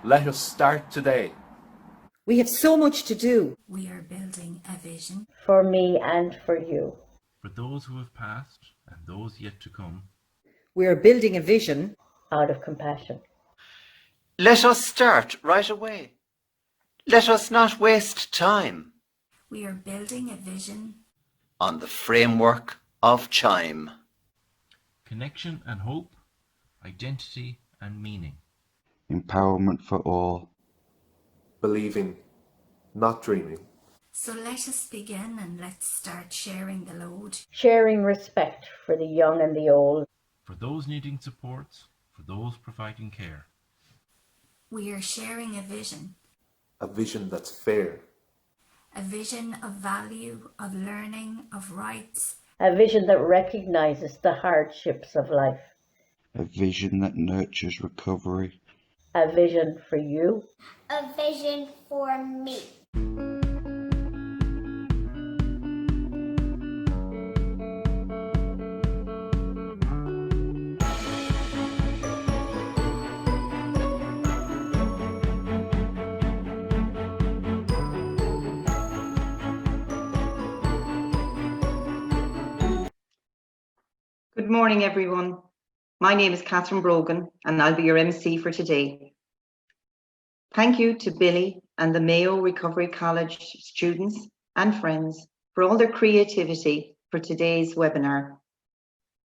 Let us start today. We have so much to do. We are building a vision for me and for you. For those who have passed and those yet to come. We are building a vision out of compassion. Let us start right away. Let us not waste time. We are building a vision on the framework of Chime. Connection and hope, identity and meaning. Empowerment for all. Believing, not dreaming. So let us begin and let's start sharing the load. Sharing respect for the young and the old. For those needing support, for those providing care. We are sharing a vision. A vision that's fair. A vision of value, of learning, of rights. A vision that recognizes the hardships of life. A vision that nurtures recovery. A vision for you. A vision for me. Good morning, everyone. My name is Catherine Brogan, and I'll be your MC for today. Thank you to Billy and the Mayo Recovery College students and friends for all their creativity for today's webinar.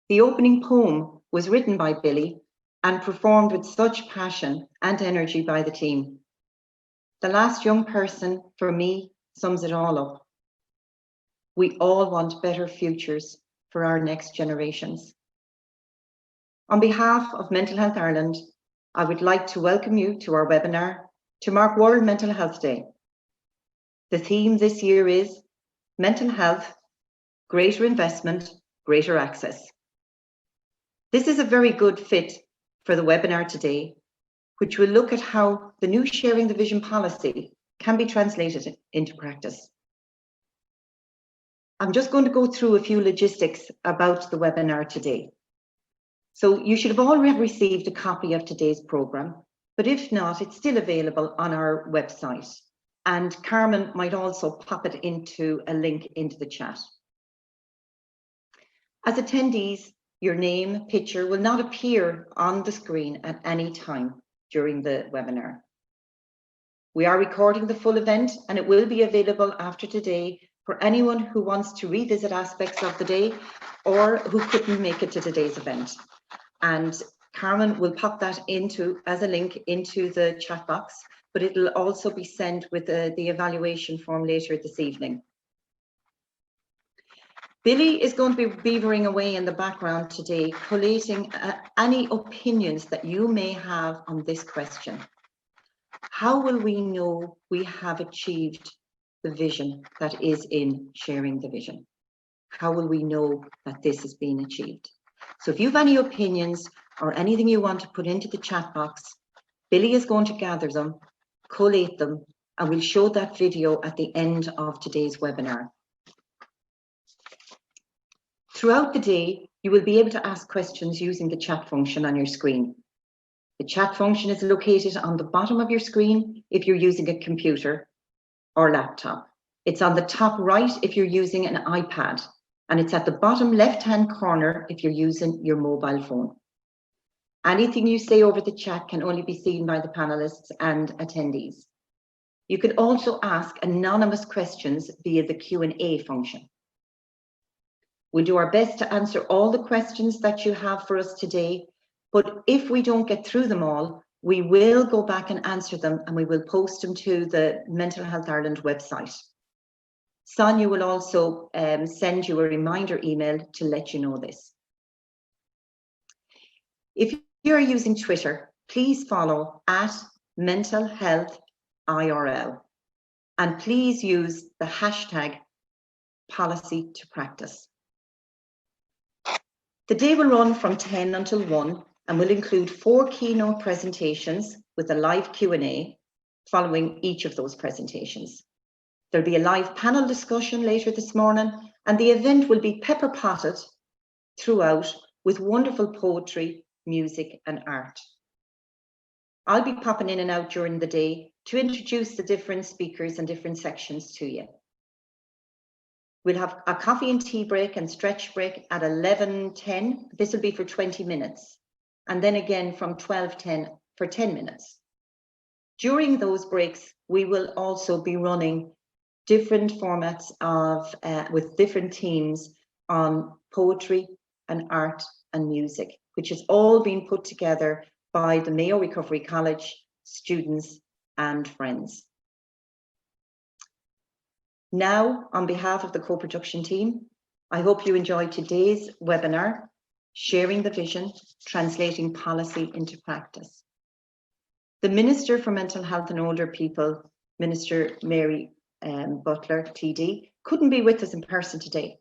The opening poem was written by Billy and performed with such passion and energy by the team. The last young person, for me, sums it all up. We all want better futures for our next generations. On behalf of Mental Health Ireland, I would like to welcome you to our webinar to mark World Mental Health Day. The theme this year is Mental Health, Greater Investment, Greater Access. This is a very good fit for the webinar today, which will look at how the new Sharing the Vision policy can be translated into practice. I'm just going to go through a few logistics about the webinar today. So you should have already received a copy of today's programme, but if not, it's still available on our website. And Carmen might also pop it into a link into the chat. As attendees, your name, picture will not appear on the screen at any time during the webinar. We are recording the full event and it will be available after today for anyone who wants to revisit aspects of the day or who couldn't make it to today's event. And Carmen will pop that as a link into the chat box, but it'll also be sent with the evaluation form later this evening. Billy is going to be beavering away in the background today, collating any opinions that you may have on this question. How will we know we have achieved the vision that is in Sharing the Vision? How will we know that this has been achieved? So if you have any opinions or anything you want to put into the chat box, Billy is going to gather them, collate them, and we'll show that video at the end of today's webinar. Throughout the day, you will be able to ask questions using the chat function on your screen. The chat function is located on the bottom of your screen if you're using a computer or laptop. It's on the top right if you're using an iPad, and it's at the bottom left-hand corner if you're using your mobile phone. Anything you say over the chat can only be seen by the panelists and attendees. You can also ask anonymous questions via the Q&A function. We'll do our best to answer all the questions that you have for us today, but if we don't get through them all, we will go back and answer them and we will post them to the Mental Health Ireland website. Sonia will also send you a reminder email to let you know this. If you're using Twitter, please follow @mentalhealthirl and please use the hashtag #policytopractice. The day will run from 10 until 1 and will include 4 keynote presentations with a live Q&A following each of those presentations. There'll be a live panel discussion later this morning, and the event will be pepper potted throughout with wonderful poetry, music, and art. I'll be popping in and out during the day to introduce the different speakers and different sections to you. We'll have a coffee and tea break and stretch break at 11:10. This will be for 20 minutes. And then again from 12:10 for 10 minutes. During those breaks, we will also be running different formats of with different teams on poetry and art and music, which has all been put together by the Mayo Recovery College students and friends. Now, on behalf of the co-production team, I hope you enjoyed today's webinar, Sharing the Vision, Translating Policy into Practice. The Minister for Mental Health and Older People, Minister Mary Butler, TD, couldn't be with us in person today,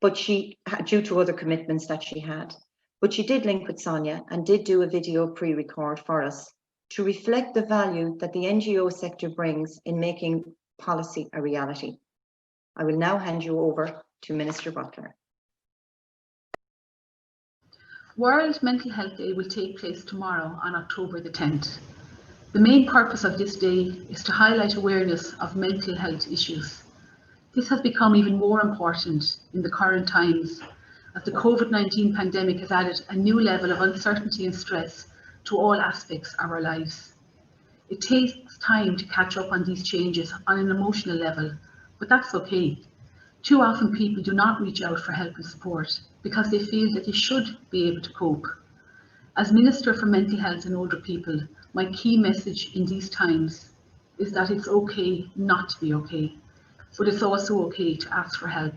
but due to other commitments that she had. But she did link with Sonia and did do a video pre-record for us to reflect the value that the NGO sector brings in making policy a reality. I will now hand you over to Minister Butler. World Mental Health Day will take place tomorrow on October the 10th. The main purpose of this day is to highlight awareness of mental health issues. This has become even more important in the current times, as the COVID-19 pandemic has added a new level of uncertainty and stress to all aspects of our lives. It takes time to catch up on these changes on an emotional level, but that's okay. Too often people do not reach out for help and support because they feel that they should be able to cope. As Minister for Mental Health and Older People, my key message in these times is that it's okay not to be okay, but it's also okay to ask for help.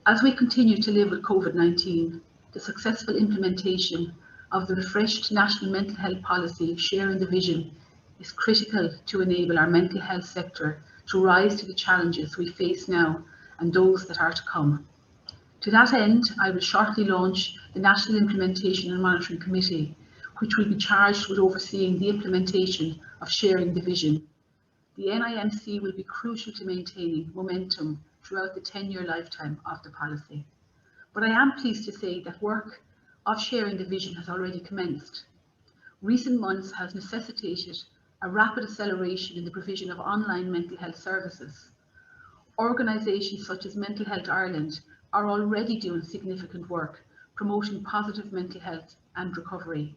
As we continue to live with COVID-19, the successful implementation of the refreshed National Mental Health Policy, Sharing the Vision, is critical to enable our mental health sector to rise to the challenges we face now and those that are to come. To that end, I will shortly launch the National Implementation and Monitoring Committee, which will be charged with overseeing the implementation of Sharing the Vision. The NIMC will be crucial to maintaining momentum throughout the 10-year lifetime of the policy. But I am pleased to say that work of Sharing the Vision has already commenced. Recent months has necessitated a rapid acceleration in the provision of online mental health services. Organisations such as Mental Health Ireland are already doing significant work promoting positive mental health and recovery.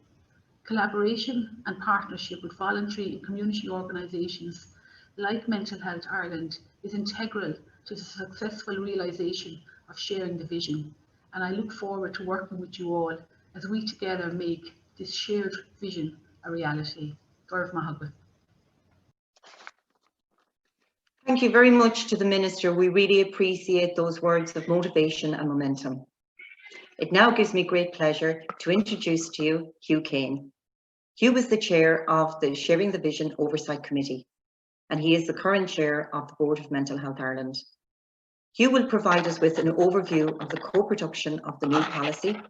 Collaboration and partnership with voluntary and community organisations like Mental Health Ireland is integral to the successful realisation of Sharing the Vision, and I look forward to working with you all as we together make this shared vision a reality. Gaurav Mahagat. Thank you very much to the Minister. We really appreciate those words of motivation and momentum. It now gives me great pleasure to introduce to you Hugh Kane. Hugh is the chair of the Sharing the Vision Oversight Committee, and he is the current chair of the Board of Mental Health Ireland. Hugh will provide us with an overview of the co-production of the new policy,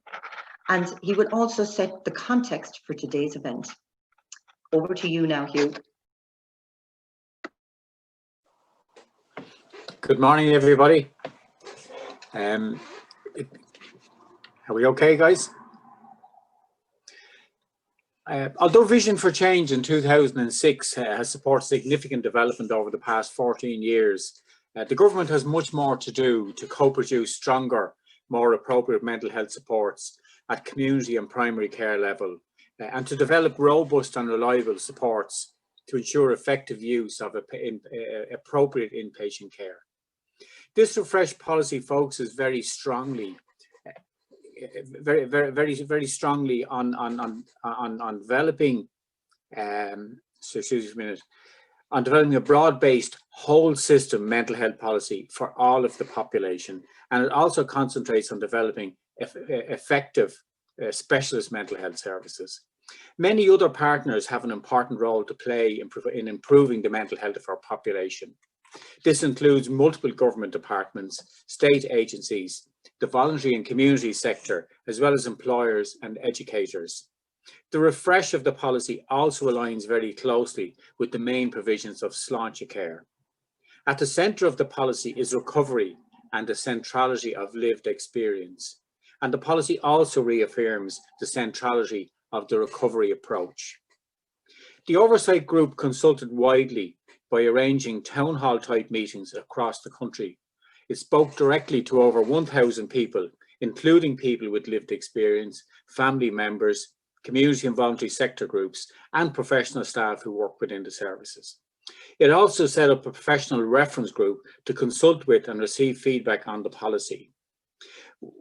and he will also set the context for today's event. Over to you now, Hugh. Good morning, everybody. Are we okay, guys? Although Vision for Change in 2006 has supported significant development over the past 14 years, the government has much more to do to co-produce stronger, more appropriate mental health supports at community and primary care level, and to develop robust and reliable supports to ensure effective use of appropriate inpatient care. This refreshed policy focuses very strongly on developing on developing a broad-based whole system mental health policy for all of the population, and it also concentrates on developing effective specialist mental health services. Many other partners have an important role to play in improving the mental health of our population. This includes multiple government departments, state agencies, the voluntary and community sector, as well as employers and educators. The refresh of the policy also aligns very closely with the main provisions of Sláinte Care. At the centre of the policy is recovery and the centrality of lived experience. And the policy also reaffirms the centrality of the recovery approach. The oversight group consulted widely by arranging town hall type meetings across the country. It spoke directly to over 1,000 people, including people with lived experience, family members, community and voluntary sector groups, and professional staff who work within the services. It also set up a professional reference group to consult with and receive feedback on the policy.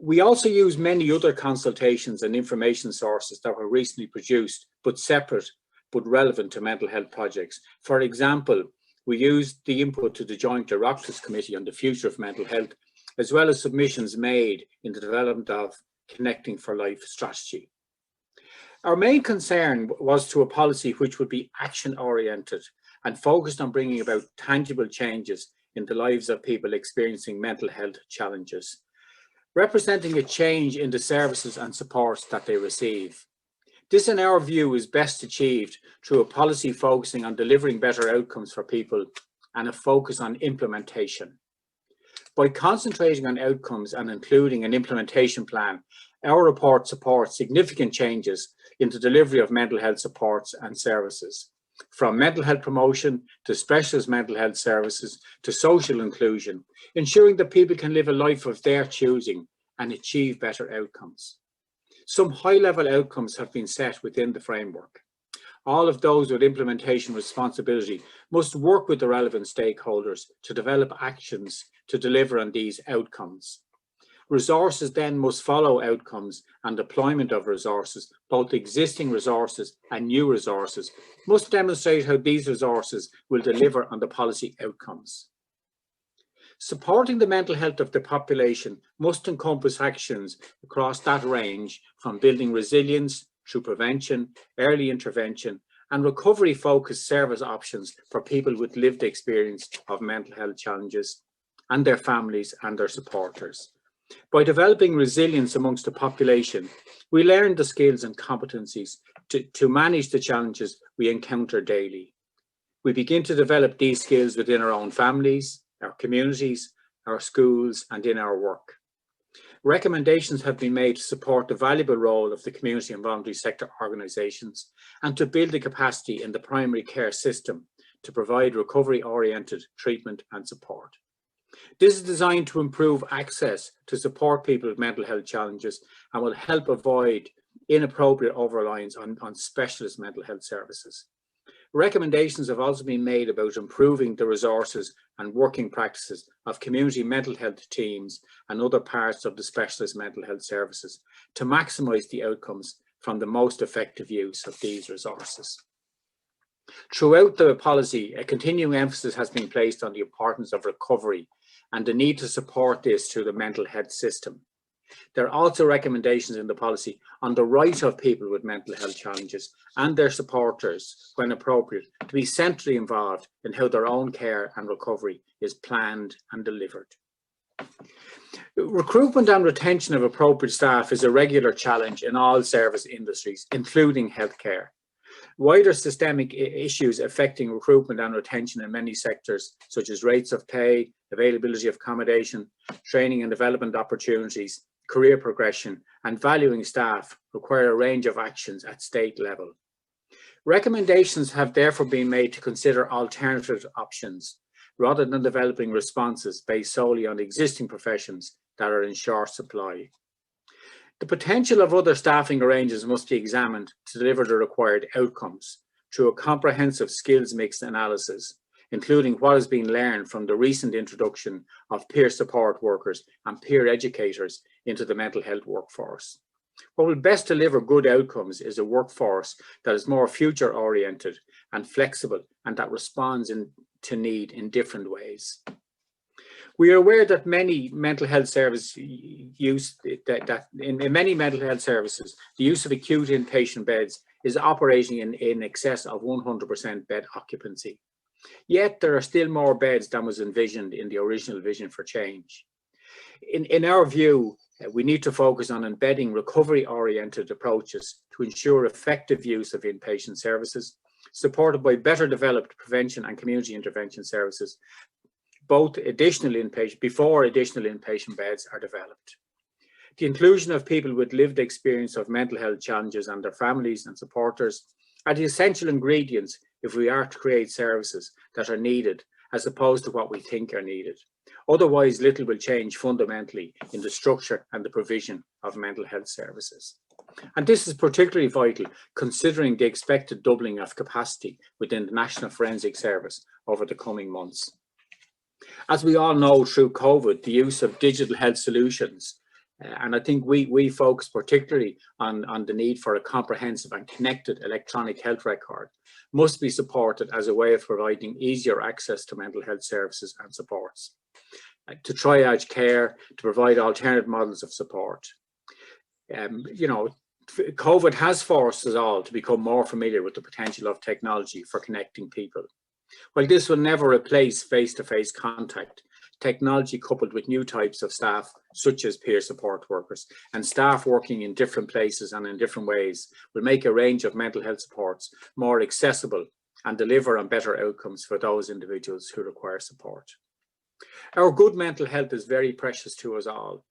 We also use many other consultations and information sources that were recently produced, but separate but relevant to mental health projects. For example, we used the input to the Joint Oireachtas Committee on the Future of Mental Health, as well as submissions made in the development of Connecting for Life strategy. Our main concern was to a policy which would be action-oriented and focused on bringing about tangible changes in the lives of people experiencing mental health challenges, representing a change in the services and supports that they receive. This, in our view, is best achieved through a policy focusing on delivering better outcomes for people and a focus on implementation. By concentrating on outcomes and including an implementation plan, our report supports significant changes in the delivery of mental health supports and services, from mental health promotion to specialist mental health services to social inclusion, ensuring that people can live a life of their choosing and achieve better outcomes. Some high-level outcomes have been set within the framework. All of those with implementation responsibility must work with the relevant stakeholders to develop actions to deliver on these outcomes. Resources then must follow outcomes, and deployment of resources, both existing resources and new resources, must demonstrate how these resources will deliver on the policy outcomes. Supporting the mental health of the population must encompass actions across that range, from building resilience through prevention, early intervention, and recovery-focused service options for people with lived experience of mental health challenges and their families and their supporters. By developing resilience amongst the population, we learn the skills and competencies to manage the challenges we encounter daily. We begin to develop these skills within our own families, our communities, our schools, and in our work. Recommendations have been made to support the valuable role of the community and voluntary sector organisations and to build the capacity in the primary care system to provide recovery-oriented treatment and support. This is designed to improve access to support people with mental health challenges and will help avoid inappropriate over-reliance on specialist mental health services. Recommendations have also been made about improving the resources and working practices of community mental health teams and other parts of the specialist mental health services to maximise the outcomes from the most effective use of these resources. Throughout the policy, a continuing emphasis has been placed on the importance of recovery and the need to support this through the mental health system. There are also recommendations in the policy on the right of people with mental health challenges and their supporters, when appropriate, to be centrally involved in how their own care and recovery is planned and delivered. Recruitment and retention of appropriate staff is a regular challenge in all service industries, including healthcare. Wider systemic issues affecting recruitment and retention in many sectors, such as rates of pay, availability of accommodation, training and development opportunities, career progression, and valuing staff, require a range of actions at state level. Recommendations have therefore been made to consider alternative options, rather than developing responses based solely on existing professions that are in short supply. The potential of other staffing arrangements must be examined to deliver the required outcomes through a comprehensive skills mix analysis, including what has been learned from the recent introduction of peer support workers and peer educators into the mental health workforce. What will best deliver good outcomes is a workforce that is more future oriented and flexible and that responds to need in different ways. We are aware that many mental health service use in many mental health services, the use of acute inpatient beds is operating in excess of 100% bed occupancy. Yet there are still more beds than was envisioned in the original vision for change. In our view, we need to focus on embedding recovery-oriented approaches to ensure effective use of inpatient services, supported by better developed prevention and community intervention services, before additional inpatient beds are developed. The inclusion of people with lived experience of mental health challenges and their families and supporters, are the essential ingredients if we are to create services that are needed as opposed to what we think are needed. Otherwise, little will change fundamentally in the structure and the provision of mental health services. And this is particularly vital considering the expected doubling of capacity within the National Forensic Service over the coming months. As we all know, through COVID, the use of digital health solutions, and I think we focus particularly on the need for a comprehensive and connected electronic health record, must be supported as a way of providing easier access to mental health services and supports, to triage care, to provide alternative models of support. COVID has forced us all to become more familiar with the potential of technology for connecting people. While this will never replace face-to-face contact, technology coupled with new types of staff, such as peer support workers, and staff working in different places and in different ways, will make a range of mental health supports more accessible and deliver on better outcomes for those individuals who require support. Our good mental health is very precious to us all.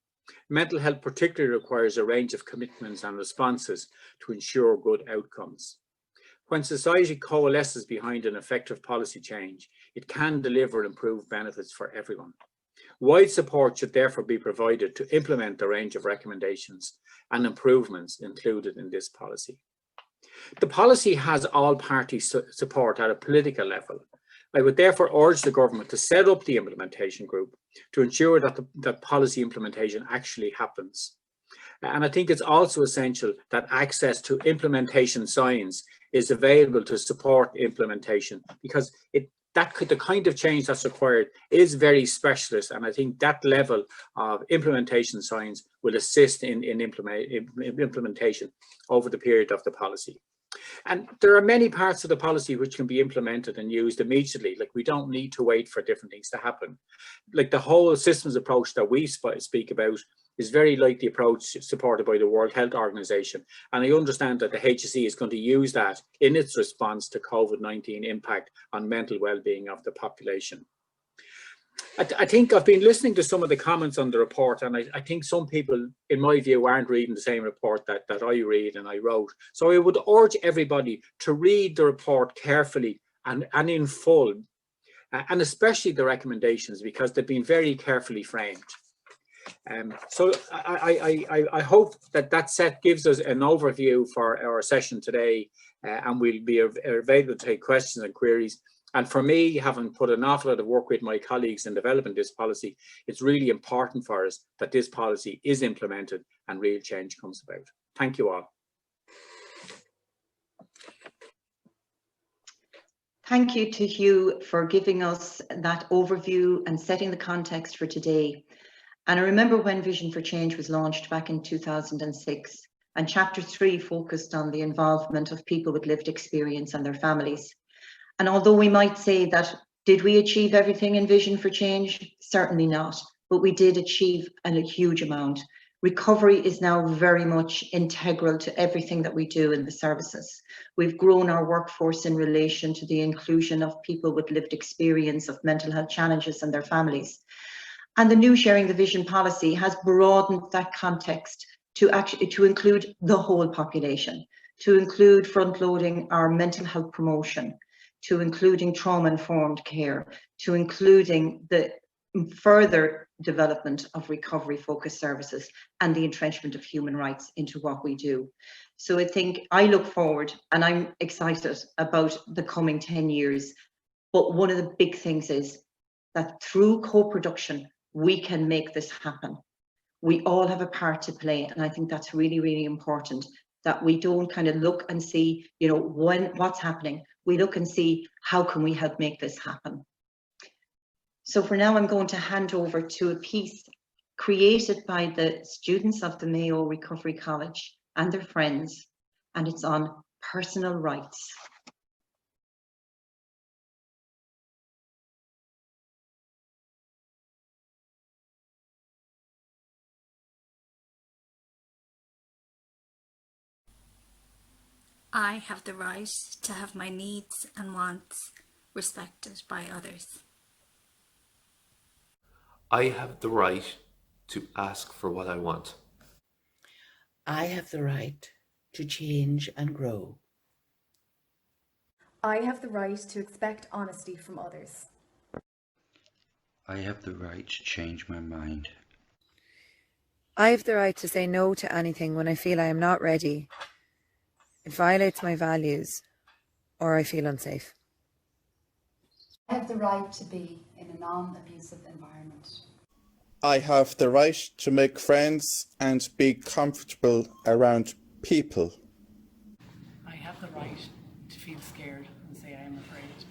Mental health particularly requires a range of commitments and responses to ensure good outcomes. When society coalesces behind an effective policy change, it can deliver improved benefits for everyone. Wide support should therefore be provided to implement the range of recommendations and improvements included in this policy. The policy has all party support at a political level. I would therefore urge the government to set up the implementation group to ensure that the policy implementation actually happens. And I think it's also essential that access to implementation science is available to support implementation, because the kind of change that's required is very specialist, and I think that level of implementation science will assist in implementation over the period of the policy. And there are many parts of the policy which can be implemented and used immediately. Like, we don't need to wait for different things to happen. Like, the whole systems approach that we speak about is very like the approach supported by the World Health Organization. And I understand that the HSE is going to use that in its response to COVID-19 impact on mental well-being of the population. I think I've been listening to some of the comments on the report, and I think some people, in my view, aren't reading the same report that I read and I wrote. So I would urge everybody to read the report carefully and in full, and especially the recommendations, because they've been very carefully framed. So I hope that set gives us an overview for our session today, and we'll be available to take questions and queries. And for me, having put an awful lot of work with my colleagues in developing this policy, it's really important for us that this policy is implemented and real change comes about. Thank you all. Thank you to Hugh for giving us that overview and setting the context for today. And I remember when Vision for Change was launched back in 2006, and Chapter 3 focused on the involvement of people with lived experience and their families. And although we might say that, did we achieve everything in Vision for Change? Certainly not, but we did achieve a huge amount. Recovery is now very much integral to everything that we do in the services. We've grown our workforce in relation to the inclusion of people with lived experience of mental health challenges and their families. And the new Sharing the Vision policy has broadened that context to include the whole population, to include front-loading our mental health promotion, to including trauma-informed care, to including the further development of recovery-focused services and the entrenchment of human rights into what we do. So I think I look forward, and I'm excited about the coming 10 years. But one of the big things is that through co-production, we can make this happen. We all have a part to play, and I think that's really, really important, that we don't kind of look and see, what's happening. We look and see, how can we help make this happen? So for now, I'm going to hand over to a piece created by the students of the Mayo Recovery College and their friends, and it's on personal rights. I have the right to have my needs and wants respected by others. I have the right to ask for what I want. I have the right to change and grow. I have the right to expect honesty from others. I have the right to change my mind. I have the right to say no to anything when I feel I am not ready. It violates my values or I feel unsafe. I have the right to be in a non-abusive environment. I have the right to make friends and be comfortable around people. I have the right to feel scared and say I am afraid.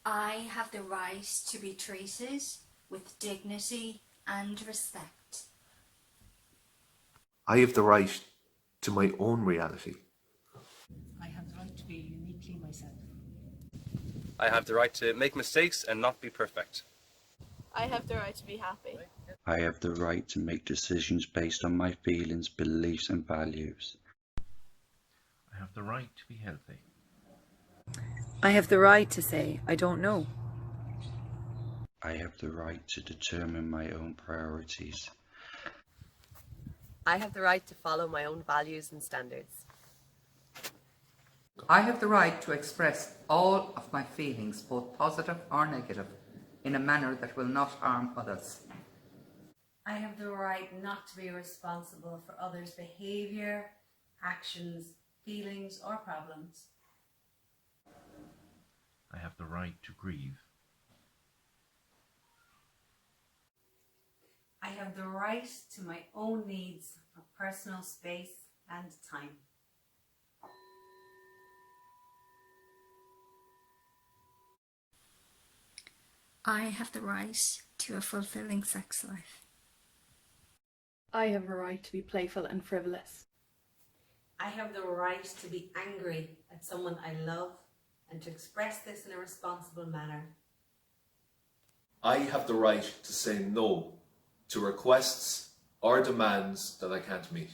I have the right to be treated with dignity and respect. I have the right to my own reality. I have the right to be uniquely myself. I have the right to make mistakes and not be perfect. I have the right to be happy. I have the right to make decisions based on my feelings, beliefs and values. I have the right to be healthy. I have the right to say, I don't know. I have the right to determine my own priorities. I have the right to follow my own values and standards. I have the right to express all of my feelings, both positive or negative, in a manner that will not harm others. I have the right not to be responsible for others' behaviour, actions, feelings or problems. I have the right to grieve. I have the right to my own needs for personal space and time. I have the right to a fulfilling sex life. I have a right to be playful and frivolous. I have the right to be angry at someone I love and to express this in a responsible manner. I have the right to say no to requests or demands that I can't meet.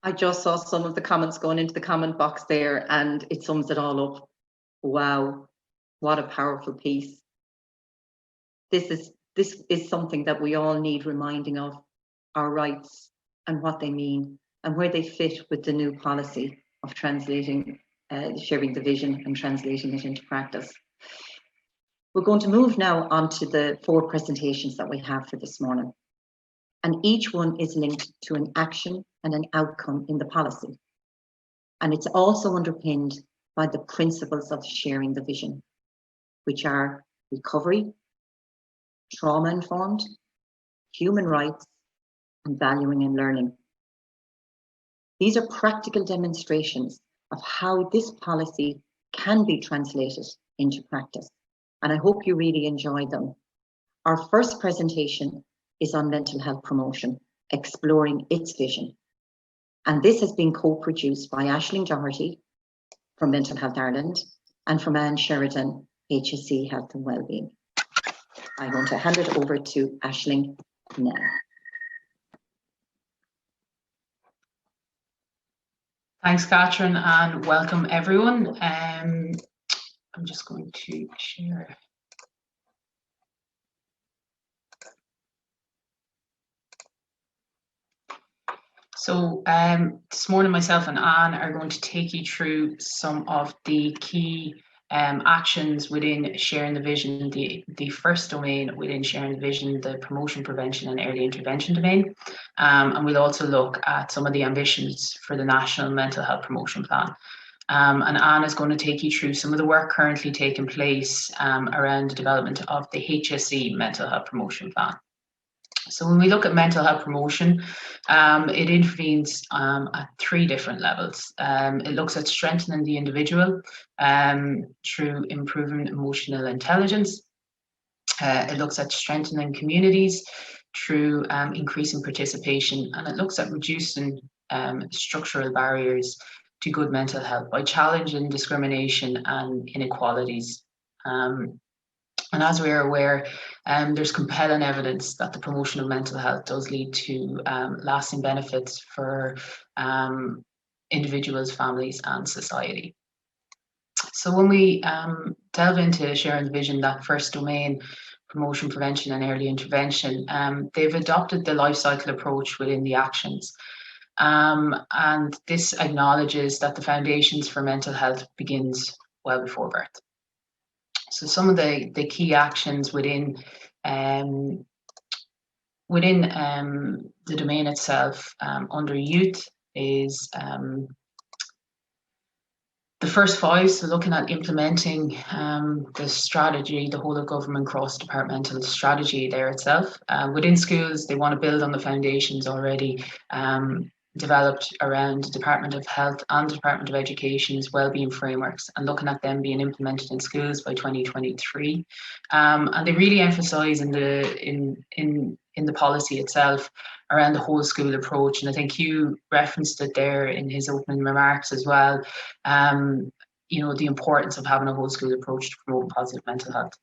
I just saw some of the comments going into the comment box there, and it sums it all up. Wow, what a powerful piece. This is something that we all need reminding of, our rights and what they mean and where they fit with the new policy of translating, sharing the vision and translating it into practice. We're going to move now on to the 4 presentations that we have for this morning. And each one is linked to an action and an outcome in the policy. And it's also underpinned by the principles of sharing the vision, which are recovery, trauma-informed, human rights, and valuing and learning. These are practical demonstrations of how this policy can be translated into practice. And I hope you really enjoy them. Our first presentation is on mental health promotion, exploring its vision. And this has been co-produced by Aisling Doherty from Mental Health Ireland and from Anne Sheridan, HSE Health and Wellbeing. I'm going to hand it over to Aisling now. Thanks, Catherine, and welcome everyone. I'm just going to share. So this morning, myself and Anne are going to take you through some of the key actions within Sharing the Vision, the first domain within Sharing the Vision, the promotion, prevention and early intervention domain. And we'll also look at some of the ambitions for the National Mental Health Promotion Plan. And Anne is going to take you through some of the work currently taking place around the development of the HSE Mental Health Promotion Plan. So when we look at mental health promotion, it intervenes at 3 different levels. It looks at strengthening the individual through improving emotional intelligence. It looks at strengthening communities through increasing participation, and it looks at reducing structural barriers to good mental health by challenging discrimination and inequalities. And as we are aware, there's compelling evidence that the promotion of mental health does lead to lasting benefits for individuals, families and society. So when we delve into Sharing the Vision, that first domain, promotion, prevention and early intervention, they've adopted the life cycle approach within the actions. And this acknowledges that the foundations for mental health begins well before birth. So some of the key actions within the domain itself under youth is the first 5, so looking at implementing the strategy, the whole of government cross-departmental strategy there itself. Within schools, they want to build on the foundations already developed around the Department of Health and the Department of Education's wellbeing frameworks, and looking at them being implemented in schools by 2023. And they really emphasise in the policy itself around the whole school approach. And I think Hugh referenced it there in his opening remarks as well. You know, the importance of having a whole school approach to promote positive mental health.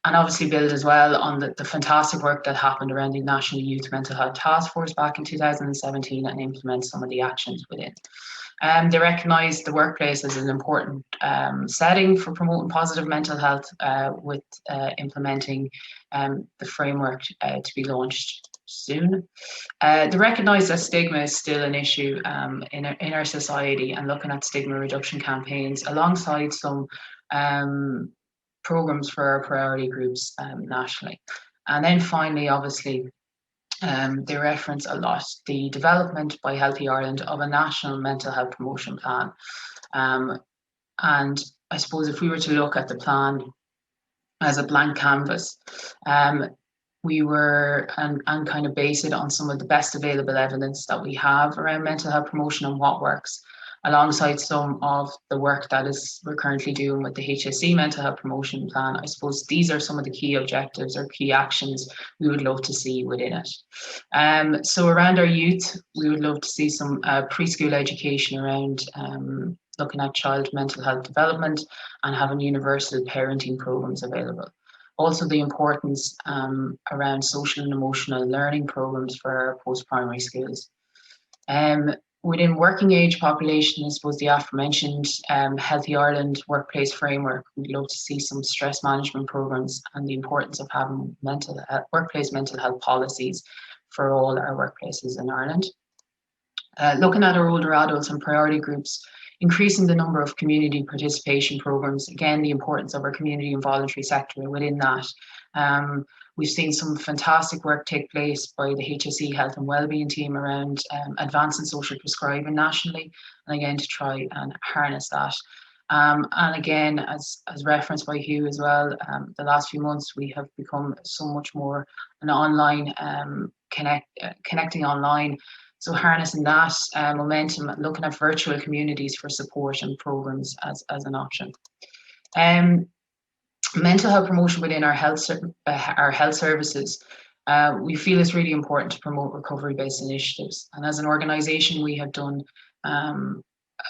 And obviously build as well on the fantastic work that happened around the National Youth Mental Health Task Force back in 2017 and implement some of the actions within. They recognise the workplace as an important setting for promoting positive mental health with implementing the framework to be launched soon. They recognise that stigma is still an issue in our society, and looking at stigma reduction campaigns alongside some programs for our priority groups nationally. And then finally, obviously, they reference a lot the development by Healthy Ireland of a national mental health promotion plan. And I suppose if we were to look at the plan as a blank canvas, we were and kind of base it on some of the best available evidence that we have around mental health promotion and what works, alongside some of the work that we're currently doing with the HSE Mental Health Promotion Plan. I suppose these are some of the key objectives or key actions we would love to see within it. So around our youth, we would love to see some preschool education around looking at child mental health development and having universal parenting programs available. Also the importance around social and emotional learning programs for our post-primary schools. Within working age population, I suppose the aforementioned Healthy Ireland workplace framework, we'd love to see some stress management programs and the importance of having workplace mental health policies for all our workplaces in Ireland. Looking at our older adults and priority groups, increasing the number of community participation programs, again, the importance of our community and voluntary sector within that. We've seen some fantastic work take place by the HSE Health and Wellbeing team around advancing social prescribing nationally, and again to try and harness that. And again, as referenced by Hugh as well, the last few months we have become so much more an online connecting online. So harnessing that momentum, looking at virtual communities for support and programs as an option. Mental health promotion within our health services, we feel it's really important to promote recovery-based initiatives. And as an organisation, we have done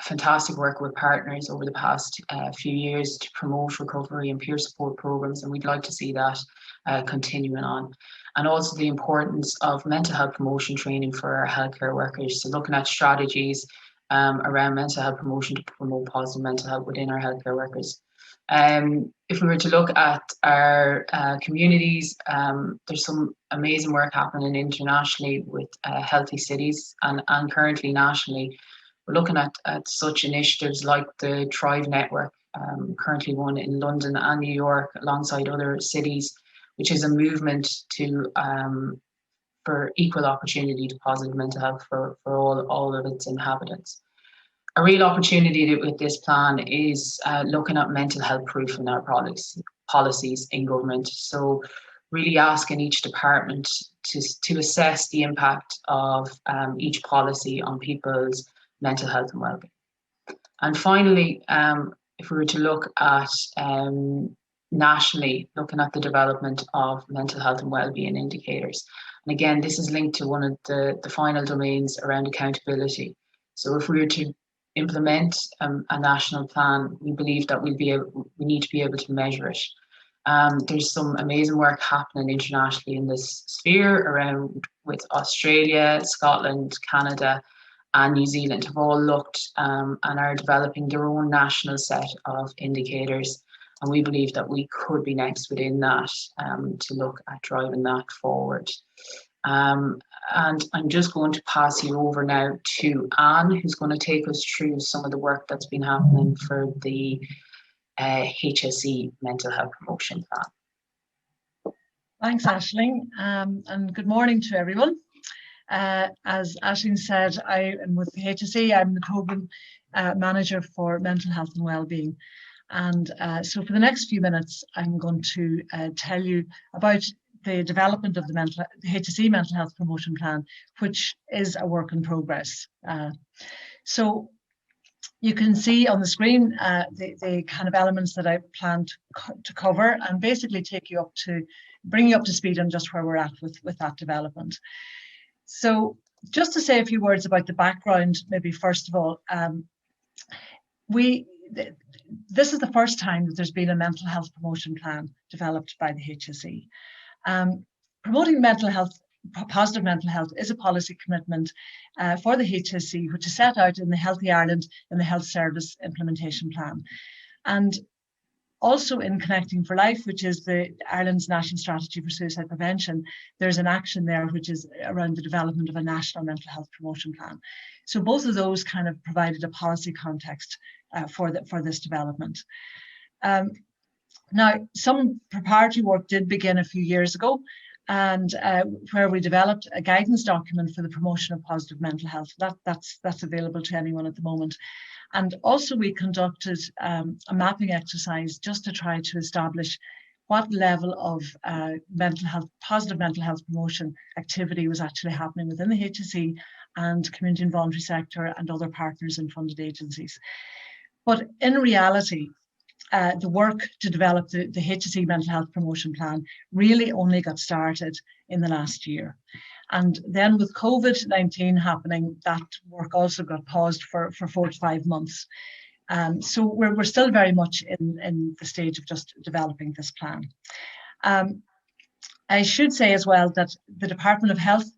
fantastic work with partners over the past few years to promote recovery and peer support programs, and we'd like to see that continuing on. And also the importance of mental health promotion training for our healthcare workers. So looking at strategies around mental health promotion to promote positive mental health within our healthcare workers. If we were to look at our communities, there's some amazing work happening internationally with healthy cities, and currently nationally, we're looking at such initiatives like the Thrive Network, currently one in London and New York alongside other cities, which is a movement to for equal opportunity to positive mental health for all of its inhabitants. A real opportunity with this plan is looking at mental health proof in our policies in government. So really asking each department to assess the impact of each policy on people's mental health and wellbeing. And finally, if we were to look at nationally, looking at the development of mental health and wellbeing indicators. And again, this is linked to one of the final domains around accountability. So if we were to implement a national plan, we believe that we need to be able to measure it. There's some amazing work happening internationally in this sphere around with Australia, Scotland, Canada, and New Zealand have all looked and are developing their own national set of indicators. And we believe that we could be next within that to look at driving that forward. And I'm just going to pass you over now to Anne, who's going to take us through some of the work that's been happening for the HSE Mental Health Promotion Plan. Thanks, Aisling, and good morning to everyone. As Aisling said, I am with the HSE. I'm the Program Manager for Mental Health and Wellbeing. And so for the next few minutes, I'm going to tell you about the development of the HSE Mental Health Promotion Plan, which is a work in progress. So you can see on the screen the kind of elements that I plan to cover and basically bring you up to speed on just where we're at with that development. So just to say a few words about the background, maybe first of all, this is the first time that there's been a mental health promotion plan developed by the HSE. Promoting mental health, positive mental health, is a policy commitment for the HSE, which is set out in the Healthy Ireland and the Health Service Implementation Plan. And also in Connecting for Life, which is Ireland's National Strategy for Suicide Prevention, there's an action there which is around the development of a national mental health promotion plan. So both of those kind of provided a policy context for this development. Now, some preparatory work did begin a few years ago, and where we developed a guidance document for the promotion of positive mental health. That's available to anyone at the moment. And also we conducted a mapping exercise just to try to establish what level of positive mental health promotion activity was actually happening within the HSE and community and voluntary sector and other partners and funded agencies. But in reality, the work to develop the HSE Mental Health Promotion Plan really only got started in the last year. And then with COVID-19 happening, that work also got paused for 4 to 5 months. So we're still very much in the stage of just developing this plan. I should say as well that the Department of Health,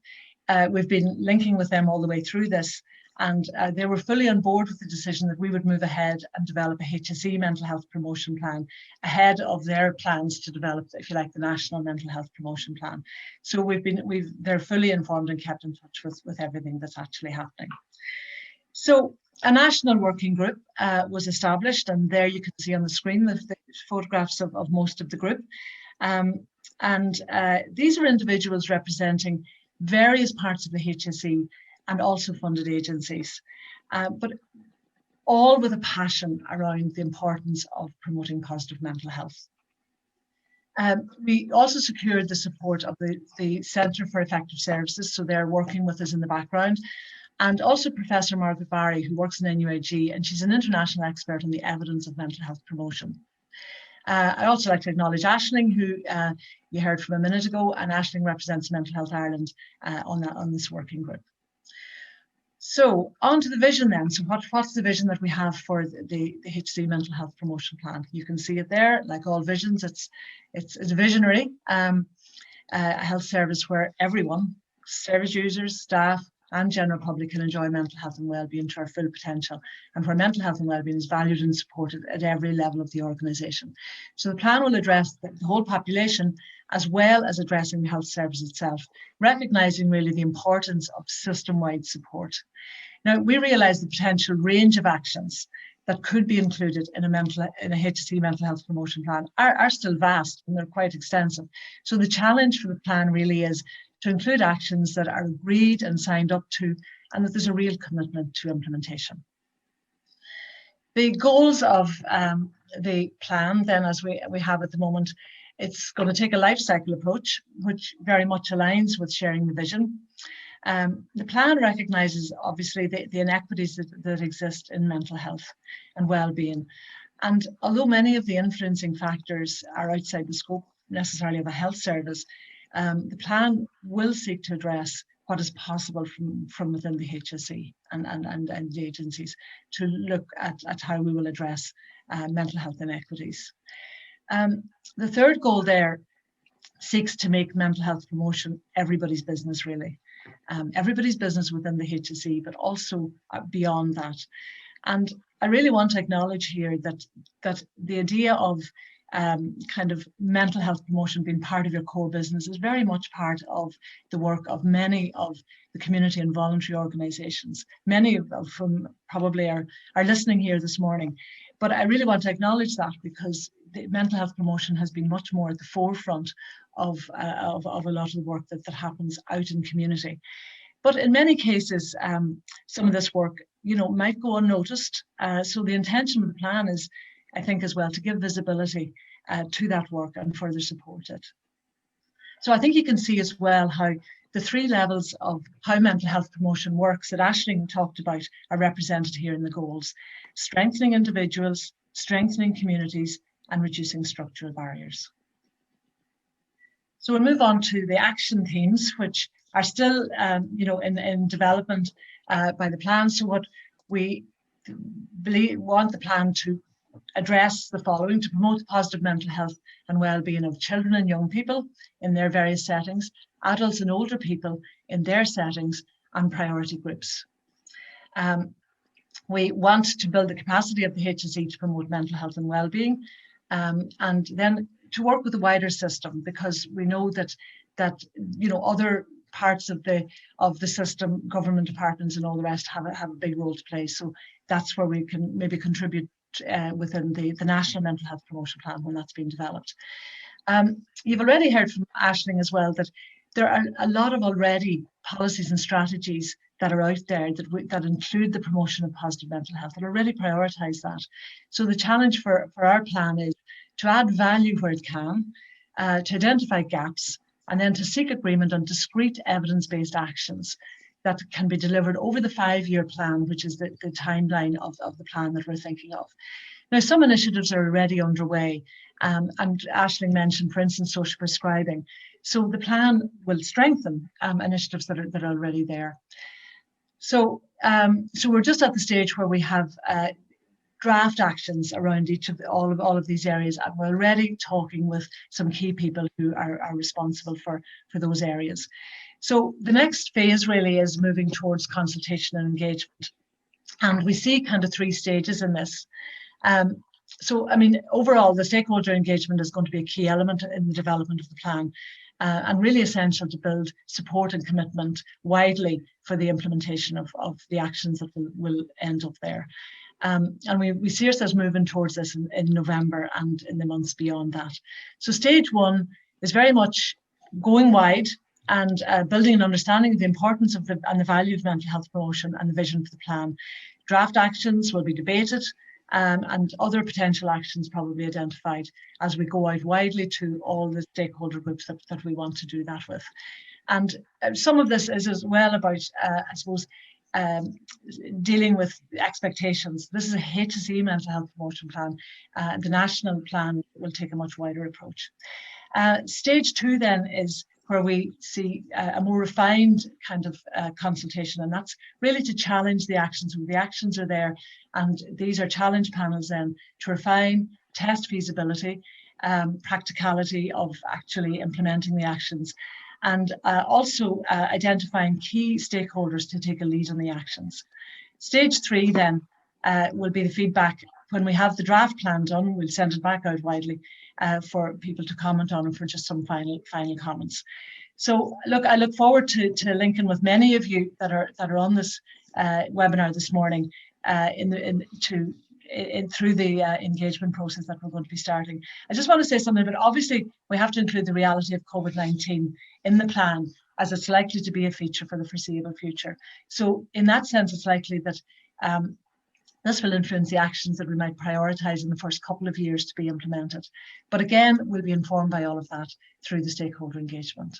we've been linking with them all the way through this, and they were fully on board with the decision that we would move ahead and develop a HSE mental health promotion plan ahead of their plans to develop, if you like, the National Mental Health Promotion Plan. So they're fully informed and kept in touch with everything that's actually happening. So a national working group was established, and there you can see on the screen the photographs of most of the group. These are individuals representing various parts of the HSE and also funded agencies, but all with a passion around the importance of promoting positive mental health. We also secured the support of the Centre for Effective Services, so they're working with us in the background, and also Professor Margaret Barry, who works in NUIG, and she's an international expert on the evidence of mental health promotion. I'd also like to acknowledge Aisling, who you heard from a minute ago, and Aisling represents Mental Health Ireland on this working group. So on to the vision then. So what's the vision that we have for the HSE Mental Health Promotion Plan? You can see it there. Like all visions, it's a visionary a health service where everyone, service users, staff, and general public can enjoy mental health and wellbeing to our full potential, and where mental health and wellbeing is valued and supported at every level of the organisation. So the plan will address the whole population, as well as addressing the health service itself, recognising really the importance of system-wide support. Now, we realise the potential range of actions that could be included in a HSE mental health promotion plan are still vast, and they're quite extensive. So the challenge for the plan really is to include actions that are agreed and signed up to, and that there's a real commitment to implementation. The goals of the plan then, as we have at the moment, it's going to take a life cycle approach, which very much aligns with sharing the vision. The plan recognises, obviously, the inequities that exist in mental health and well-being. And although many of the influencing factors are outside the scope necessarily of a health service, the plan will seek to address what is possible from within the HSE and the agencies to look at how we will address mental health inequities. The third goal there seeks to make mental health promotion everybody's business, really. Everybody's business within the HSE, but also beyond that. And I really want to acknowledge here that the idea of kind of mental health promotion being part of your core business is very much part of the work of many of the community and voluntary organisations, many of whom probably are listening here this morning. But I really want to acknowledge that, because the mental health promotion has been much more at the forefront of a lot of the work that happens out in community. But in many cases, some of this work, might go unnoticed. So the intention of the plan is, I think, as well, to give visibility to that work and further support it. So I think you can see as well how the three levels of how mental health promotion works that Aisling talked about are represented here in the goals: strengthening individuals, strengthening communities, and reducing structural barriers. So we'll move on to the action themes, which are still, in development by the plan. So what we want the plan to address the following: to promote positive mental health and well-being of children and young people in their various settings, adults and older people in their settings, and priority groups. We want to build the capacity of the HSE to promote mental health and well-being, and then to work with the wider system, because we know that other parts of the system, government departments and all the rest, have a big role to play. So that's where we can maybe contribute within the National Mental Health Promotion Plan when that's being developed. You've already heard from Aisling as well that there are a lot of already policies and strategies that are out there that include the promotion of positive mental health, that already prioritise that. So the challenge for our plan is to add value where it can, to identify gaps, and then to seek agreement on discrete evidence-based actions that can be delivered over the 5-year plan, which is the timeline of the plan that we're thinking of. Now, some initiatives are already underway, and Aisling mentioned, for instance, social prescribing. So the plan will strengthen initiatives that are already there. So we're just at the stage where we have draft actions around all of these areas, and we're already talking with some key people who are responsible for those areas. So the next phase really is moving towards consultation and engagement, and we see kind of 3 stages in this. So I mean, overall, the stakeholder engagement is going to be a key element in the development of the plan, and really essential to build support and commitment widely for the implementation of the actions that will end up there. And we see ourselves moving towards this in November and in the months beyond that. So stage 1 is very much going wide and building an understanding of the importance of and the value of mental health promotion and the vision for the plan. Draft actions will be debated, and other potential actions probably identified as we go out widely to all the stakeholder groups that we want to do that with. And some of this is as well about, I suppose, dealing with expectations. This is a HSE mental health promotion plan. The national plan will take a much wider approach. Stage 2 then is where we see a more refined kind of consultation, and that's really to challenge the actions. The actions are there, and these are challenge panels then to refine, test feasibility, practicality of actually implementing the actions, and also identifying key stakeholders to take a lead on the actions. Stage 3 then will be the feedback. When we have the draft plan done, we'll send it back out widely for people to comment on and for just some final comments. So look, I look forward to linking with many of you that are on this webinar this morning to through the engagement process that we're going to be starting. I just want to say something, but obviously we have to include the reality of COVID-19 in the plan, as it's likely to be a feature for the foreseeable future. So in that sense, it's likely that this will influence the actions that we might prioritise in the first couple of years to be implemented. But again, we'll be informed by all of that through the stakeholder engagement.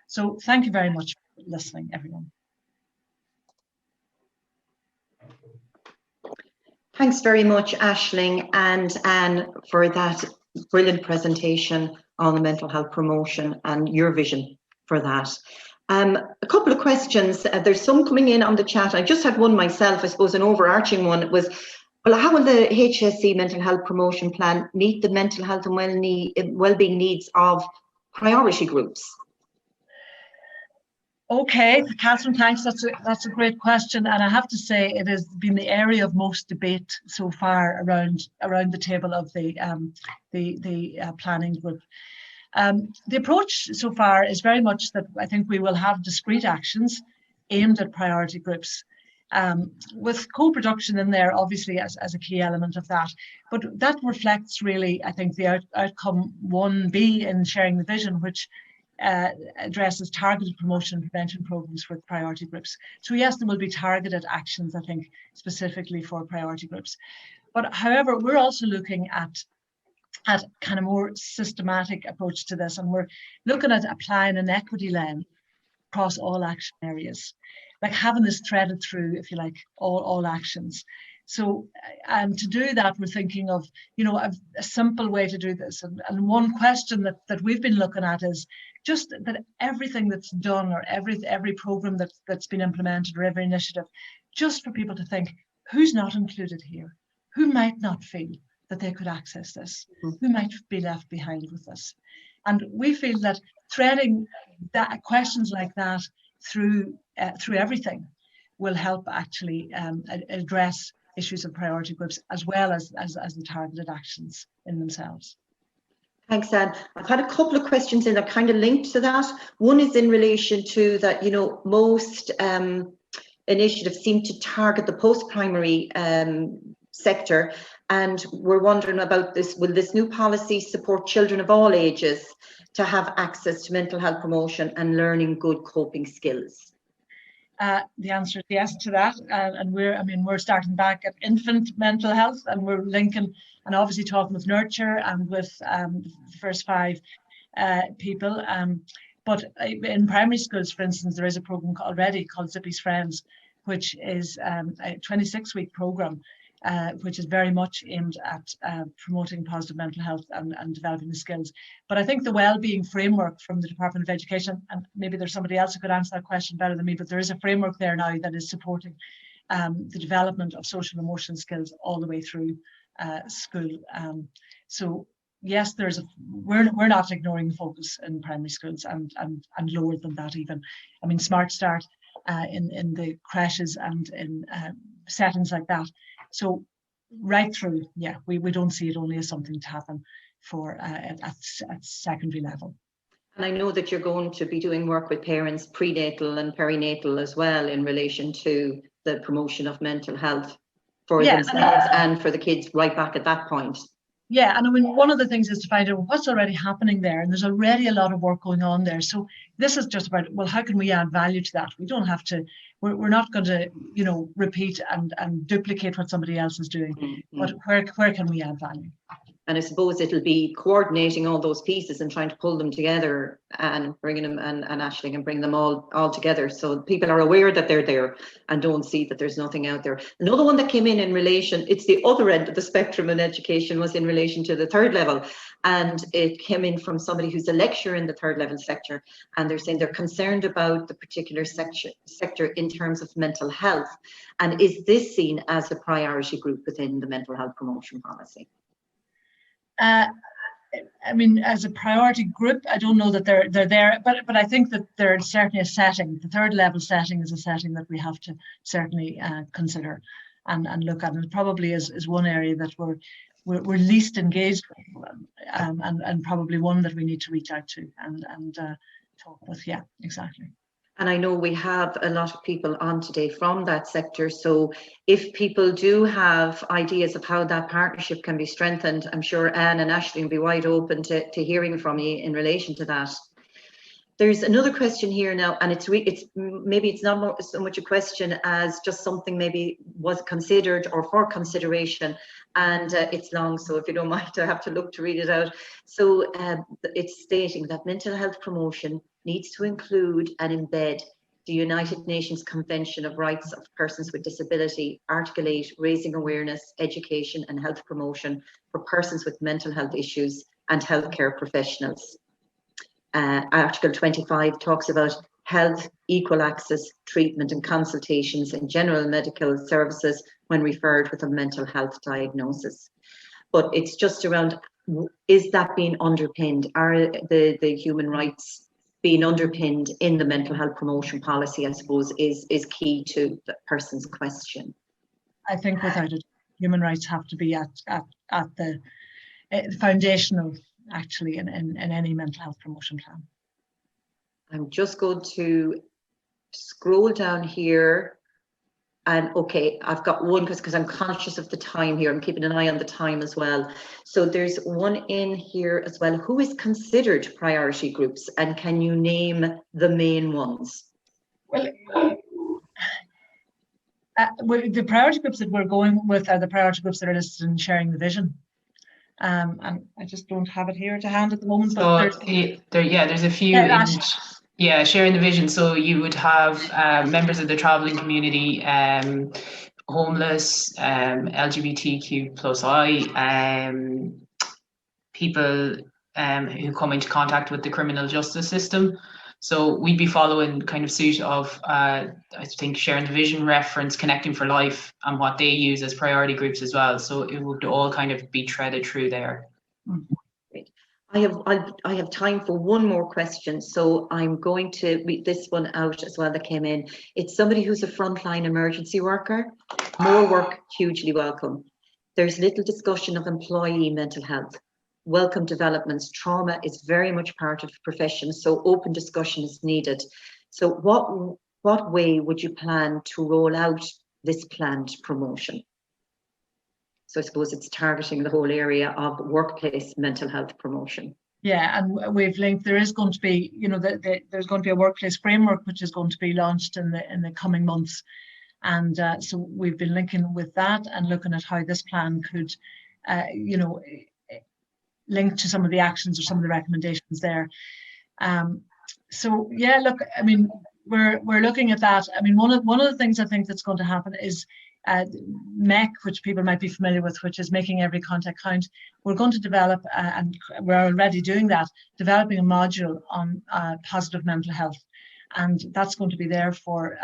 So thank you very much for listening, everyone. Thanks very much, Aisling and Anne, for that brilliant presentation on the mental health promotion and your vision for that. A couple of questions. There's some coming in on the chat. I just had one myself, I suppose an overarching one was, well, how will the HSE mental health promotion plan meet the mental health and well-being needs of priority groups? Okay, Catherine, thanks. That's a great question, and I have to say it has been the area of most debate so far around the table of the planning group. The approach so far is very much that I think we will have discrete actions aimed at priority groups, with co-production in there obviously as a key element of that. But that reflects really, I think, the outcome 1B in sharing the vision, which addresses targeted promotion and prevention programs for priority groups. So yes, there will be targeted actions, I think, specifically for priority groups. But however, we're also looking at kind of more systematic approach to this, and we're looking at applying an equity lens across all action areas, like having this threaded through, if you like, all actions. So, and to do that, we're thinking of, you know, a simple way to do this. And one question that we've been looking at is just that everything that's done, or every program that's been implemented, or every initiative, just for people to think, who's not included here? Who might not feel that they could access this? Who might be left behind with this? And we feel that threading that questions like that through everything will help actually address issues of priority groups, as well as the targeted actions in themselves. Thanks, Anne. I've had a couple of questions in that kind of linked to that. One is in relation to that, you know, most initiatives seem to target the post-primary sector, and we're wondering about this. Will this new policy support children of all ages to have access to mental health promotion and learning good coping skills? The answer is yes to that, and we're starting back at infant mental health, and we're linking and obviously talking with Nurture and with the first 5 people. But in primary schools, for instance, there is a program already called Zippy's Friends, which is a 26-week program, which is very much aimed at promoting positive mental health and developing the skills. But I think the well-being framework from the Department of Education, and maybe there's somebody else who could answer that question better than me, but there is a framework there now that is supporting the development of social and emotional skills all the way through school. So yes, we're not ignoring the focus in primary schools, and lower than that even. I mean, Smart Start in the creches and in settings like that. So right through, yeah, we don't see it only as something to happen for at secondary level. And I know that you're going to be doing work with parents prenatal and perinatal as well in relation to the promotion of mental health for themselves and for the kids right back at that point. Yeah, and I mean, one of the things is to find out what's already happening there, and there's already a lot of work going on there. So this is just about, well, how can we add value to that? We don't have to, we're not going to, you know, repeat and duplicate what somebody else is doing, but where can we add value? And I suppose it'll be coordinating all those pieces and trying to pull them together and bringing them, and Aisling, and bring them all together so people are aware that they're there and don't see that there's nothing out there. Another one that came in relation, it's the other end of the spectrum in education, was in relation to the third level. And it came in from somebody who's a lecturer in the third level sector, and they're saying they're concerned about the particular sector in terms of mental health. And is this seen as a priority group within the mental health promotion policy? I mean, as a priority group, I don't know that they're there, but I think that they're certainly a setting. The third level setting is a setting that we have to certainly consider and look at. And it probably is one area that we're least engaged with, and probably one that we need to reach out to and talk with. Yeah, exactly. And I know we have a lot of people on today from that sector. So if people do have ideas of how that partnership can be strengthened, I'm sure Anne and Ashley will be wide open to hearing from you in relation to that. There's another question here now, and maybe it's not so much a question as just something maybe was considered or for consideration, and it's long, so if you don't mind, I have to look to read it out. So it's stating that mental health promotion needs to include and embed the United Nations Convention of Rights of Persons with Disability, Article 8, raising awareness, education and health promotion for persons with mental health issues and healthcare professionals. Article 25 talks about health, equal access, treatment and consultations and general medical services when referred with a mental health diagnosis. But it's just around, is that being underpinned? Are the human rights being underpinned in the mental health promotion policy, I suppose, is key to the person's question. I think without it, human rights have to be at the foundational, actually, in any mental health promotion plan. I'm just going to scroll down here. And okay, I've got one because I'm conscious of the time here. I'm keeping an eye on the time as well. So there's one in here as well. Who is considered priority groups, and can you name the main ones? Well, the priority groups that we're going with are the priority groups that are listed in Sharing the Vision. And I just don't have it here to hand at the moment. But there's a few. Sharing the Vision. So you would have members of the travelling community, homeless, LGBTQ+I, people who come into contact with the criminal justice system. So we'd be following kind of suit of, I think, Sharing the Vision reference, Connecting for Life, and what they use as priority groups as well. So it would all kind of be threaded through there. Great. I have time for one more question, so I'm going to read this one out as well that came in. It's somebody who's a frontline emergency worker. More work, hugely welcome. There's little discussion of employee mental health. Welcome developments. Trauma is very much part of the profession, so open discussion is needed. So what way would you plan to roll out this planned promotion? So I suppose it's targeting the whole area of workplace mental health promotion. Yeah, and we've linked, there is going to be, there's going to be a workplace framework which is going to be launched in the coming months. And so we've been linking with that and looking at how this plan could, link to some of the actions or some of the recommendations there. So yeah, look, I mean, we're looking at that. I mean, one of the things I think that's going to happen is MEC, which people might be familiar with, which is Making Every Contact Count. We're going to develop, and we're already doing that, developing a module on positive mental health. And that's going to be there for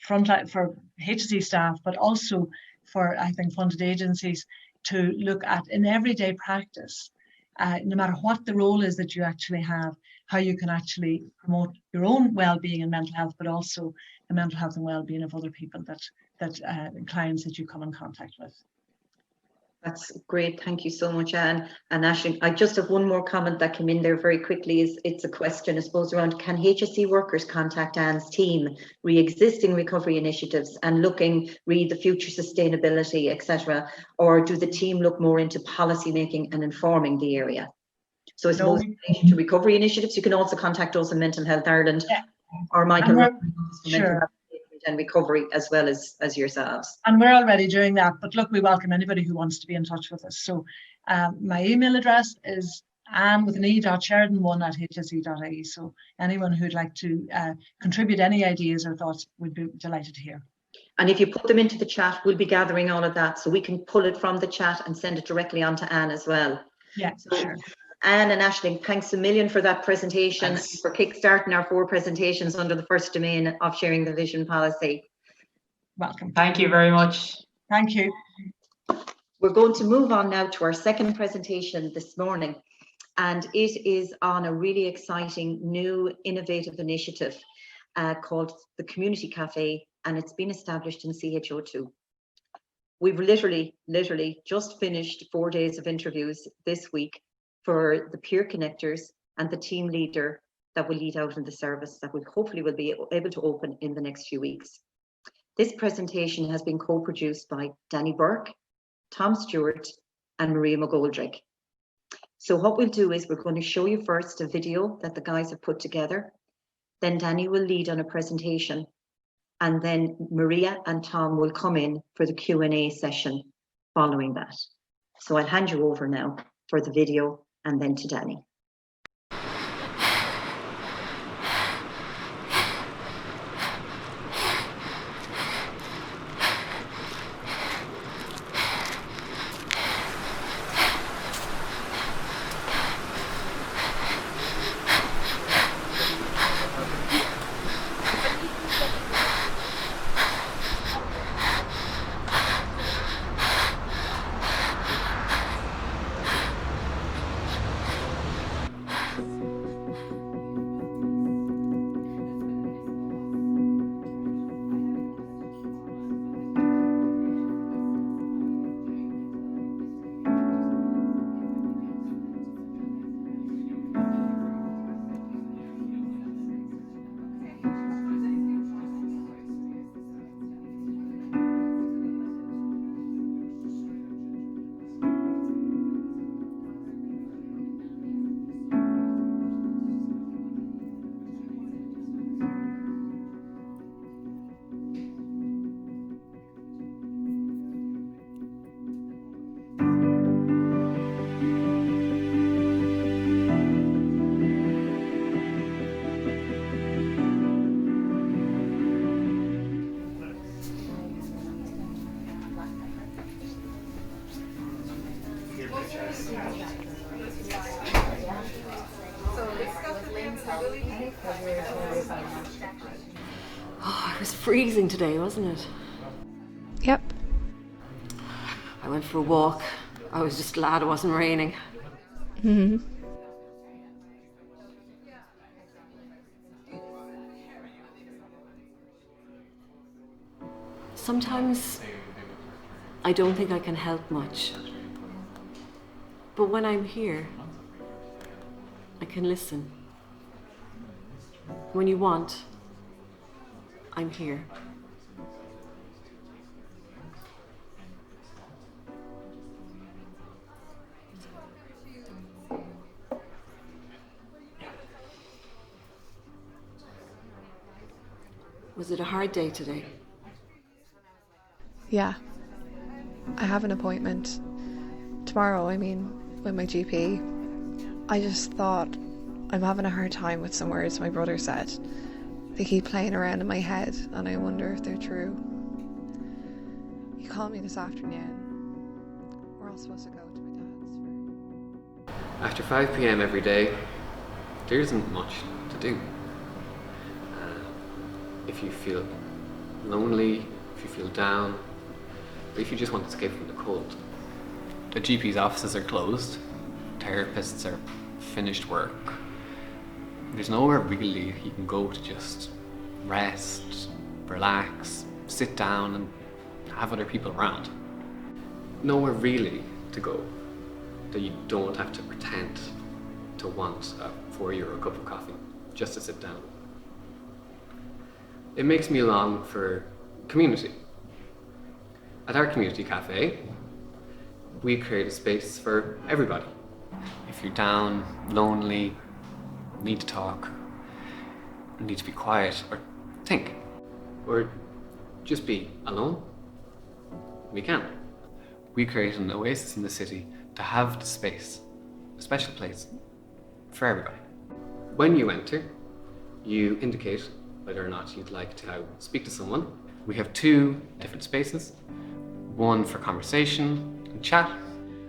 frontline, for HSE staff, but also for, I think, funded agencies to look at in everyday practice, no matter what the role is that you actually have, how you can actually promote your own well-being and mental health, but also the mental health and well-being of other people that clients that you come in contact with. That's great. Thank you so much, Anne. And Ashley, I just have one more comment that came in there very quickly. It's a question, I suppose, around can HSE workers contact Anne's team, re-existing recovery initiatives and read the future sustainability, etc., or do the team look more into policy making and informing the area? So I suppose in relation to recovery initiatives, you can also contact us in Mental Health Ireland, or Michael and recovery as well as yourselves. And we're already doing that, but look, we welcome anybody who wants to be in touch with us. So my email address is anne.sheridan1@hse.ie. So anyone who'd like to contribute any ideas or thoughts, we'd be delighted to hear. And if you put them into the chat, we'll be gathering all of that, so we can pull it from the chat and send it directly on to Anne as well. Yeah, so, sure. Anne and Aisling, thanks a million for that presentation, for kickstarting our 4 presentations under the first domain of Sharing the Vision policy. Welcome. Thank you very much. Thank you. We're going to move on now to our second presentation this morning, and it is on a really exciting new innovative initiative called the Community Cafe, and it's been established in CHO2. We've literally just finished 4 days of interviews this week for the peer connectors and the team leader that will lead out in the service that we hopefully will be able to open in the next few weeks. This presentation has been co-produced by Danny Burke, Tom Stewart, and Maria McGoldrick. So what we'll do is we're going to show you first a video that the guys have put together. Then Danny will lead on a presentation, and then Maria and Tom will come in for the Q&A session following that. So I'll hand you over now for the video and then to Danny. Oh, it was freezing today, wasn't it? Yep. I went for a walk. I was just glad it wasn't raining. Mm-hmm. Sometimes I don't think I can help much. But when I'm here, I can listen. When you want, I'm here. Was it a hard day today? Yeah. I have an appointment tomorrow, with my GP. I just thought I'm having a hard time with some words my brother said. They keep playing around in my head and I wonder if they're true. He called me this afternoon. We're all supposed to go to my dad's. After 5 p.m. every day, there isn't much to do. If you feel lonely, if you feel down, or if you just want to escape from the cold. The GP's offices are closed, therapists are finished work. There's nowhere really you can go to just rest, relax, sit down and have other people around. Nowhere really to go that you don't have to pretend to want a €4 cup of coffee just to sit down. It makes me long for community. At our community cafe, we create a space for everybody. If you're down, lonely, need to talk, need to be quiet, or think, or just be alone, we can. We create an oasis in the city to have the space, a special place for everybody. When you enter, you indicate whether or not you'd like to speak to someone. We have 2 different spaces, one for conversation and chat,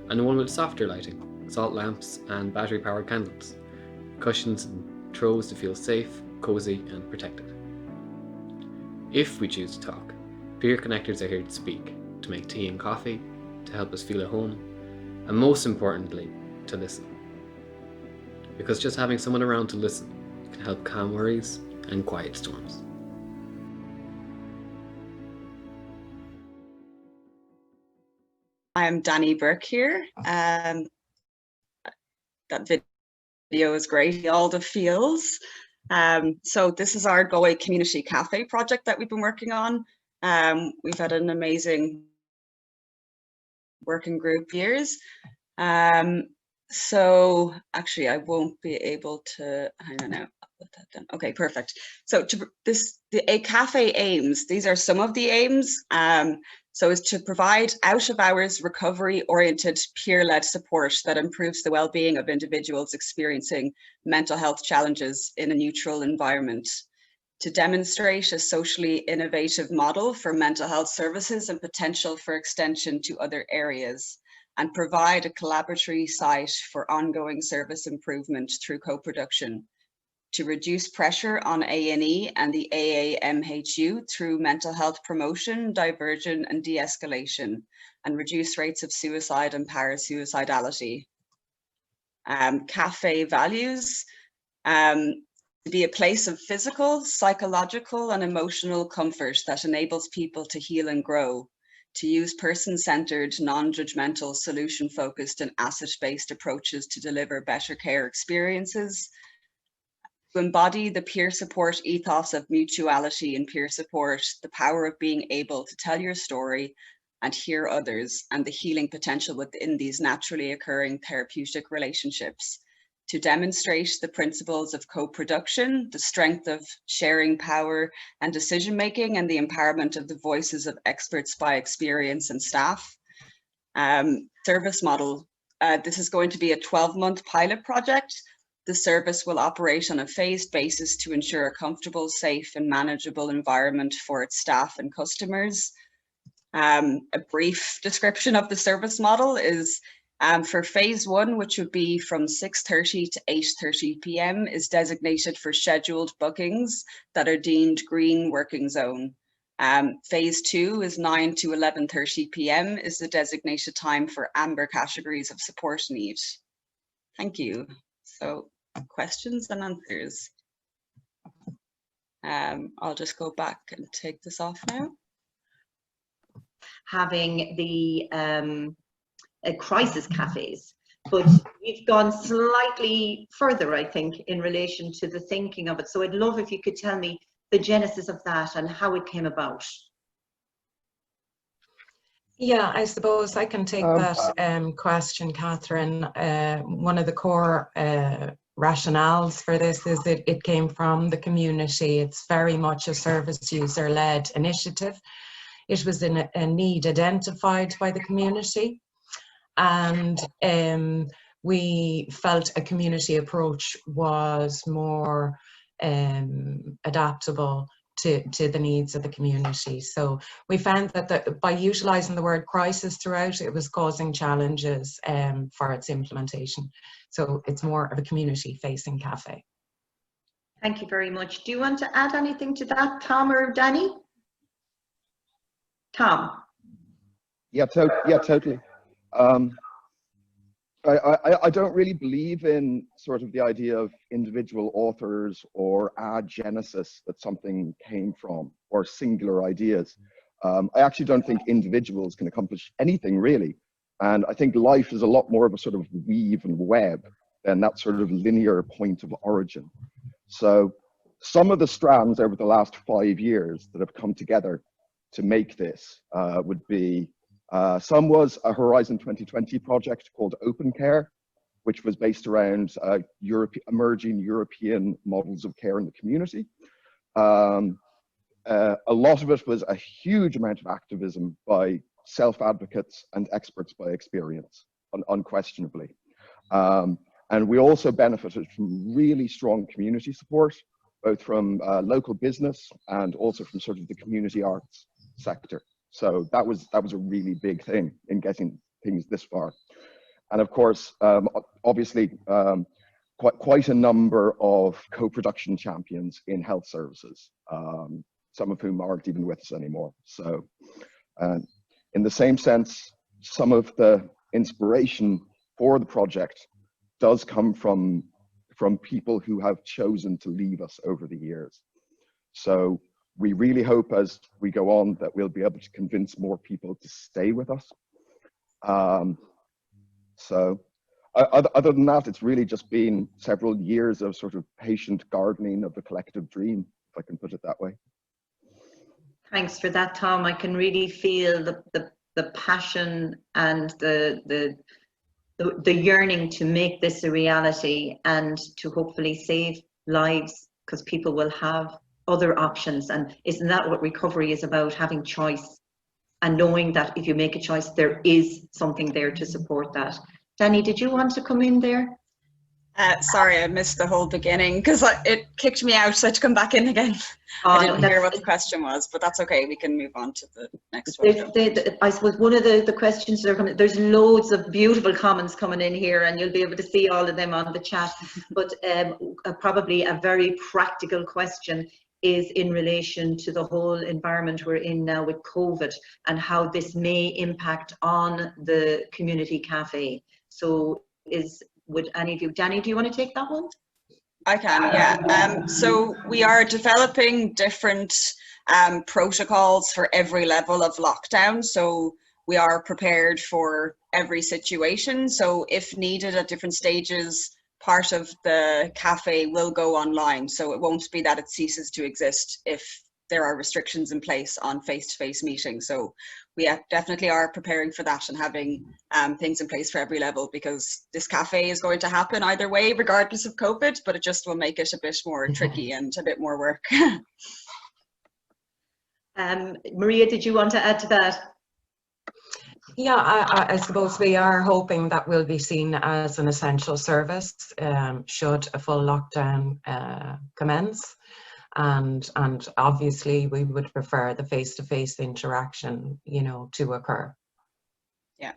and one with softer lighting, salt lamps and battery-powered candles, cushions and throws to feel safe, cozy and protected. If we choose to talk, peer connectors are here to speak, to make tea and coffee, to help us feel at home, and most importantly, to listen. Because just having someone around to listen can help calm worries and quiet storms. I'm Danny Burke here. That video video is great, all the feels. So this is our Galway Community Cafe project that we've been working on. We've had an amazing working group years. So actually I won't be able to, hang on now, I'll put that down. Okay, perfect. So a cafe aims, these are some of the aims. So is to provide out of hours recovery oriented peer-led support that improves the well-being of individuals experiencing mental health challenges in a neutral environment. To demonstrate a socially innovative model for mental health services and potential for extension to other areas, and provide a collaboratory site for ongoing service improvement through co-production. To reduce pressure on A&E and the AAMHU through mental health promotion, diversion and de-escalation, and reduce rates of suicide and parasuicidality. Cafe values, to be a place of physical, psychological and emotional comfort that enables people to heal and grow. To use person-centered, non-judgmental, solution-focused and asset-based approaches to deliver better care experiences. To embody the peer support ethos of mutuality and peer support, the power of being able to tell your story and hear others, and the healing potential within these naturally occurring therapeutic relationships. To demonstrate the principles of co-production, the strength of sharing power and decision-making, and the empowerment of the voices of experts by experience and staff. Service model. This is going to be a 12-month pilot project. The service will operate on a phased basis to ensure a comfortable, safe and manageable environment for its staff and customers. A brief description of the service model is for phase 1, which would be from 6:30 to 8:30 p.m. is designated for scheduled bookings that are deemed green working zone. Phase 2 is 9 to 11:30 p.m. is the designated time for amber categories of support need. Thank you. So questions and answers. I'll just go back and take this off now. Having the crisis cafes, but you've gone slightly further, I think, in relation to the thinking of it. So I'd love if you could tell me the genesis of that and how it came about. Yeah, I suppose I can take that question, Catherine. One of the core rationales for this is that it came from the community. It's very much a service user-led initiative. It was a need identified by the community, and we felt a community approach was more adaptable to the needs of the community. So we found that by utilising the word crisis throughout, it was causing challenges for its implementation. So it's more of a community-facing cafe. Thank you very much. Do you want to add anything to that, Tom or Danny? Tom? Yeah, totally. I don't really believe in sort of the idea of individual authors or a genesis that something came from, or singular ideas. I actually don't think individuals can accomplish anything really. And I think life is a lot more of a sort of weave and web than that sort of linear point of origin. So some of the strands over the last 5 years that have come together to make this would be, some was a Horizon 2020 project called Open Care, which was based around emerging European models of care in the community. A lot of it was a huge amount of activism by self-advocates and experts by experience, unquestionably. And we also benefited from really strong community support, both from local business and also from sort of the community arts sector. So that was a really big thing in getting things this far. And of course, obviously, quite a number of co-production champions in health services, some of whom aren't even with us anymore. So in the same sense, some of the inspiration for the project does come from people who have chosen to leave us over the years. So we really hope as we go on that we'll be able to convince more people to stay with us. So Other than that, it's really just been several years of sort of patient gardening of the collective dream, if I can put it that way. Thanks for that, Tom. I can really feel the passion and the yearning to make this a reality and to hopefully save lives, because people will have other options. And isn't that what recovery is about? Having choice and knowing that if you make a choice, there is something there to support that. Danny, did you want to come in there? Sorry, I missed the whole beginning because it kicked me out, so I had to come back in again. I didn't hear what the question was, but that's okay. We can move on to the next one. I suppose one of the questions that are coming, there's loads of beautiful comments coming in here, and you'll be able to see all of them on the chat. But probably a very practical question is in relation to the whole environment we're in now with COVID and how this may impact on the community cafe. So would any of you, Danny, do you want to take that one? I can, yeah. So we are developing different protocols for every level of lockdown. So we are prepared for every situation. So if needed at different stages, part of the cafe will go online. So it won't be that it ceases to exist if there are restrictions in place on face-to-face meetings. So we definitely are preparing for that and having things in place for every level, because this cafe is going to happen either way, regardless of COVID, but it just will make it a bit more tricky and a bit more work. Maria, did you want to add to that? Yeah, I suppose we are hoping that we'll be seen as an essential service should a full lockdown commence. And obviously we would prefer the face-to-face interaction, you know, to occur. Yeah.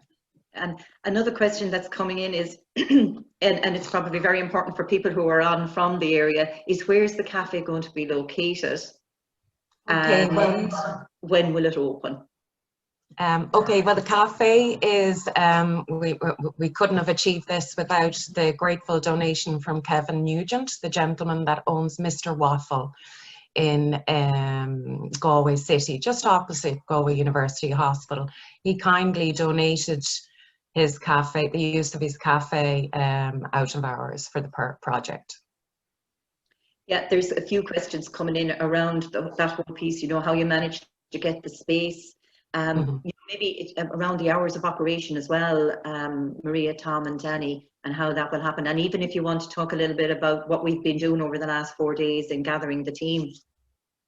And another question that's coming in is, and it's probably very important for people who are on from the area, is where's the cafe going to be located? Okay, when will it open? Okay, well, the cafe is, we couldn't have achieved this without the grateful donation from Kevin Nugent, the gentleman that owns Mr. Waffle in Galway City, just opposite Galway University Hospital. He kindly donated his cafe, the use of his cafe out of hours for the project. Yeah, there's a few questions coming in around that whole piece, you know, how you managed to get the space. Maybe around the hours of operation as well, Maria, Tom and Danny, and how that will happen. And even if you want to talk a little bit about what we've been doing over the last 4 days in gathering the team.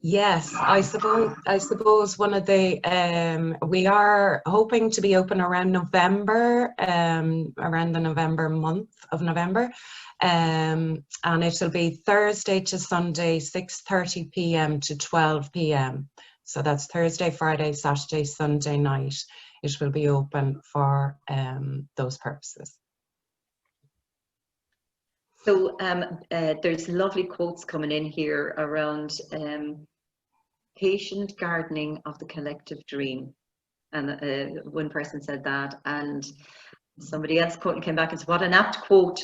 Yes, I suppose one of the, we are hoping to be open around November, around the month of November. And it'll be Thursday to Sunday, 6:30 p.m. to 12 p.m. So that's Thursday, Friday, Saturday, Sunday night. It will be open for those purposes. So there's lovely quotes coming in here around patient gardening of the collective dream. And one person said that, and somebody else came back and said, what an apt quote.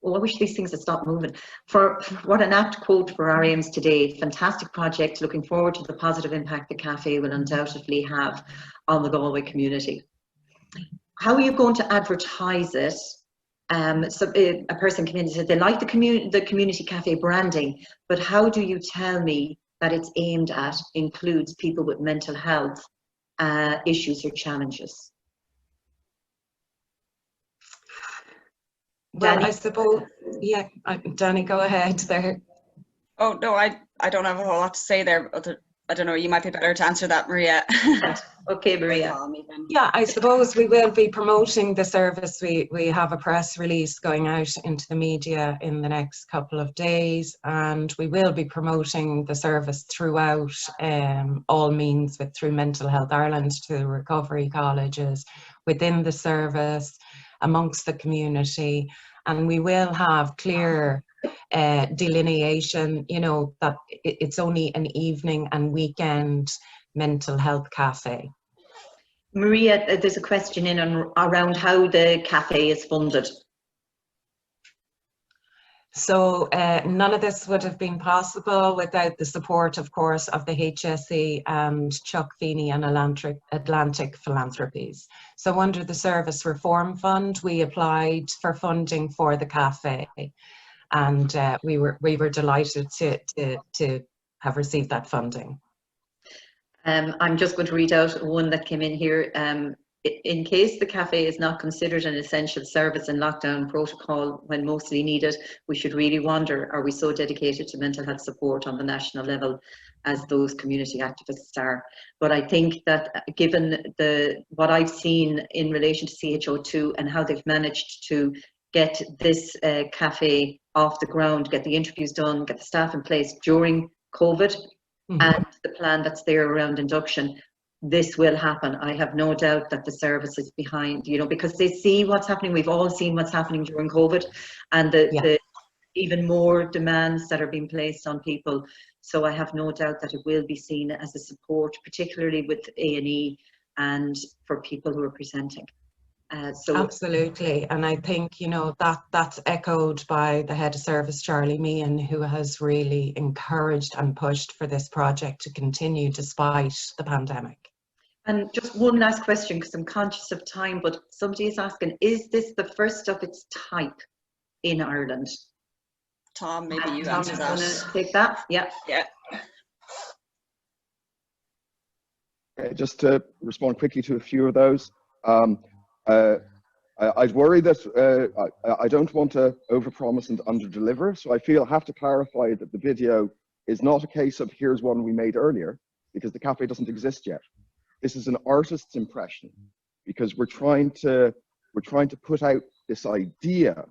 Oh, I wish these things had stopped moving. For what an apt quote for our aims today. Fantastic project. Looking forward to the positive impact the cafe will undoubtedly have on the Galway community. How are you going to advertise it? So a person came in and said they like the community cafe branding, but how do you tell me that it's aimed at includes people with mental health issues or challenges? Well, Danny? I suppose, yeah, Danny, go ahead there. Oh, no, I don't have a whole lot to say there. I don't know, you might be better to answer that, Maria. Okay, Maria. Yeah, I suppose we will be promoting the service. We have a press release going out into the media in the next couple of days, and we will be promoting the service throughout all means, through Mental Health Ireland, to recovery colleges, within the service, amongst the community, and we will have clear delineation, you know, that it's only an evening and weekend mental health cafe. Maria, there's a question in around how the cafe is funded. So none of this would have been possible without the support, of course, of the HSE and Chuck Feeney and Atlantic Philanthropies. So under the Service Reform Fund, we applied for funding for the cafe, and we were delighted to have received that funding. I'm just going to read out one that came in here. In case the cafe is not considered an essential service in lockdown protocol when mostly needed, we should really wonder, are we so dedicated to mental health support on the national level as those community activists are? But I think that given what I've seen in relation to CHO2 and how they've managed to get this cafe off the ground, get the interviews done, get the staff in place during COVID, and the plan that's there around induction, this will happen. I have no doubt that the service is behind, you know, because they see what's happening. We've all seen what's happening during COVID, and the even more demands that are being placed on people. So I have no doubt that it will be seen as a support, particularly with A&E and for people who are presenting. Absolutely, and I think, you know, that's echoed by the head of service, Charlie Meehan, who has really encouraged and pushed for this project to continue despite the pandemic. And just one last question, because I'm conscious of time, but somebody is asking, is this the first of its type in Ireland? Tom, maybe you Tom answer is that. gonna take that. Yeah. Just to respond quickly to a few of those. I'd worry that I don't want to overpromise and underdeliver, so I have to clarify that the video is not a case of here's one we made earlier, because the cafe doesn't exist yet. This is an artist's impression, because we're trying to put out this idea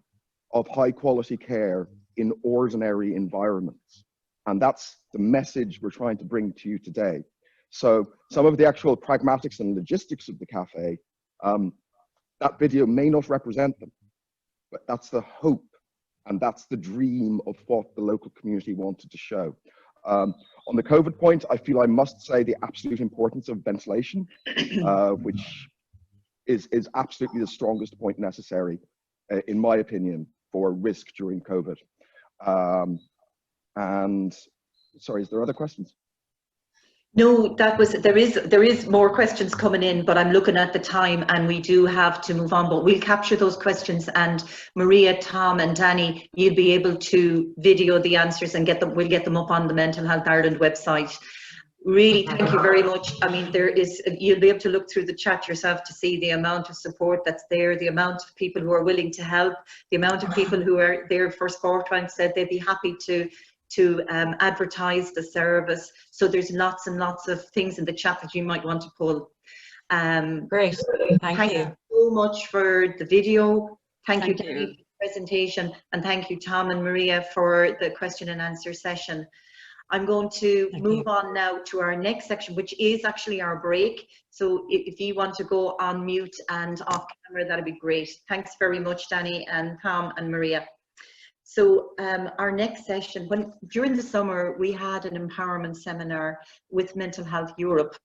of high quality care in ordinary environments, and that's the message we're trying to bring to you today. So some of the actual pragmatics and logistics of the cafe, that video may not represent them, but that's the hope and that's the dream of what the local community wanted to show. On the COVID point, I feel I must say the absolute importance of ventilation, which is absolutely the strongest point necessary, in my opinion, for risk during COVID. And sorry, is there other questions? No, there is more questions coming in, but I'm looking at the time and we do have to move on, but we'll capture those questions, and Maria, Tom and Danny, you'll be able to video the answers and we'll get them up on the Mental Health Ireland website. Really, thank you very much. I mean, you'll be able to look through the chat yourself to see the amount of support that's there, the amount of people who are willing to help, the amount of people who are there for Sportline said they'd be happy to advertise the service. So there's lots and lots of things in the chat that you might want to pull. Great, thank you so much for the video. Thank you, Danny, for the presentation, and thank you, Tom and Maria, for the question and answer session. I'm going to move on now to our next section, which is actually our break. So if you want to go on mute and off camera, that'd be great. Thanks very much, Danny and Tom and Maria. So our next session, during the summer, we had an empowerment seminar with Mental Health Europe,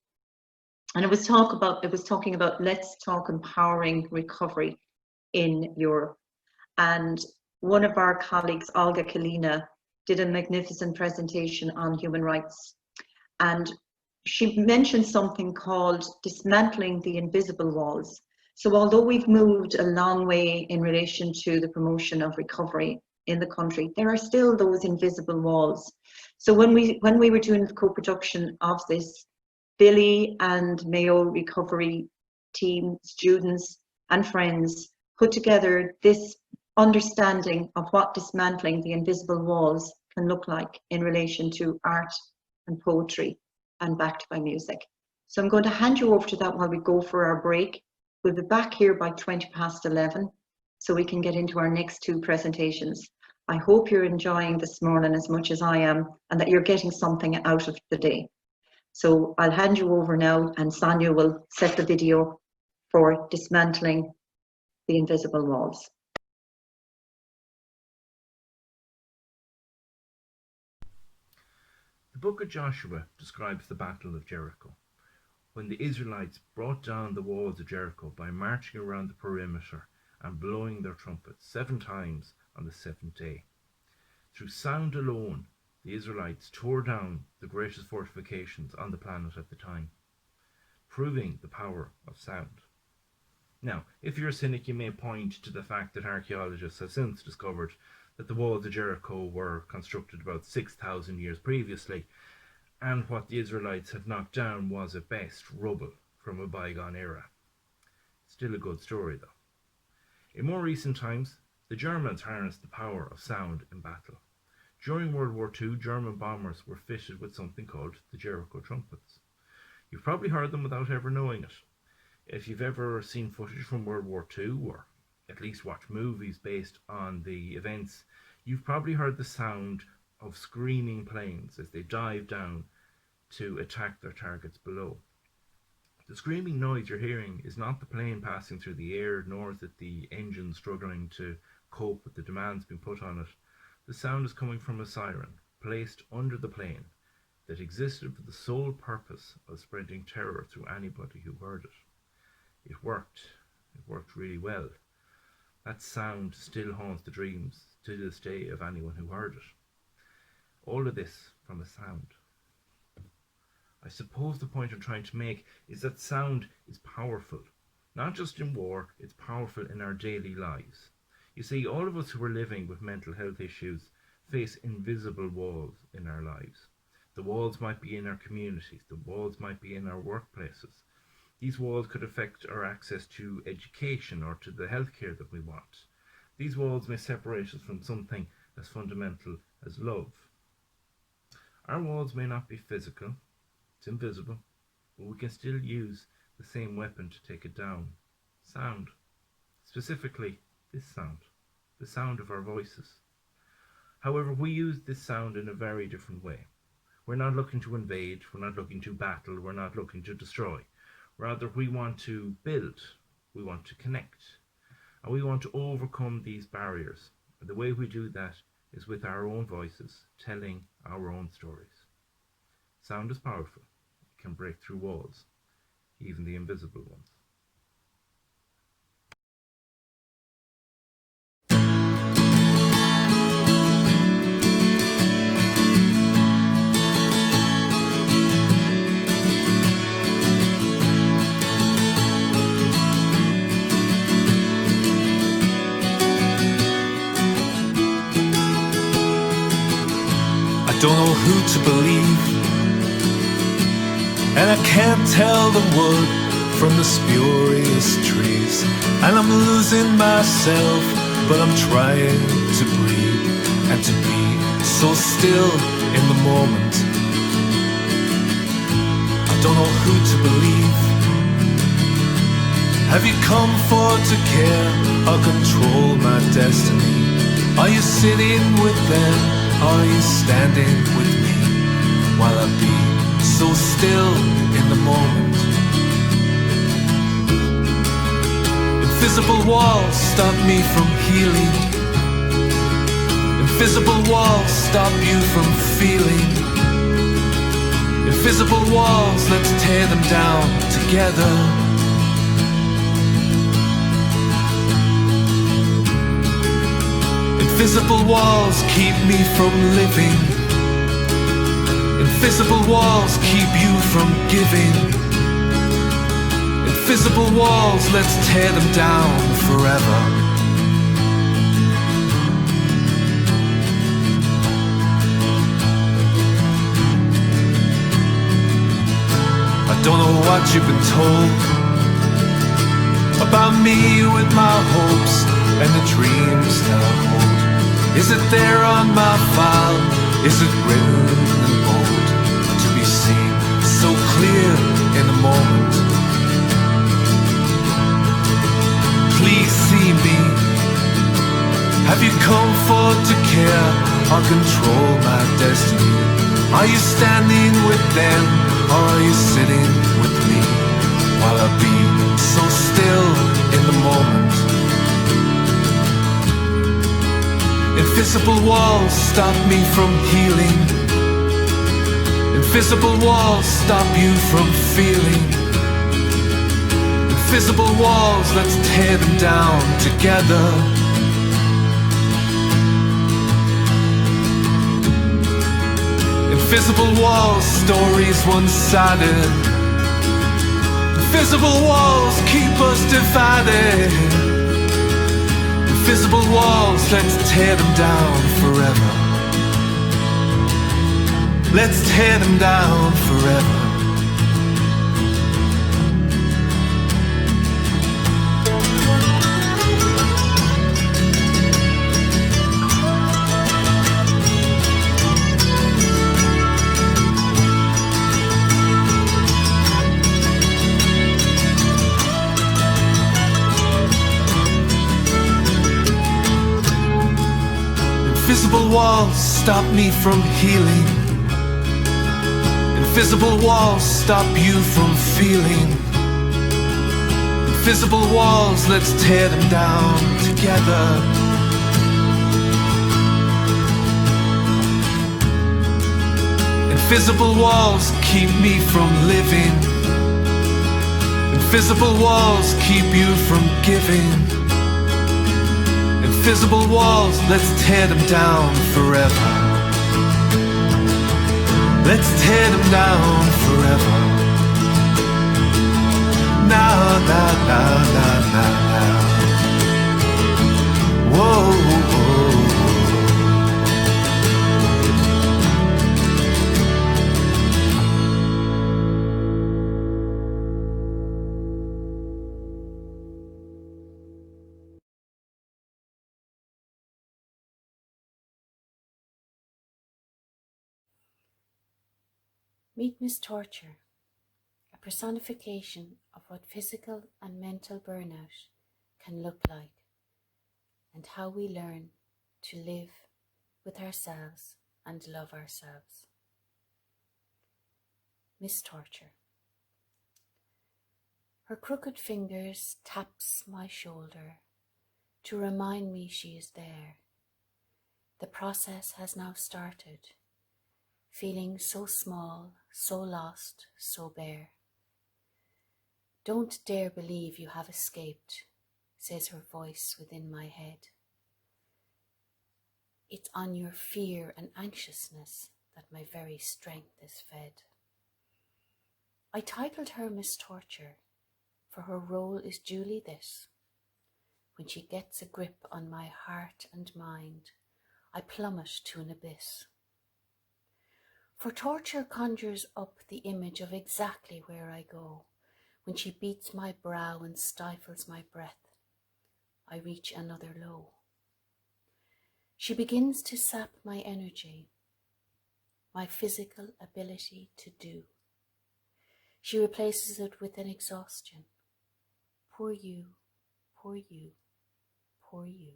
and it was talking about let's talk empowering recovery in Europe. And one of our colleagues, Olga Kalina, did a magnificent presentation on human rights, and she mentioned something called dismantling the invisible walls. So although we've moved a long way in relation to the promotion of recovery in the country, there are still those invisible walls. So when we were doing the co-production of this, Billy and Mayo Recovery team, students and friends put together this understanding of what dismantling the invisible walls can look like in relation to art and poetry and backed by music. So I'm going to hand you over to that while we go for our break. We'll be back here by 11:20 so we can get into our next two presentations. I hope you're enjoying this morning as much as I am, and that you're getting something out of the day. So I'll hand you over now, and Sonia will set the video for dismantling the invisible walls. The book of Joshua describes the Battle of Jericho, when the Israelites brought down the walls of Jericho by marching around the perimeter and blowing their trumpets 7 times on the 7th day. Through sound alone, the Israelites tore down the greatest fortifications on the planet at the time, proving the power of sound. Now, if you're a cynic, you may point to the fact that archaeologists have since discovered that the walls of Jericho were constructed about 6,000 years previously, and what the Israelites had knocked down was at best rubble from a bygone era. Still a good story though. In more recent times, the Germans harnessed the power of sound in battle. During World War II, German bombers were fitted with something called the Jericho trumpets. You've probably heard them without ever knowing it. If you've ever seen footage from World War II, or at least watched movies based on the events, you've probably heard the sound of screaming planes as they dive down to attack their targets below. The screaming noise you're hearing is not the plane passing through the air, nor is it the engine struggling to cope with the demands being put on it. The sound is coming from a siren placed under the plane that existed for the sole purpose of spreading terror through anybody who heard it. It worked really well. That sound still haunts the dreams to this day of anyone who heard it. All of this from a sound. I suppose the point I'm trying to make is that sound is powerful. Not just in war, it's powerful in our daily lives. You see, all of us who are living with mental health issues face invisible walls in our lives. The walls might be in our communities, the walls might be in our workplaces. These walls could affect our access to education or to the healthcare that we want. These walls may separate us from something as fundamental as love. Our walls may not be physical, it's invisible, but we can still use the same weapon to take it down. Sound. Specifically, this sound. The sound of our voices. However, we use this sound in a very different way. We're not looking to invade, we're not looking to battle, we're not looking to destroy. Rather, we want to build, we want to connect, and we want to overcome these barriers. And the way we do that is with our own voices, telling our own stories. Sound is powerful. It can break through walls, even the invisible ones. I don't know who to believe, and I can't tell the wood from the spurious trees, and I'm losing myself, but I'm trying to breathe and to be so still in the moment. I don't know who to believe. Have you come for to care or control my destiny? Are you sitting with them? Are you standing with me while I be so still in the moment? Invisible walls stop me from healing. Invisible walls stop you from feeling. Invisible walls, let's tear them down together. Invisible walls keep me from living. Invisible walls keep you from giving. Invisible walls, let's tear them down forever. I don't know what you've been told about me with my hopes and the dreams that I hold. Is it there on my file? Is it written in bold to be seen so clear in the moment? Please see me. Have you come for to care or control my destiny? Are you standing with them or are you sitting with me while I be so still in the moment? Invisible walls stop me from healing. Invisible walls stop you from feeling. Invisible walls, let's tear them down together. Invisible walls, stories one-sided. Invisible walls keep us divided. Invisible walls, let's tear them down forever. Let's tear them down forever. Invisible walls stop me from healing. Invisible walls stop you from feeling. Invisible walls, let's tear them down together. Invisible walls keep me from living. Invisible walls keep you from giving. Invisible walls, let's tear them down forever. Let's tear them down forever. Now, now, now, now, now, now. Whoa, whoa. Meet Miss Torture, a personification of what physical and mental burnout can look like and how we learn to live with ourselves and love ourselves. Miss Torture. Her crooked fingers taps my shoulder to remind me she is there. The process has now started. Feeling so small, so lost, so bare. Don't dare believe you have escaped, says her voice within my head. It's on your fear and anxiousness that my very strength is fed. I titled her Miss Torture, for her role is duly this. When she gets a grip on my heart and mind, I plummet to an abyss. For torture conjures up the image of exactly where I go. When she beats my brow and stifles my breath, I reach another low. She begins to sap my energy, my physical ability to do. She replaces it with an exhaustion. Poor you, poor you, poor you.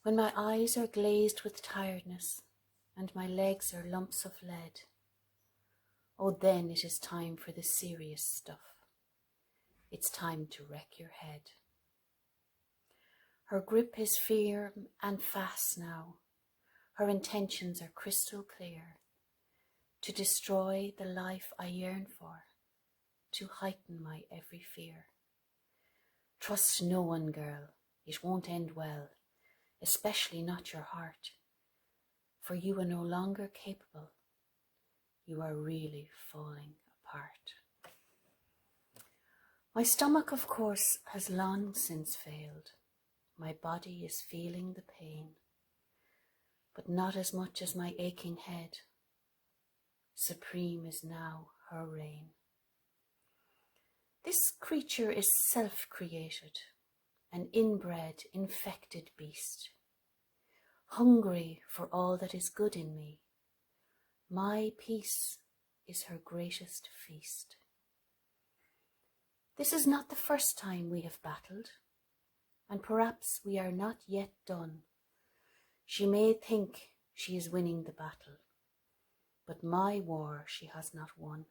When my eyes are glazed with tiredness, and my legs are lumps of lead, oh, then it is time for the serious stuff. It's time to wreck your head. Her grip is firm and fast now. Her intentions are crystal clear. To destroy the life I yearn for, to heighten my every fear. Trust no one, girl, it won't end well, especially not your heart. For you are no longer capable. You are really falling apart. My stomach, of course, has long since failed. My body is feeling the pain, but not as much as my aching head. Supreme is now her reign. This creature is self-created, an inbred, infected beast. Hungry for all that is good in me, my peace is her greatest feast. This is not the first time we have battled, and perhaps we are not yet done. She may think she is winning the battle, but my war she has not won.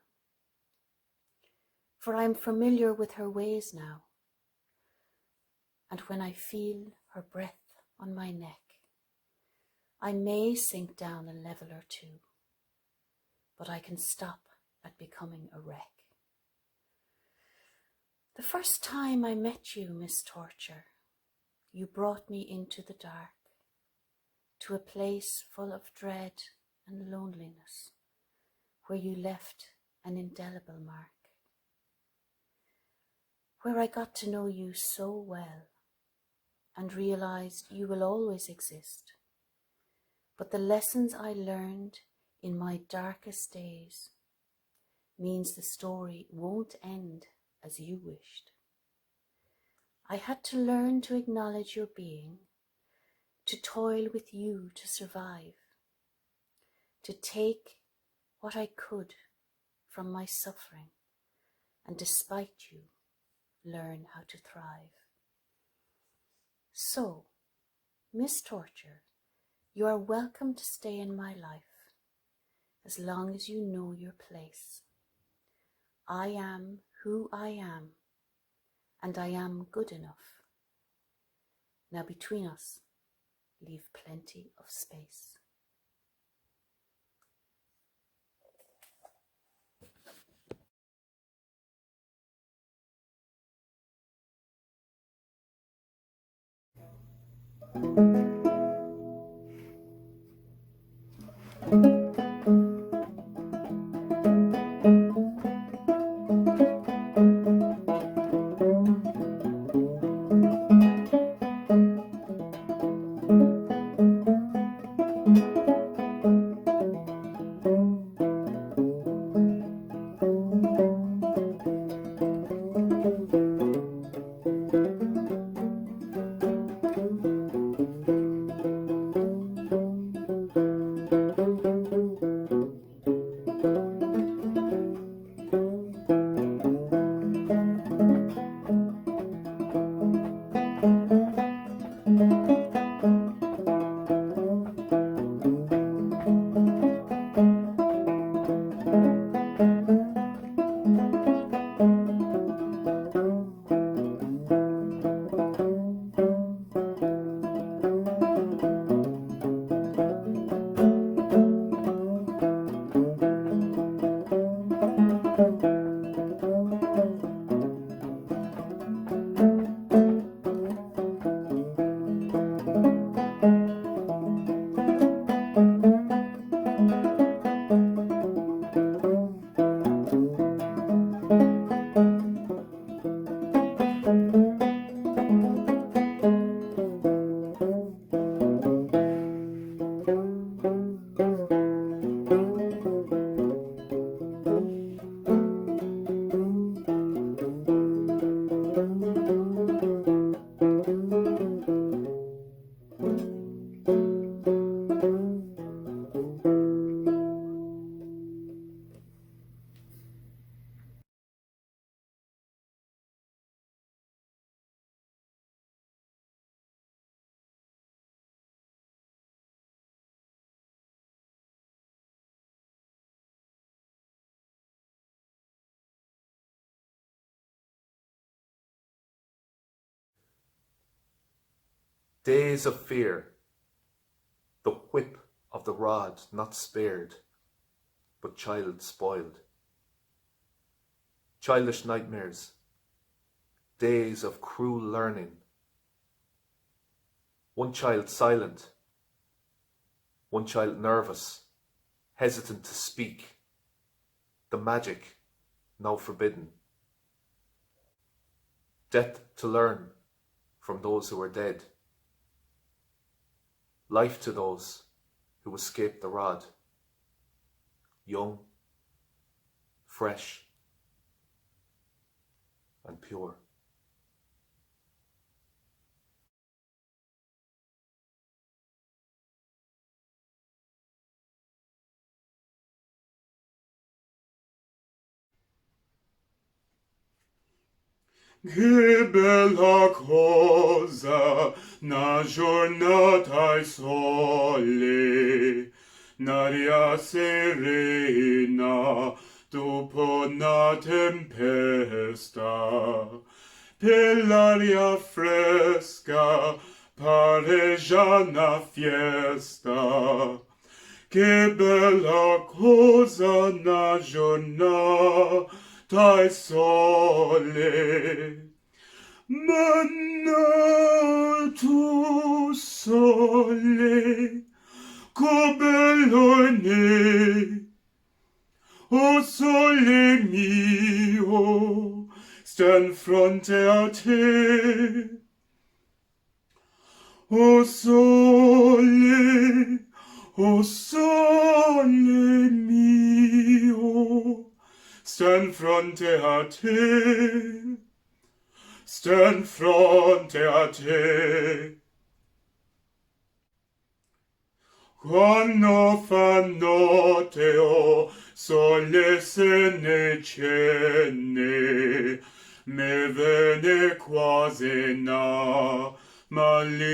For I am familiar with her ways now, and when I feel her breath on my neck, I may sink down a level or two, but I can stop at becoming a wreck. The first time I met you, Miss Torture, you brought me into the dark, to a place full of dread and loneliness, where you left an indelible mark, where I got to know you so well and realized you will always exist. But the lessons I learned in my darkest days means the story won't end as you wished. I had to learn to acknowledge your being, to toil with you to survive, to take what I could from my suffering, and despite you, learn how to thrive. So, Miss Torture, you are welcome to stay in my life, as long as you know your place. I am who I am, and I am good enough. Now between us, leave plenty of space. Days of fear, the whip of the rod not spared, but child spoiled. Childish nightmares, days of cruel learning. One child silent, one child nervous, hesitant to speak, the magic now forbidden. Death to learn from those who are dead. Life to those who escaped the rod. Young, fresh, and pure. Che bella cosa una giornata ai sole, n'aria serena dopo una tempesta, per l'aria fresca pare già una fiesta. Che bella cosa una giornata ai sole, ma no tu sole, cobellone. O sole mio, stand fronte a te. O sole mio, stand fronte a te, stand fronte a te. Quando fa notte, o sole se ne cene, me vene quasi na malinconia.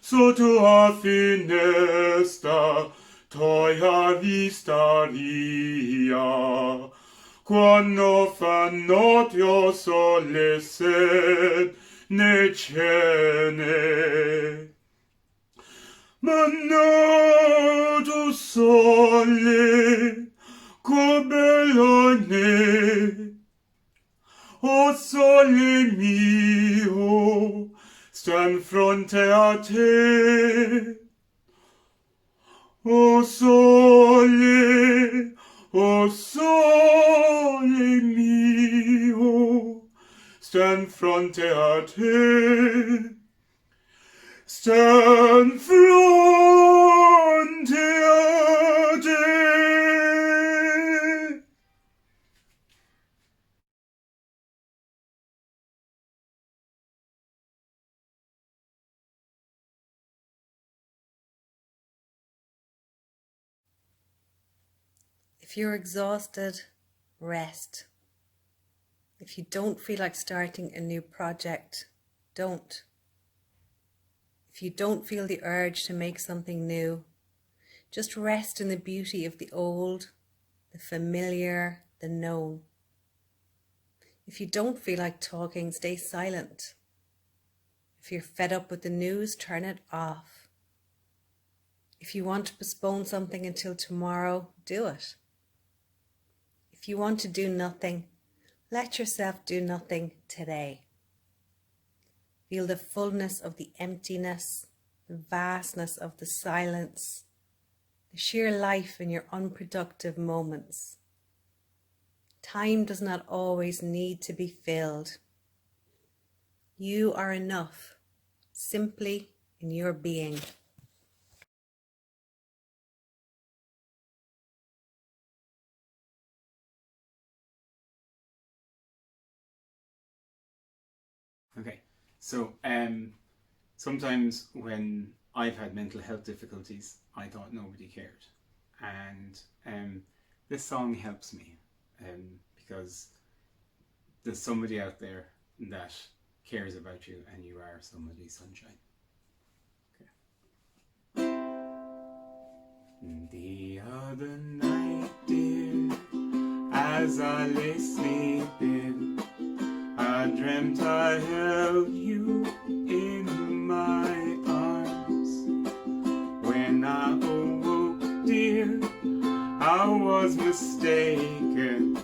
Sotto a finestra tua vista ria. Quando fa notte, o sole se ne cene. Mannato sole, cobellone, o sole mio, stand fronte a te. O sole mio, stand fronte a te. Stand fronte a te. If you're exhausted, rest. If you don't feel like starting a new project, don't. If you don't feel the urge to make something new, just rest in the beauty of the old, the familiar, the known. If you don't feel like talking, stay silent. If you're fed up with the news, turn it off. If you want to postpone something until tomorrow, do it. If you want to do nothing, let yourself do nothing today. Feel the fullness of the emptiness, the vastness of the silence, the sheer life in your unproductive moments. Time does not always need to be filled. You are enough, simply in your being. Okay, so sometimes when I've had mental health difficulties, I thought nobody cared, and this song helps me because there's somebody out there that cares about you, and you are somebody's sunshine. Okay. The other night, dear, as I lay sleeping, I dreamt I held you in my arms. When I awoke, dear, I was mistaken,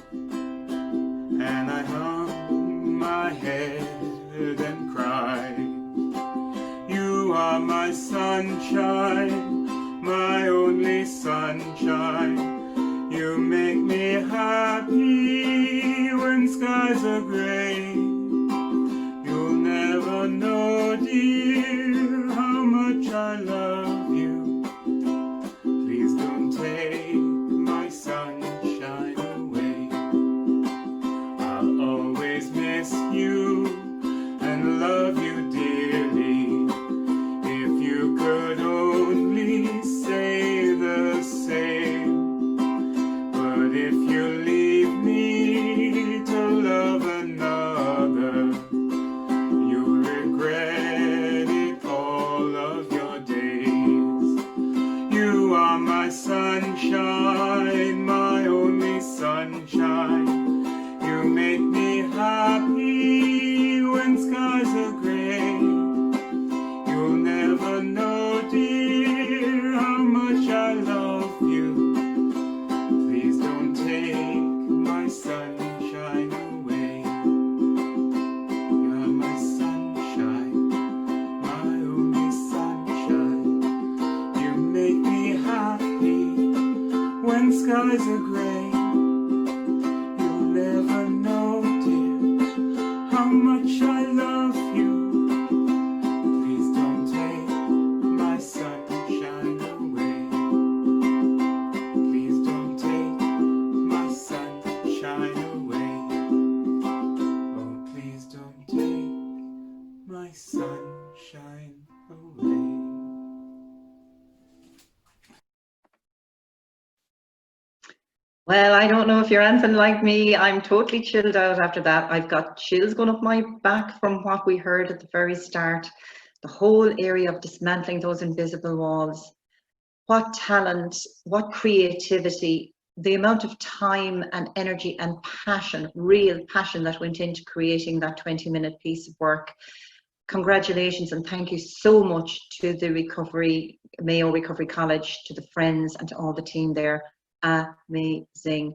and I hung my head and cried. You are my sunshine, my only sunshine. You make me happy when skies are gray. You'll never know, dear, how much I love you. Please don't take my sunshine away. I'll always miss you and love you dearly. If you could only say the same. But if you leave me to love another, skies are grey. You'll never know, dear, how much I love you. Please don't take my sunshine away. Please don't take my sunshine away. Oh, please don't take my sunshine away. Well, I don't know if you're anything like me. I'm totally chilled out after that. I've got chills going up my back from what we heard at the very start. The whole area of dismantling those invisible walls. What talent, what creativity, the amount of time and energy and passion, real passion that went into creating that 20-minute piece of work. Congratulations and thank you so much to the Mayo Recovery College, to the friends and to all the team there. Amazing.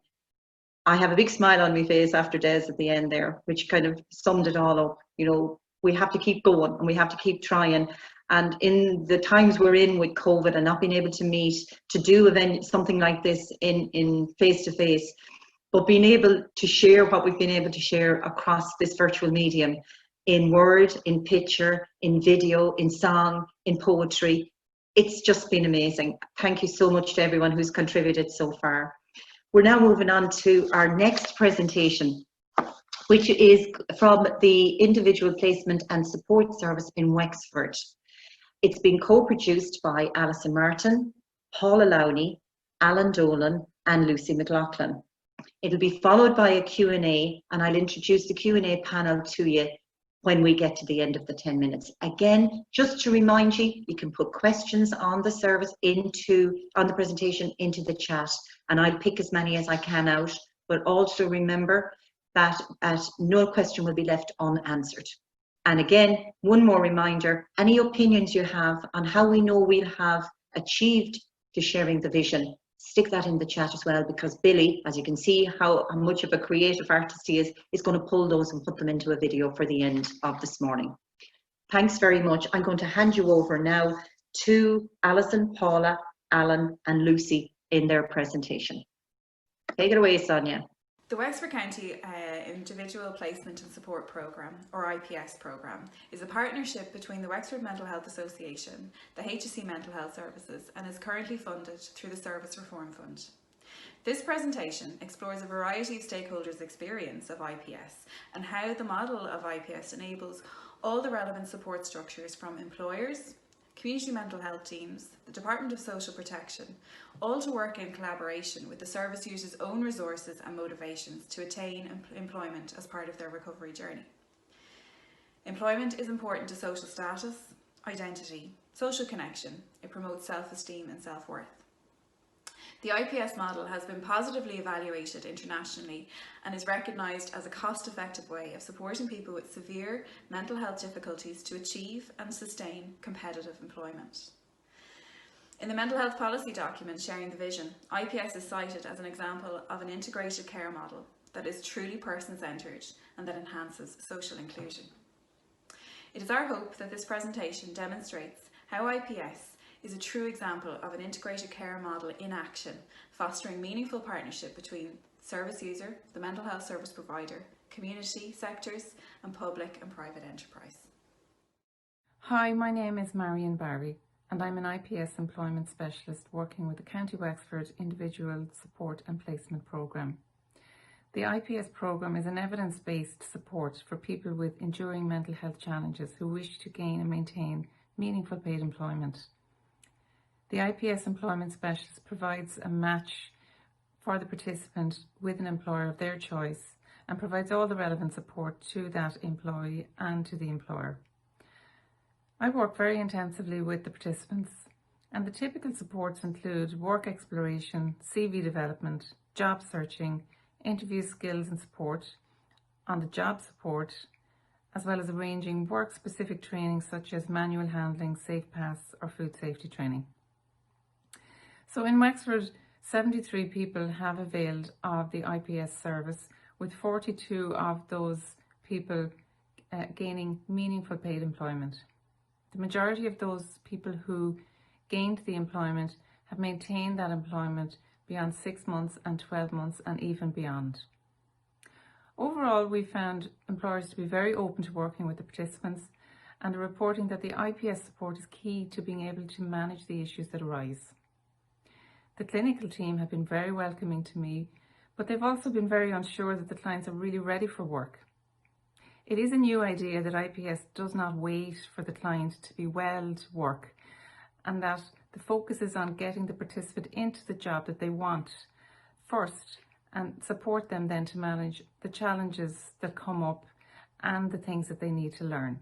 I have a big smile on my face after Des at the end there, which kind of summed it all up. You know, we have to keep going and we have to keep trying. And in the times we're in with COVID and not being able to meet, to do something like this in face-to-face, but being able to share what we've been able to share across this virtual medium, in word, in picture, in video, in song, in poetry. It's just been amazing. Thank you so much to everyone who's contributed so far. We're now moving on to our next presentation, which is from the Individual Placement and Support Service in Wexford. It's been co-produced by Alison Martin, Paula Lowney, Alan Dolan and Lucy McLaughlin. It'll be followed by a Q&A, and I'll introduce the Q&A panel to you when we get to the end of the 10 minutes. Again, just to remind you, you can put questions on the service on the presentation into the chat, and I'll pick as many as I can out, but also remember that no question will be left unanswered. And again, one more reminder, any opinions you have on how we know we'll have achieved to sharing the vision, stick that in the chat as well, because Billy, as you can see how much of a creative artist he is going to pull those and put them into a video for the end of this morning. Thanks very much. I'm going to hand you over now to Alison, Paula, Alan and Lucy in their presentation. Take it away, Sonia. The Wexford County Individual Placement and Support Programme, or IPS programme, is a partnership between the Wexford Mental Health Association, the HSE Mental Health Services, and is currently funded through the Service Reform Fund. This presentation explores a variety of stakeholders' experience of IPS and how the model of IPS enables all the relevant support structures from employers, community mental health teams, the Department of Social Protection, all to work in collaboration with the service users' own resources and motivations to attain employment as part of their recovery journey. Employment is important to social status, identity, social connection. It promotes self-esteem and self-worth. The IPS model has been positively evaluated internationally and is recognised as a cost-effective way of supporting people with severe mental health difficulties to achieve and sustain competitive employment. In the mental health policy document Sharing the Vision, IPS is cited as an example of an integrated care model that is truly person-centred and that enhances social inclusion. It is our hope that this presentation demonstrates how IPS is a true example of an integrated care model in action, fostering meaningful partnership between service user, the mental health service provider, community sectors and public and private enterprise. Hi, my name is Marion Barry and I'm an IPS employment specialist working with the County Wexford Individual Support and Placement Programme. The IPS programme is an evidence-based support for people with enduring mental health challenges who wish to gain and maintain meaningful paid employment. The IPS employment specialist provides a match for the participant with an employer of their choice and provides all the relevant support to that employee and to the employer. I work very intensively with the participants, and the typical supports include work exploration, CV development, job searching, interview skills and support, on the job support, as well as arranging work-specific training such as manual handling, safe pass or food safety training. So in Wexford, 73 people have availed of the IPS service, with 42 of those people gaining meaningful paid employment. The majority of those people who gained the employment have maintained that employment beyond 6 months and 12 months and even beyond. Overall, we found employers to be very open to working with the participants and are reporting that the IPS support is key to being able to manage the issues that arise. The clinical team have been very welcoming to me, but they've also been very unsure that the clients are really ready for work. It is a new idea that IPS does not wait for the client to be well to work, and that the focus is on getting the participant into the job that they want first and support them then to manage the challenges that come up and the things that they need to learn.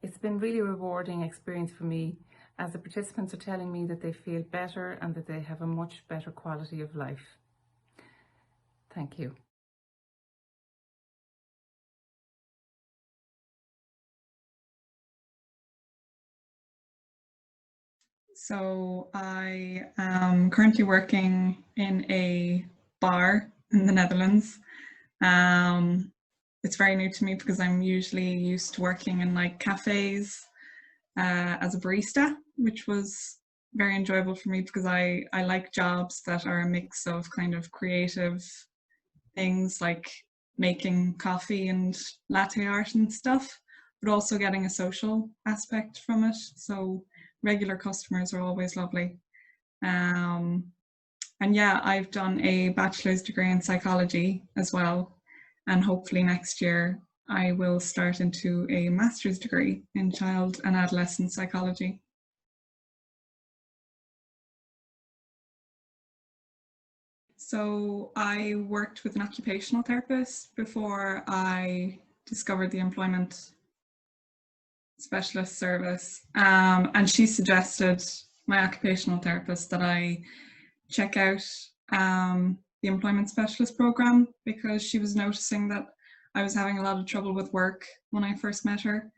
It's been really rewarding experience for me, as the participants are telling me that they feel better and that they have a much better quality of life. Thank you. So I am currently working in a bar in the Netherlands. It's very new to me because I'm usually used to working in like cafes as a barista, which was very enjoyable for me because I like jobs that are a mix of kind of creative things like making coffee and latte art and stuff, but also getting a social aspect from it. So regular customers are always lovely. And yeah, I've done a bachelor's degree in psychology as well. And hopefully next year I will start into a master's degree in child and adolescent psychology. So I worked with an occupational therapist before I discovered the employment specialist service, and she suggested, my occupational therapist, that I check out the employment specialist program because she was noticing that I was having a lot of trouble with work when I first met her,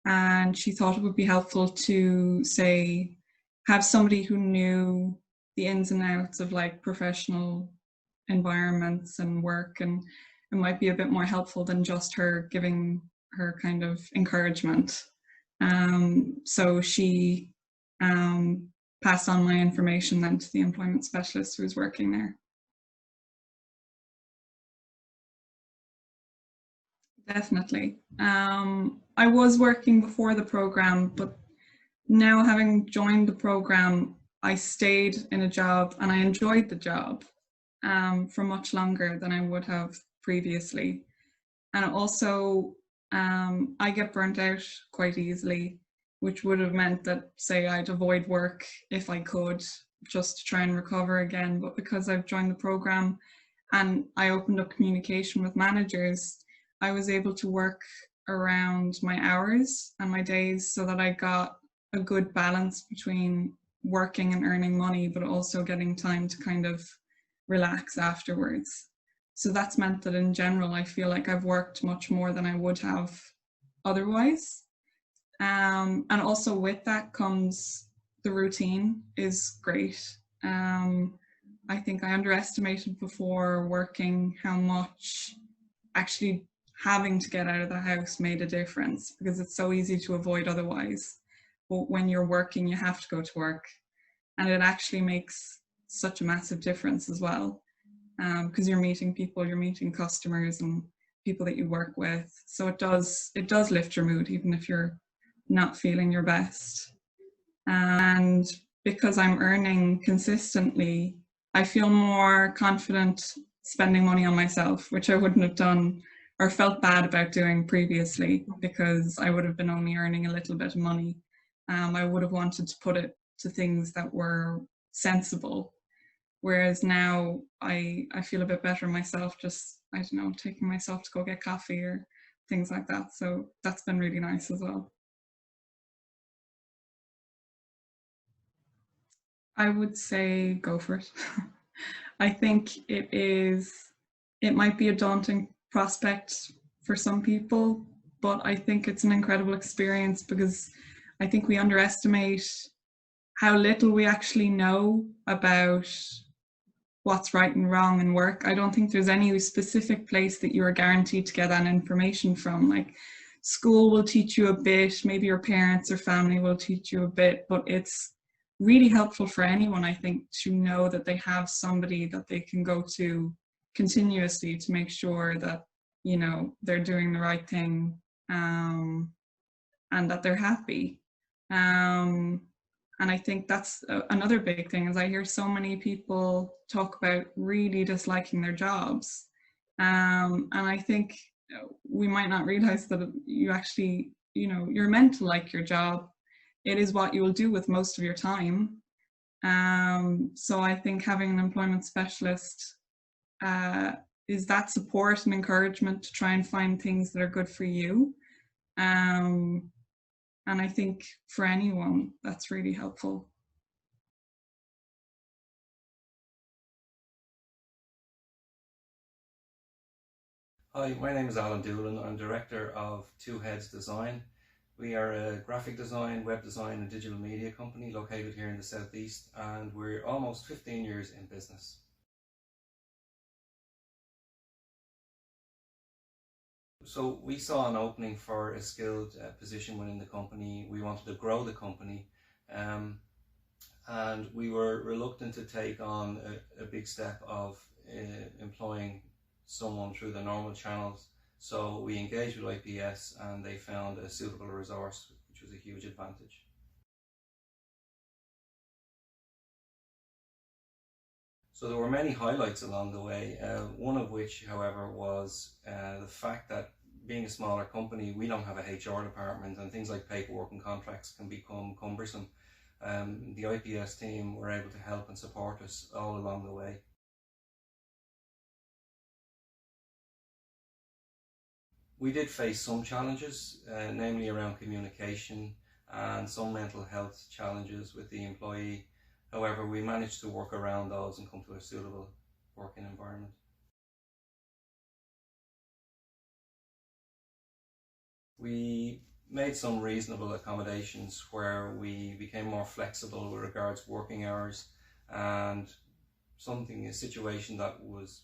and she thought it would be helpful to, say, have somebody who knew the ins and outs of like professional environments and work, and it might be a bit more helpful than just her giving her kind of encouragement. So she passed on my information then to the employment specialist who was working there. Definitely. I was working before the program, but now having joined the program, I stayed in a job and I enjoyed the job for much longer than I would have previously. And also, I get burnt out quite easily, which would have meant that, say, I'd avoid work if I could, just to try and recover again. But because I've joined the program and I opened up communication with managers, I was able to work around my hours and my days so that I got a good balance between working and earning money, but also getting time to kind of relax afterwards. So that's meant that in general, I feel like I've worked much more than I would have otherwise. And also with that comes the routine is great. I think I underestimated before working how much actually having to get out of the house made a difference, because it's so easy to avoid otherwise. But when you're working, you have to go to work, and it actually makes such a massive difference as well, because you're meeting people, you're meeting customers and people that you work with. So it does lift your mood, even if you're not feeling your best. And because I'm earning consistently, I feel more confident spending money on myself, which I wouldn't have done or felt bad about doing previously, because I would have been only earning a little bit of money. I would have wanted to put it to things that were sensible. Whereas now I feel a bit better myself, just, I don't know, taking myself to go get coffee or things like that. So that's been really nice as well. I would say go for it. I think it might be a daunting prospect for some people, but I think it's an incredible experience, because I think we underestimate how little we actually know about what's right and wrong in work. I don't think there's any specific place that you are guaranteed to get that information from. Like, school will teach you a bit, maybe your parents or family will teach you a bit, but it's really helpful for anyone, I think, to know that they have somebody that they can go to continuously to make sure that, you know, they're doing the right thing, and that they're happy. And I think that's another big thing, is I hear so many people talk about really disliking their jobs. And I think we might not realize that you actually, you know, you're meant to like your job. It is what you will do with most of your time. So I think having an employment specialist is that support and encouragement to try and find things that are good for you. And I think for anyone, that's really helpful. Hi, my name is Alan Doolan. I'm Director of Two Heads Design. We are a graphic design, web design and digital media company located here in the Southeast, and we're almost 15 years in business. So we saw an opening for a skilled position within the company. We wanted to grow the company, and we were reluctant to take on a big step of employing someone through the normal channels. So we engaged with IPS and they found a suitable resource, which was a huge advantage. So there were many highlights along the way, one of which, however, was the fact that being a smaller company, we don't have a HR department, and things like paperwork and contracts can become cumbersome. The IPS team were able to help and support us all along the way. We did face some challenges, namely around communication and some mental health challenges with the employee. However, we managed to work around those and come to a suitable working environment. We made some reasonable accommodations where we became more flexible with regards to working hours, and a situation that was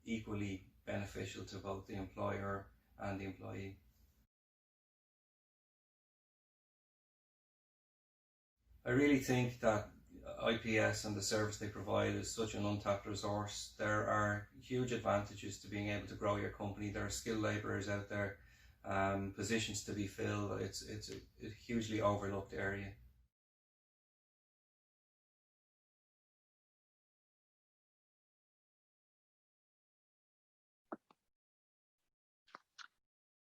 equally beneficial to both the employer and the employee. I really think that IPS and the service they provide is such an untapped resource. There are huge advantages to being able to grow your company. There are skilled labourers out there, positions to be filled. It's a hugely overlooked area.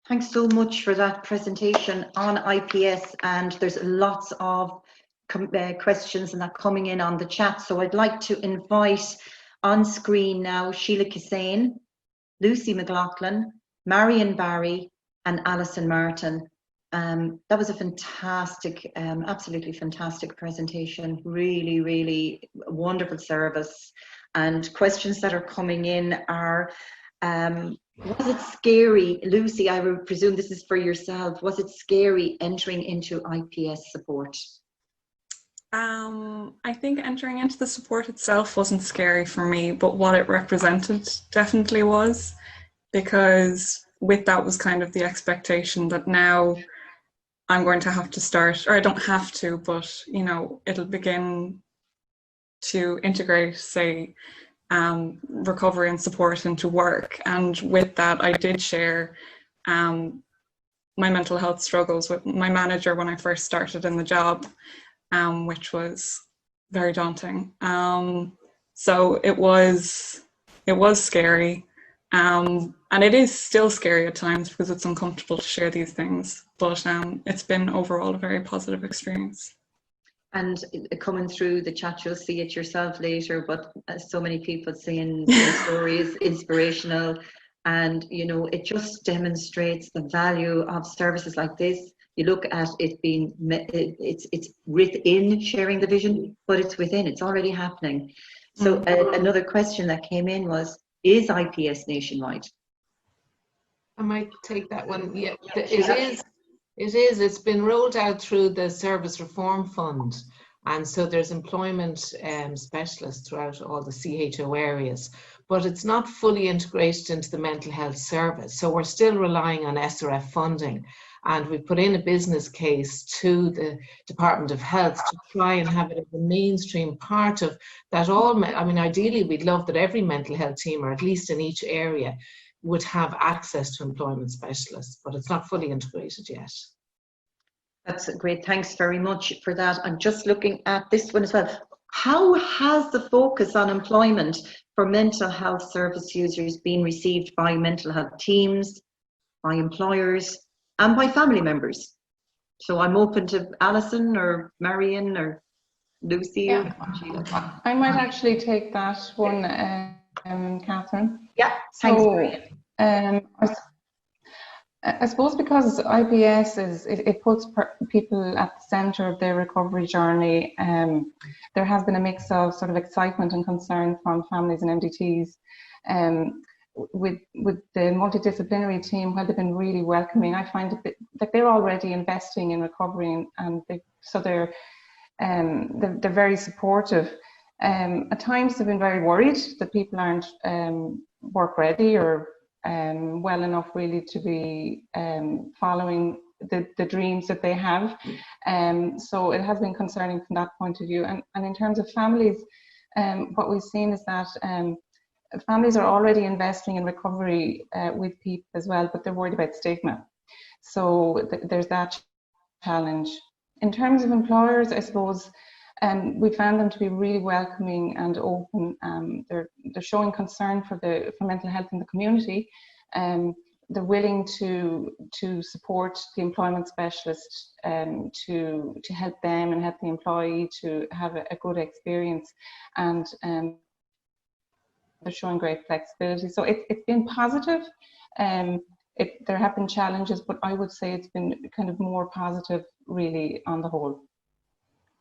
Thanks so much for that presentation on IPS, and there's lots of questions and that coming in on the chat. So I'd like to invite on screen now Sheila Kisane, Lucy McLaughlin, Marion Barry and Alison Martin. That was a fantastic, absolutely fantastic presentation. Really, really wonderful service. And questions that are coming in are, was it scary? Lucy, I would presume this is for yourself. Was it scary entering into IPS support? I think entering into the support itself wasn't scary for me, but what it represented definitely was, because with that was kind of the expectation that now I'm going to have to start, or I don't have to, but you know, it'll begin to integrate, say, recovery and support into work. And with that, I did share my mental health struggles with my manager when I first started in the job, which was very daunting. So it was scary, and it is still scary at times because it's uncomfortable to share these things, but it's been overall a very positive experience. And coming through the chat, you'll see it yourself later, but so many people saying the story is inspirational, and you know, it just demonstrates the value of services like this. You look at it being, it's within sharing the vision, but it's within, it's already happening. So another question that came in was, is IPS nationwide? I might take that one. Yeah, it is. It's been rolled out through the Service Reform Fund. And so there's employment specialists throughout all the CHO areas, but it's not fully integrated into the mental health service. So we're still relying on SRF funding. And we put in a business case to the Department of Health to try and have it as a mainstream part of that. I mean, ideally, we'd love that every mental health team, or at least in each area, would have access to employment specialists, but it's not fully integrated yet. That's great. Thanks very much for that. I'm just looking at this one as well. How has the focus on employment for mental health service users been received by mental health teams, by employers, and by family members? So I'm open to Alison or Marion or Lucy. Yeah. I might actually take that one, Catherine. Yeah, thanks. So, I suppose because IPS it puts people at the centre of their recovery journey, there has been a mix of sort of excitement and concern from families and MDTs. With the multidisciplinary team, where they've been really welcoming, I find that they're already investing in recovery, and they're very supportive. At times they've been very worried that people aren't work ready or well enough really to be following the dreams that they have. So it has been concerning from that point of view. And in terms of families, what we've seen is that families are already investing in recovery with people as well, but they're worried about stigma. So there's that challenge. In terms of employers, I suppose we found them to be really welcoming and open. They're showing concern for mental health in the community. They're willing to support the employment specialist to help them and help the employee to have a good experience, and they're showing great flexibility. So it's been positive. There have been challenges, but I would say it's been kind of more positive really on the whole.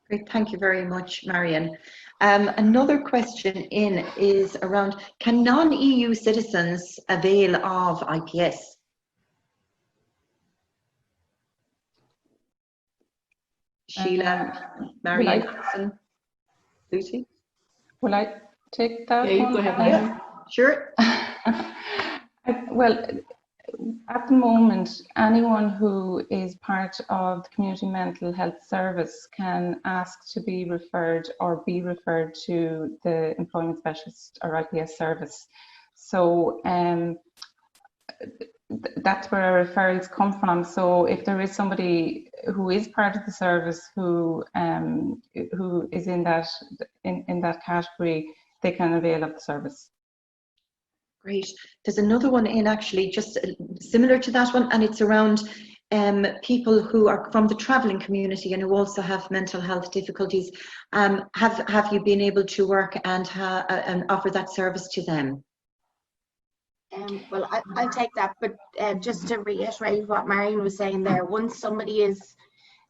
Great, thank you very much, Marion. Another question in is around, can non-EU citizens avail of IPS? Sheila, Marion, Lucy? Will I take that one? Go ahead. Yeah, sure. Well, at the moment, anyone who is part of the community mental health service can ask to be referred or be referred to the employment specialist or IPS service. So that's where our referrals come from. So if there is somebody who is part of the service who is in that category, they can avail of the service. Great. There's another one in actually just similar to that one, and it's around people who are from the travelling community and who also have mental health difficulties. Have you been able to work and offer that service to them? Well, I'll take that, but just to reiterate what Marion was saying there, once somebody is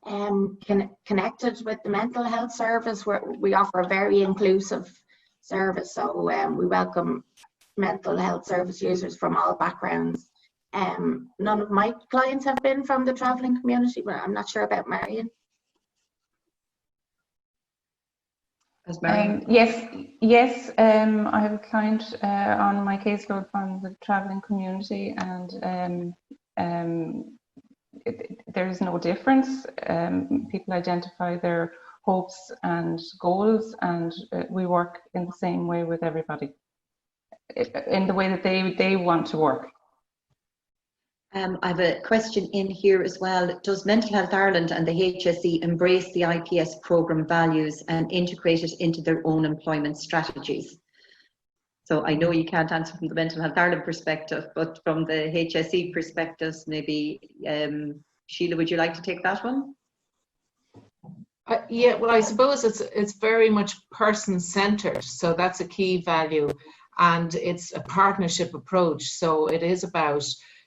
connected with the mental health service, we offer a very inclusive service. So we welcome mental health service users from all backgrounds. None of my clients have been from the travelling community, but I'm not sure about Marion. Yes, I have a client on my caseload from the travelling community, and there is no difference. People identify their hopes and goals, and we work in the same way with everybody, in the way that they want to work. I have a question in here as well. Does Mental Health Ireland and the HSE embrace the IPS programme values and integrate it into their own employment strategies? So I know you can't answer from the Mental Health Ireland perspective, but from the HSE perspectives, maybe Sheila, would you like to take that one? Yeah, well, I suppose it's very much person-centred, so that's a key value, and it's a partnership approach. So it is about,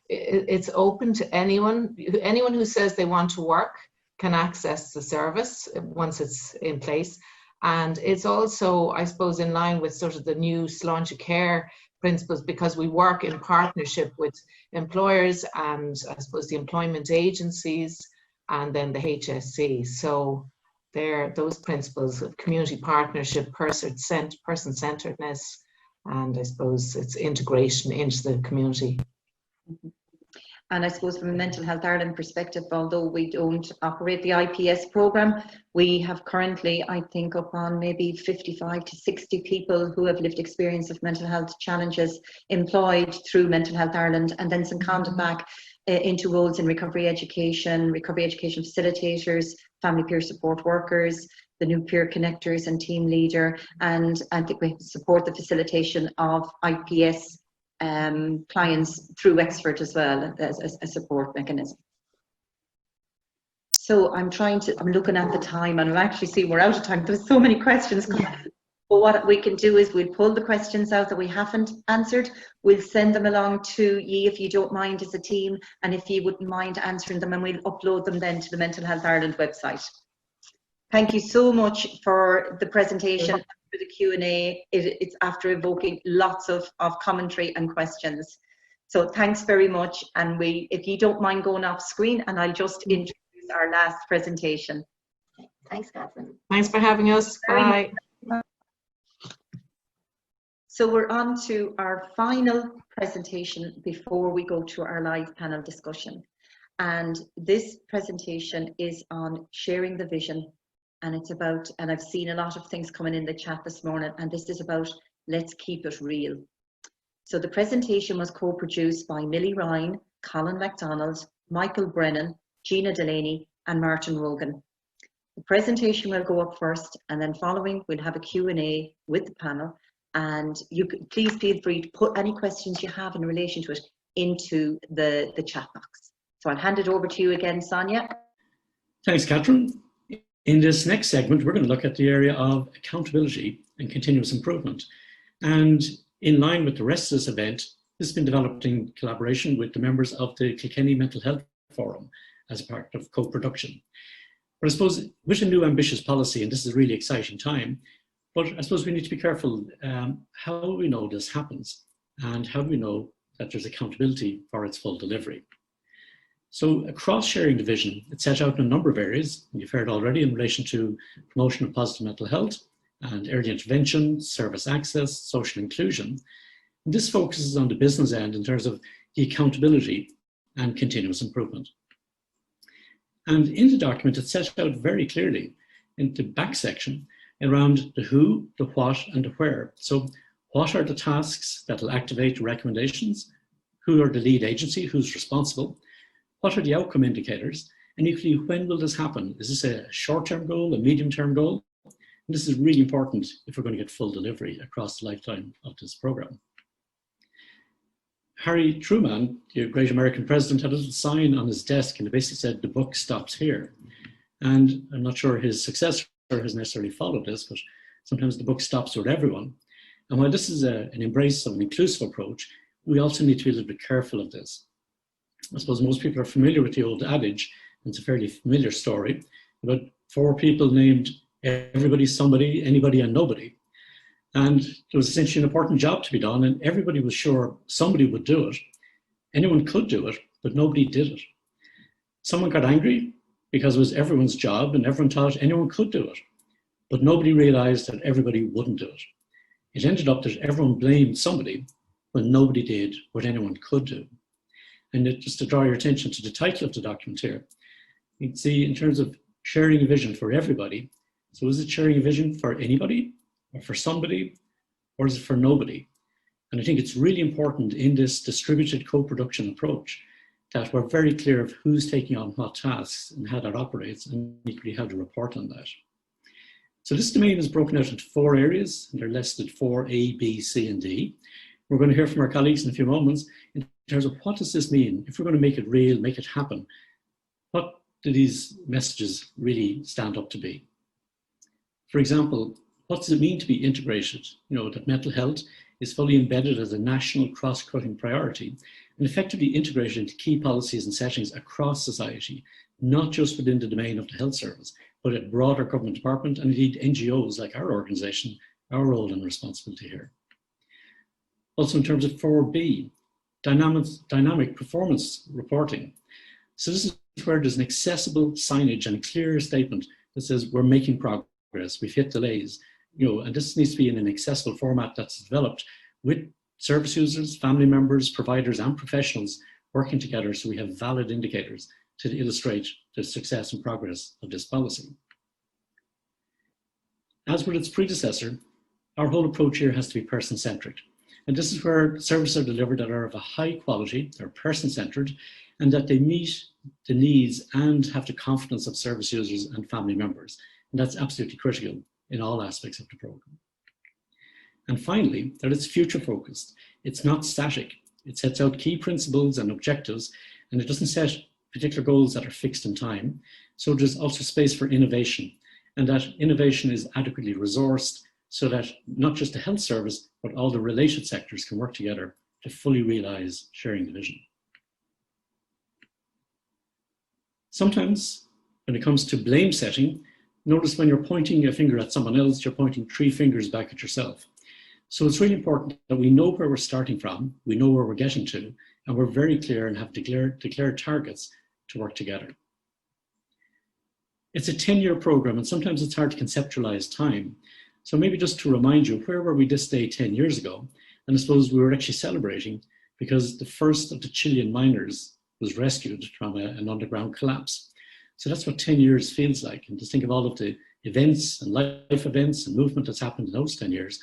it's open to anyone who says they want to work can access the service once it's in place. And it's also, I suppose, in line with sort of the new Sláinte Care principles, because we work in partnership with employers and I suppose the employment agencies and then the HSE. So they're those principles of community partnership, person-centeredness, and I suppose it's integration into the community. And I suppose from a Mental Health Ireland perspective, although we don't operate the IPS programme, we have currently, I think, up on maybe 55 to 60 people who have lived experience of mental health challenges employed through Mental Health Ireland, and then seconded back into roles in recovery education facilitators, family peer support workers, the new peer connectors and team leader, and I think we support the facilitation of IPS clients through Wexford as well as a support mechanism. So I'm looking at the time, and I'm actually seeing we're out of time. There's so many questions coming. But what we can do is we'll pull the questions out that we haven't answered. We'll send them along to ye if you don't mind as a team, and if you wouldn't mind answering them, and we'll upload them then to the Mental Health Ireland website. Thank you so much for the presentation, for the Q&A. It's after evoking lots of commentary and questions. So thanks very much. And if you don't mind going off screen, and I'll just introduce our last presentation. Thanks, Catherine. Thanks for having us. Bye. So we're on to our final presentation before we go to our live panel discussion. And this presentation is on sharing the vision. And it's about, and I've seen a lot of things coming in the chat this morning, and this is about let's keep it real. So the presentation was co-produced by Millie Ryan, Colin MacDonald, Michael Brennan, Gina Delaney, and Martin Rogan. The presentation will go up first, and then following we'll have a Q&A with the panel, and you could please feel free to put any questions you have in relation to it into the chat box. So I'll hand it over to you again, Sonia. Thanks, Catherine. In this next segment, we're going to look at the area of accountability and continuous improvement. And in line with the rest of this event, this has been developed in collaboration with the members of the Kilkenny Mental Health Forum as part of co-production. But I suppose with a new ambitious policy, and this is a really exciting time, but I suppose we need to be careful how we know this happens, and how do we know that there's accountability for its full delivery. So across sharing the vision, it's set out in a number of areas, and you've heard already in relation to promotion of positive mental health and early intervention, service access, social inclusion. And this focuses on the business end in terms of the accountability and continuous improvement. And in the document, it's set out very clearly in the back section around the who, the what, and the where. So what are the tasks that will activate recommendations? Who are the lead agency? Who's responsible? What are the outcome indicators? And equally, when will this happen? Is this a short-term goal, a medium-term goal? And this is really important if we're going to get full delivery across the lifetime of this program. Harry Truman, the great American president, had a little sign on his desk, and it basically said, "The buck stops here." And I'm not sure his successor has necessarily followed this, but sometimes the buck stops with everyone. And while this is an embrace of an inclusive approach, we also need to be a little bit careful of this. I suppose most people are familiar with the old adage, and it's a fairly familiar story, about 4 people named everybody, somebody, anybody, and nobody. And there was essentially an important job to be done, and everybody was sure somebody would do it. Anyone could do it, but nobody did it. Someone got angry because it was everyone's job, and everyone thought anyone could do it, but nobody realized that everybody wouldn't do it. It ended up that everyone blamed somebody when nobody did what anyone could do. And just to draw your attention to the title of the document here, you can see in terms of sharing a vision for everybody. So is it sharing a vision for anybody, or for somebody, or is it for nobody? And I think it's really important in this distributed co-production approach that we're very clear of who's taking on what tasks and how that operates, and equally how to report on that. So this domain is broken out into 4 areas, and they're listed 4A, B, C, and D. We're going to hear from our colleagues in a few moments in terms of what does this mean? If we're going to make it real, make it happen, what do these messages really stand up to be? For example, what does it mean to be integrated? You know, that mental health is fully embedded as a national cross-cutting priority and effectively integrated into key policies and settings across society, not just within the domain of the health service, but at broader government department and indeed NGOs like our organisation, our role and responsibility here. Also in terms of 4B, dynamic performance reporting. So this is where there's an accessible signage and a clear statement that says we're making progress, we've hit delays, you know, and this needs to be in an accessible format that's developed with service users, family members, providers and professionals working together so we have valid indicators to illustrate the success and progress of this policy. As with its predecessor, our whole approach here has to be person-centric. And this is where services are delivered that are of a high quality, they're person-centered, and that they meet the needs and have the confidence of service users and family members. And that's absolutely critical in all aspects of the program. And finally, that it's future-focused. It's not static. It sets out key principles and objectives, and it doesn't set particular goals that are fixed in time. So there's also space for innovation, and that innovation is adequately resourced so that not just the health service, but all the related sectors can work together to fully realize sharing the vision. Sometimes, when it comes to blame setting, notice when you're pointing a finger at someone else, you're pointing 3 fingers back at yourself. So it's really important that we know where we're starting from, we know where we're getting to, and we're very clear and have declared targets to work together. It's a 10-year program, and sometimes it's hard to conceptualize time. So maybe just to remind you, where were we this day 10 years ago? And I suppose we were actually celebrating because the first of the Chilean miners was rescued from an underground collapse. So that's what 10 years feels like. And just think of all of the events and life events and movement that's happened in those 10 years.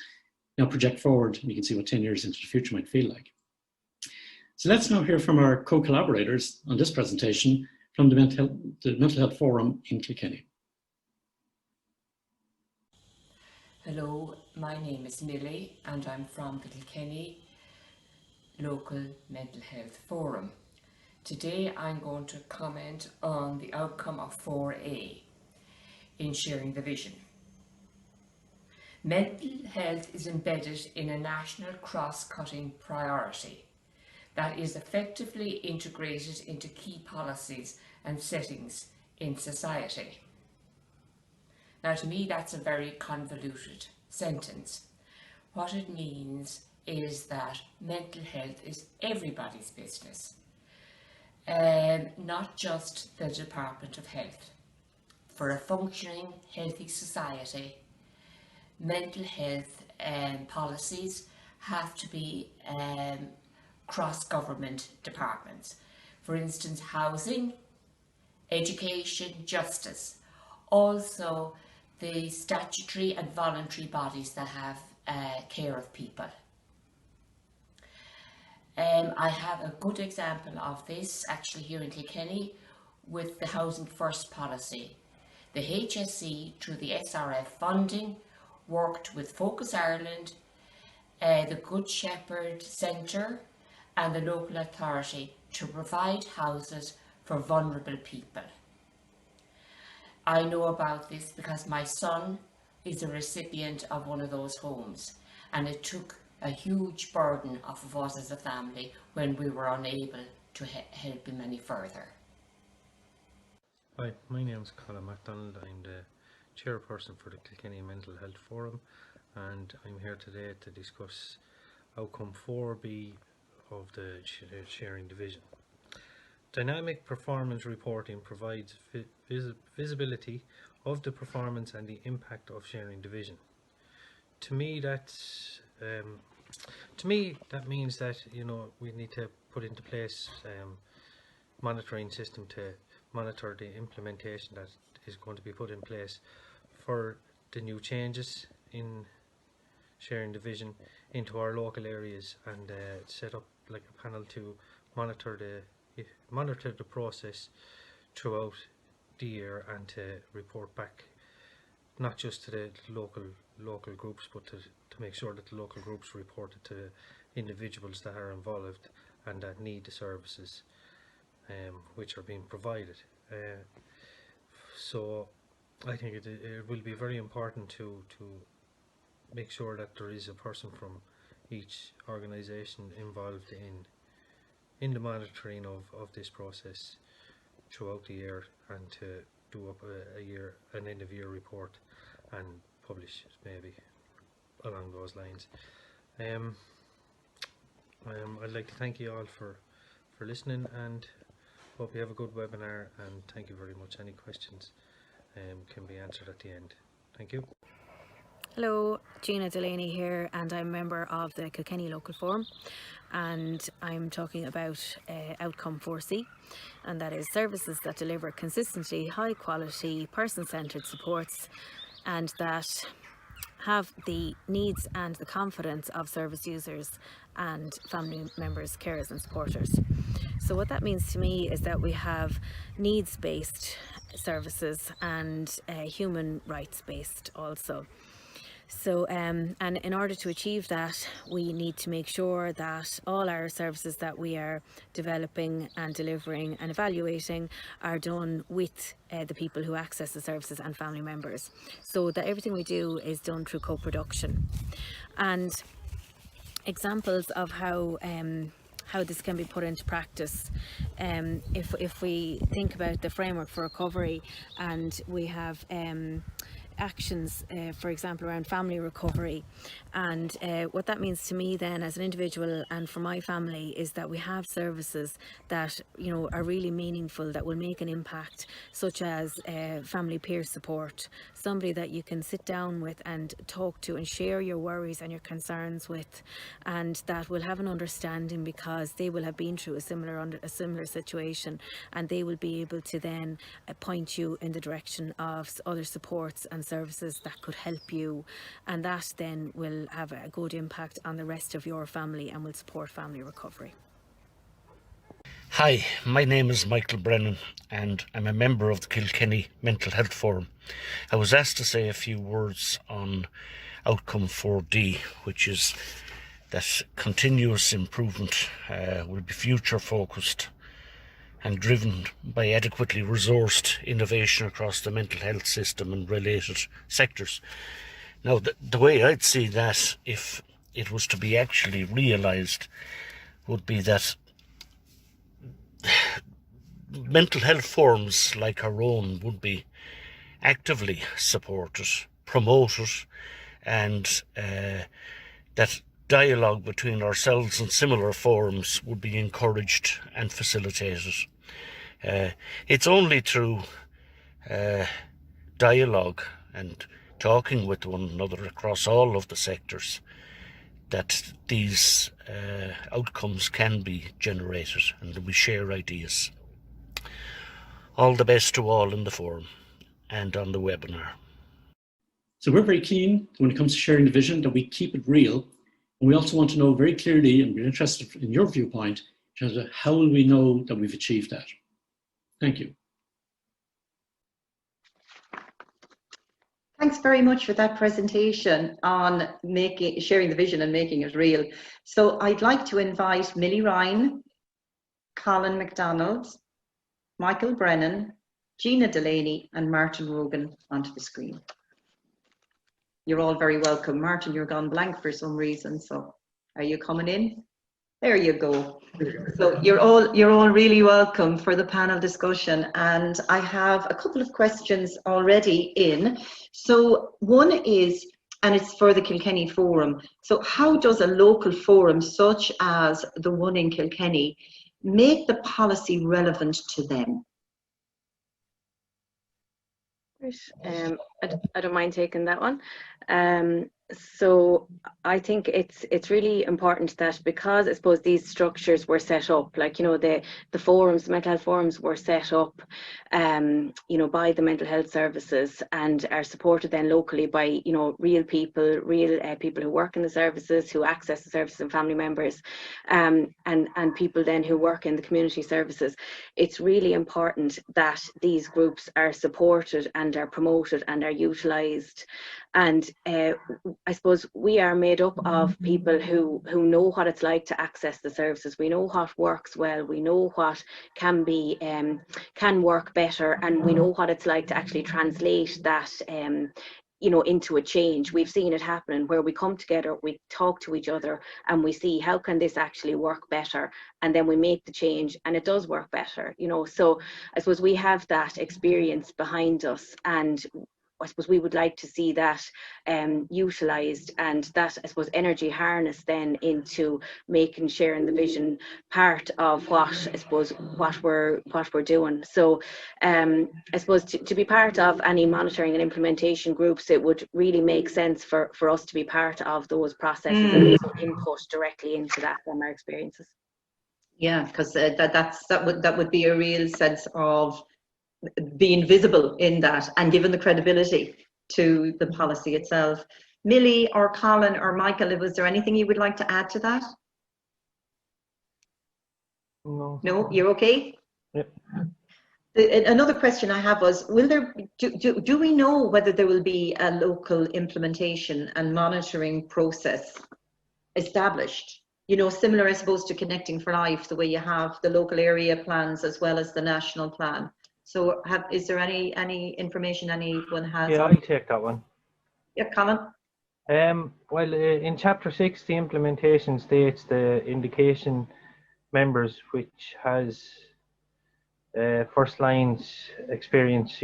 Now project forward and you can see what 10 years into the future might feel like. So let's now hear from our co-collaborators on this presentation from the Mental Health Forum in Kilkenny. Hello, my name is Millie and I'm from the Kilkenny Local Mental Health Forum. Today I'm going to comment on the outcome of 4A in sharing the vision. Mental health is embedded in a national cross-cutting priority that is effectively integrated into key policies and settings in society. Now, to me, that's a very convoluted sentence. What it means is that mental health is everybody's business, not just the Department of Health. For a functioning, healthy society, mental health policies have to be cross-government departments. For instance, housing, education, justice. Also, the statutory and voluntary bodies that have care of people. I have a good example of this actually here in Kilkenny with the Housing First policy. The HSE, through the SRF funding, worked with Focus Ireland, the Good Shepherd Centre and the local authority to provide houses for vulnerable people. I know about this because my son is a recipient of one of those homes, and it took a huge burden off of us as a family when we were unable to help him any further. Hi, my name is Colin MacDonald. I'm the chairperson for the Kilkenny Mental Health Forum, and I'm here today to discuss outcome 4B of the sharing division. Dynamic performance reporting provides visibility of the performance and the impact of sharing division. To me, that means that we need to put into place monitoring system to monitor the implementation that is going to be put in place for the new changes in sharing division into our local areas, and set up like a panel to monitor the process throughout the year and to report back not just to the local groups, but to make sure that the local groups report it to individuals that are involved and that need the services which are being provided. So I think it will be very important to make sure that there is a person from each organisation involved in the monitoring of this process throughout the year, and to do up an end of year report and publish maybe along those lines. I'd like to thank you all for listening, and hope you have a good webinar, and thank you very much. Any questions can be answered at the end. Thank you. Hello, Gina Delaney here, and I'm a member of the Kilkenny Local Forum, and I'm talking about Outcome 4C, and that is services that deliver consistently high quality, person-centred supports, and that have the needs and the confidence of service users and family members, carers and supporters. So what that means to me is that we have needs-based services and human rights-based also. So, and in order to achieve that, we need to make sure that all our services that we are developing and delivering and evaluating are done with the people who access the services and family members. So that everything we do is done through co-production. And examples of how this can be put into practice, if we think about the framework for recovery, and we have actions, for example, around family recovery, and what that means to me then as an individual and for my family is that we have services that, you know, are really meaningful, that will make an impact, such as family peer support, somebody that you can sit down with and talk to and share your worries and your concerns with, and that will have an understanding because they will have been through a similar situation, and they will be able to then point you in the direction of other supports and services that could help you, and that then will have a good impact on the rest of your family and will support family recovery. Hi, my name is Michael Brennan and I'm a member of the Kilkenny Mental Health Forum. I was asked to say a few words on Outcome 4D, which is that continuous improvement will be future focused and driven by adequately resourced innovation across the mental health system and related sectors. Now, the way I'd see that, if it was to be actually realised, would be that mental health forums like our own would be actively supported, promoted, and that dialogue between ourselves and similar forums would be encouraged and facilitated. It's only through dialogue and talking with one another across all of the sectors that these outcomes can be generated and that we share ideas. All the best to all in the forum and on the webinar. So we're very keen when it comes to sharing the vision that we keep it real. And we also want to know very clearly, and we're interested in your viewpoint, in terms of how will we know that we've achieved that? Thank you. Thanks very much for that presentation on sharing the vision and making it real. So I'd like to invite Millie Ryan, Colin McDonald, Michael Brennan, Gina Delaney and Martin Rogan onto the screen. You're all very welcome. Martin, you're gone blank for some reason, so are you coming in? There you go. So you're all really welcome for the panel discussion, and I have a couple of questions already in. So one is, and it's for the Kilkenny Forum, so how does a local forum such as the one in Kilkenny make the policy relevant to them? I don't mind taking that one. So I think it's really important that, because I suppose these structures were set up, like, you know, the forums, the mental health forums were set up, you know, by the mental health services and are supported then locally by, you know, real people who work in the services, who access the services and family members, and people then who work in the community services. It's really important that these groups are supported and are promoted and are utilised. And I suppose we are made up of people who know what it's like to access the services. We know what works well. We know what can work better, and we know what it's like to actually translate that, you know, into a change. We've seen it happening where we come together, we talk to each other, and we see how can this actually work better, and then we make the change, and it does work better. You know, so I suppose we have that experience behind us, and I suppose we would like to see that utilised, and that, I suppose, energy harnessed then into making sharing the vision part of what, I suppose, what we're doing. So I suppose to be part of any monitoring and implementation groups, it would really make sense for us to be part of those processes and make some input directly into that from our experiences. Yeah, because that would be a real sense of being visible in that and given the credibility to the policy itself. Millie or Colin or Michael, was there anything you would like to add to that? No. No, you're okay? Yep. Another question I have was, will there do we know whether there will be a local implementation and monitoring process established? You know, similar, I suppose, to Connecting for Life, the way you have the local area plans as well as the national plan. So is there any information anyone has? Yeah, on? I'll take that one. Yeah, Colin? Well, in Chapter 6, the implementation states the indication members, which has first lines experience,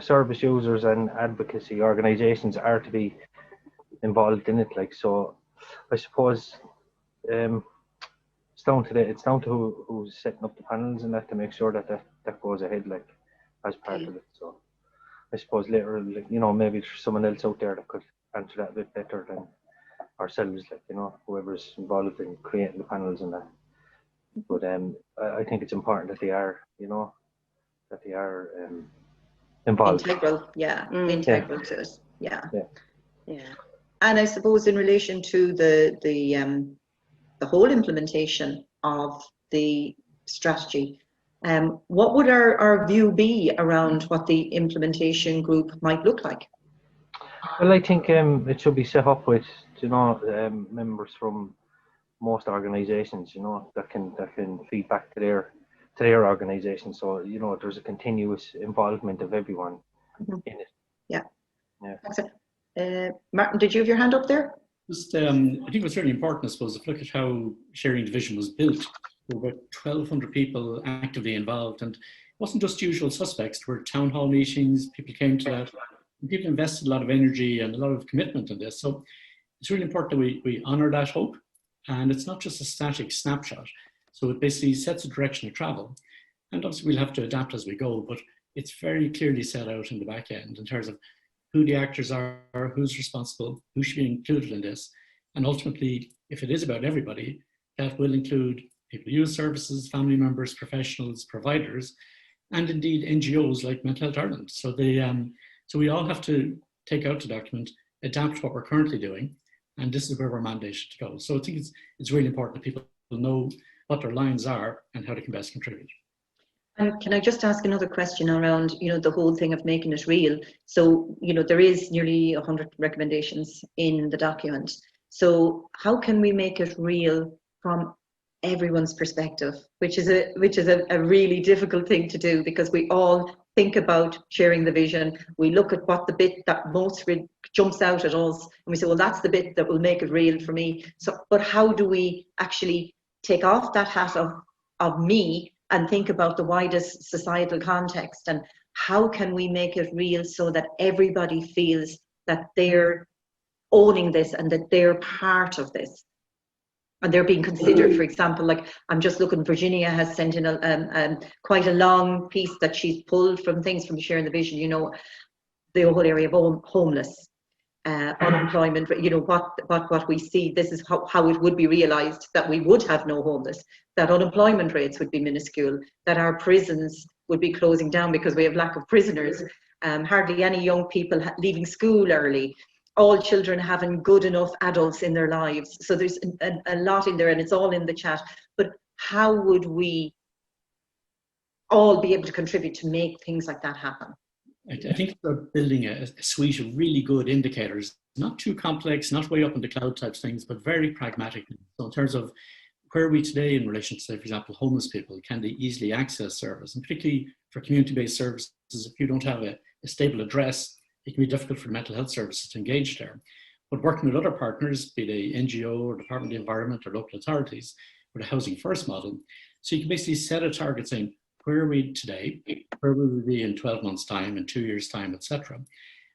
service users and advocacy organisations are to be involved in it. Like, so I suppose it's down to who's setting up the panels and that to make sure that goes ahead, like, as part of it. So I suppose later, you know, maybe there's someone else out there that could answer that a bit better than ourselves, like, you know, whoever's involved in creating the panels and that. But I think it's important that they are, you know, that they are involved. Integral, yeah, integral to it, yeah. Yeah. And I suppose in relation to the whole implementation of the strategy, what would our view be around what the implementation group might look like? Well, I think it should be set up with, you know, members from most organisations, you know, that can feed back to their organisation. So, you know, there's a continuous involvement of everyone in it. Yeah. Yeah. Excellent. Martin, did you have your hand up there? Just, I think it was really important, I suppose, if you look at how Sharing the Vision was built. There were about 1,200 people actively involved, and it wasn't just usual suspects. There were town hall meetings, people came to that, and people invested a lot of energy and a lot of commitment in this. So it's really important that we honour that hope, and it's not just a static snapshot. So it basically sets a direction of travel, and obviously we'll have to adapt as we go, but it's very clearly set out in the back end in terms of who the actors are, who's responsible, who should be included in this, and ultimately, if it is about everybody, that will include people who use services, family members, professionals, providers, and indeed NGOs like Mental Health Ireland. So so we all have to take out the document, adapt what we're currently doing, and this is where we're mandated to go. So I think it's really important that people know what their lines are and how they can best contribute. And can I just ask another question around, you know, the whole thing of making it real? So, you know, there is nearly 100 recommendations in the document. So how can we make it real from everyone's perspective, which is a really difficult thing to do, because we all think about sharing the vision. We look at what the bit that most jumps out at us, and we say, well, that's the bit that will make it real for me. So, but how do we actually take off that hat of me and think about the widest societal context, and how can we make it real so that everybody feels that they're owning this and that they're part of this and they're being considered? For example, like, I'm just looking, Virginia has sent in quite a long piece that she's pulled from things from Sharing the Vision, you know, the whole area of homeless, unemployment, you know, what we see. This is how it would be realised that we would have no homeless, that unemployment rates would be minuscule, that our prisons would be closing down because we have lack of prisoners, hardly any young people leaving school early, all children having good enough adults in their lives. So there's a lot in there, and it's all in the chat. But how would we all be able to contribute to make things like that happen? I think we're building a suite of really good indicators, not too complex, not way up in the cloud types things, but very pragmatic. So in terms of where are we today in relation to, say, for example, homeless people, can they easily access service? And particularly for community-based services, if you don't have a stable address, it can be difficult for mental health services to engage there. But working with other partners, be they NGO or Department of the Environment or local authorities, with a Housing First model, so you can basically set a target saying, where are we today? Where will we be in 12 months' time, in 2 years' time, etc.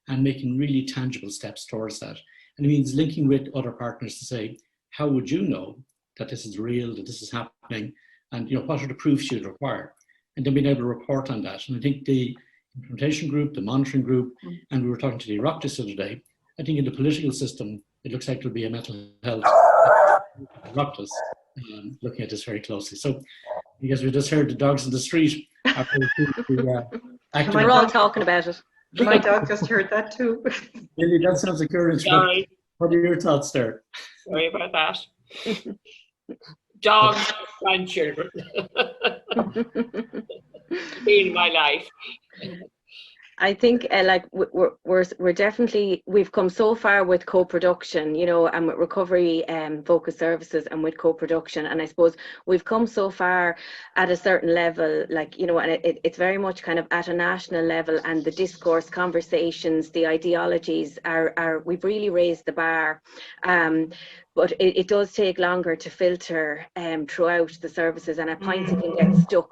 and making really tangible steps towards that. And it means linking with other partners to say, how would you know that this is real, that this is happening, and what are the proofs you'd require? And then being able to report on that. And I think the implementation group, the monitoring group, and we were talking to the Oireachtas the other day, I think in the political system, it looks like there'll be a mental health Oireachtas looking at this very closely. So, because we just heard the dogs in the street. We're all talking about it. My dog just heard that too. Lily, that sounds encouraging. Sorry. What are your thoughts there? Sorry about that. Dogs, grandchildren. In my life. I think like we're definitely, we've come so far with co-production, and with recovery focused services and with co-production, and I suppose we've come so far at a certain level, and it's very much kind of at a national level, and the discourse, conversations, the ideologies are we've really raised the bar. But it does take longer to filter throughout the services, and at points it can get stuck.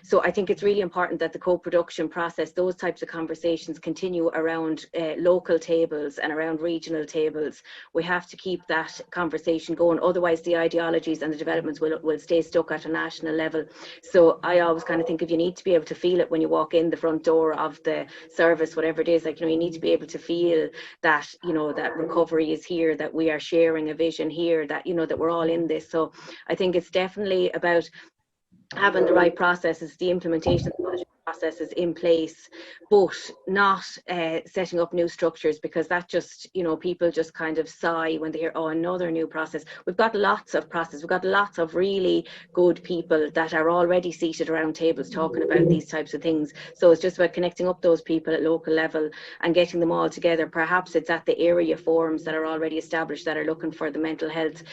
So I think it's really important that the co-production process, those types of conversations continue around local tables and around regional tables. We have to keep that conversation going, otherwise the ideologies and the developments will stay stuck at a national level. So I always kind of think if you need to be able to feel it when you walk in the front door of the service, whatever it is, you need to be able to feel that, that recovery is here, that we are sharing a vision here, that that we're all in this. So I think it's definitely about having the right processes, the implementation processes in place, but not setting up new structures, because that just, people just kind of sigh when they hear, oh, another new process. We've got lots of processes, we've got lots of really good people that are already seated around tables talking about these types of things. So it's just about connecting up those people at local level and getting them all together. Perhaps it's at the area forums that are already established that are looking for the mental health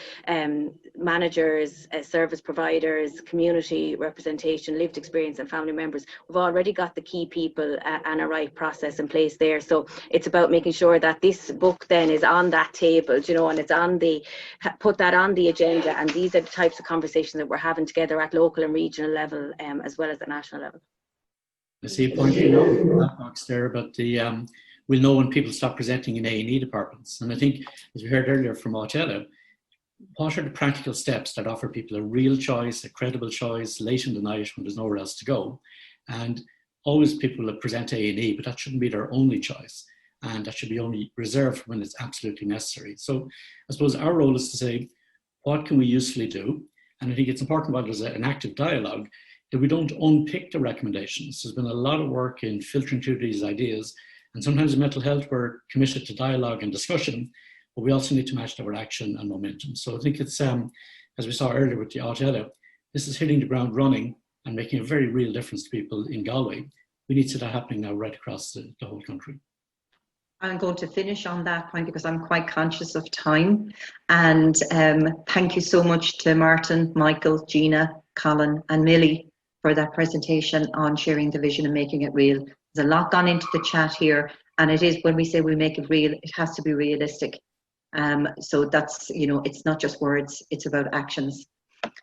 managers, service providers, community representation, lived experience and family members. We've already got the key people and a right process in place there. So it's about making sure that this book then is on that table, and it's on put that on the agenda, and these are the types of conversations that we're having together at local and regional level, as well as the national level. I see a point in that box there about we'll know when people stop presenting in A&E departments. And I think, as we heard earlier from Áitill, what are the practical steps that offer people a real choice, a credible choice, late in the night when there's nowhere else to go? And always people will present A&E, but that shouldn't be their only choice. And that should be only reserved when it's absolutely necessary. So I suppose our role is to say, what can we usefully do? And I think it's important while there's an active dialogue that we don't unpick the recommendations. There's been a lot of work in filtering through these ideas. And sometimes in mental health, we're committed to dialogue and discussion, but we also need to match our action and momentum. So I think it's, as we saw earlier with the Áitill, this is hitting the ground running and making a very real difference to people in Galway. We need to see that happening now right across the whole country. I'm going to finish on that point because I'm quite conscious of time. And thank you so much to Martin, Michael, Gina, Colin and Millie for that presentation on sharing the vision and making it real. There's a lot gone into the chat here, and it is, when we say we make it real, it has to be realistic. So that's, it's not just words, it's about actions.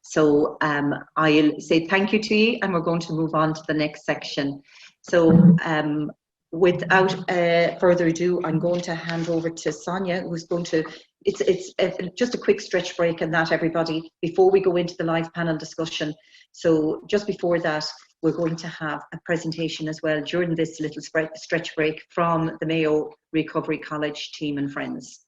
So I'll say thank you to you, and we're going to move on to the next section. So without further ado, I'm going to hand over to Sonia, who's going to, it's just a quick stretch break and that, everybody, before we go into the live panel discussion. So just before that, we're going to have a presentation as well during this little stretch break from the Mayo Recovery College team and friends.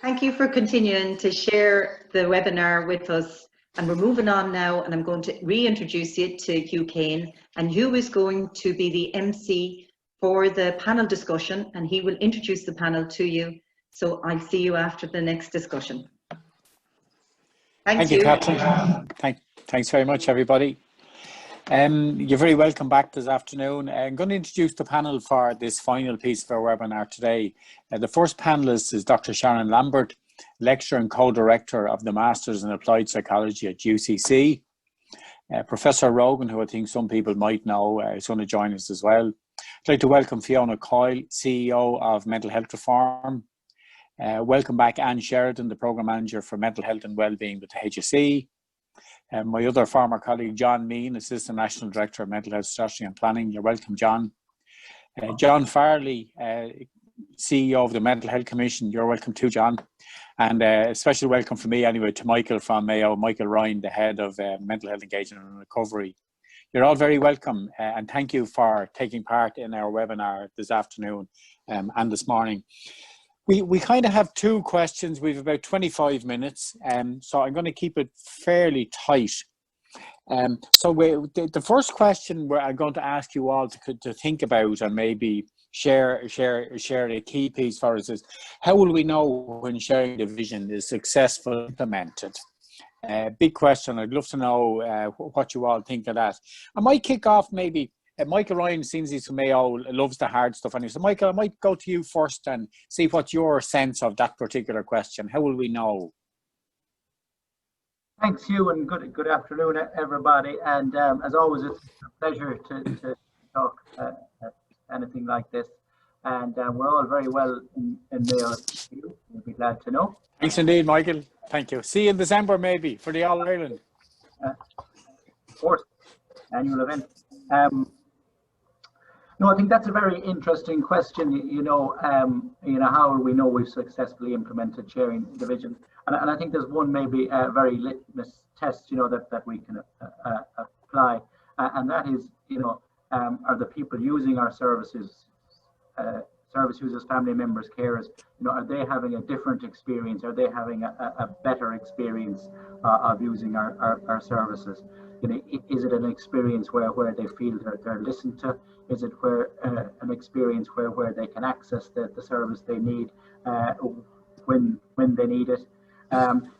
Thank you for continuing to share the webinar with us. And we're moving on now, and I'm going to reintroduce you to Hugh Kane. And Hugh is going to be the MC for the panel discussion, and he will introduce the panel to you. So I'll see you after the next discussion. Thank you, Catherine. Thanks very much, everybody. You're very welcome back this afternoon. I'm going to introduce the panel for this final piece of our webinar today. The first panelist is Dr. Sharon Lambert, lecturer and co-director of the Masters in Applied Psychology at UCC. Professor Rogan, who I think some people might know, is going to join us as well. I'd like to welcome Fiona Coyle, CEO of Mental Health Reform. Welcome back Anne Sheridan, the Programme Manager for Mental Health and Wellbeing with the HSE. My other former colleague, John Mean, Assistant National Director of Mental Health Strategy and Planning. You're welcome, John. John Farley, CEO of the Mental Health Commission. You're welcome too, John. And a special welcome from me anyway to Michael from Mayo, Michael Ryan, the Head of Mental Health Engagement and Recovery. You're all very welcome, and thank you for taking part in our webinar this afternoon and this morning. We kind of have two questions. We've about 25 minutes, so I'm going to keep it fairly tight. The first question I'm going to ask you all to think about and maybe share a key piece for us is, how will we know when sharing the vision is successfully implemented? Big question. I'd love to know what you all think of that. I might kick off maybe. Michael Ryan, since he's from Mayo, loves the hard stuff. Anyway. So Michael, I might go to you first and see what's your sense of that particular question. How will we know? Thanks, Hugh, and good afternoon, everybody. And as always, it's a pleasure to talk anything like this. And we're all very well in Mayo. We'll be glad to know. Thanks indeed, Michael. Thank you. See you in December, maybe, for the All-Ireland. Of course, annual event. No, I think that's a very interesting question. How will we know we've successfully implemented sharing the vision? And I think there's one maybe very litmus test, that we can apply, and that is, are the people using our services, service users, family members, carers, are they having a different experience? Are they having a better experience of using our services? Is it an experience where they feel they're listened to? Is it an experience where they can access the service they need when they need it?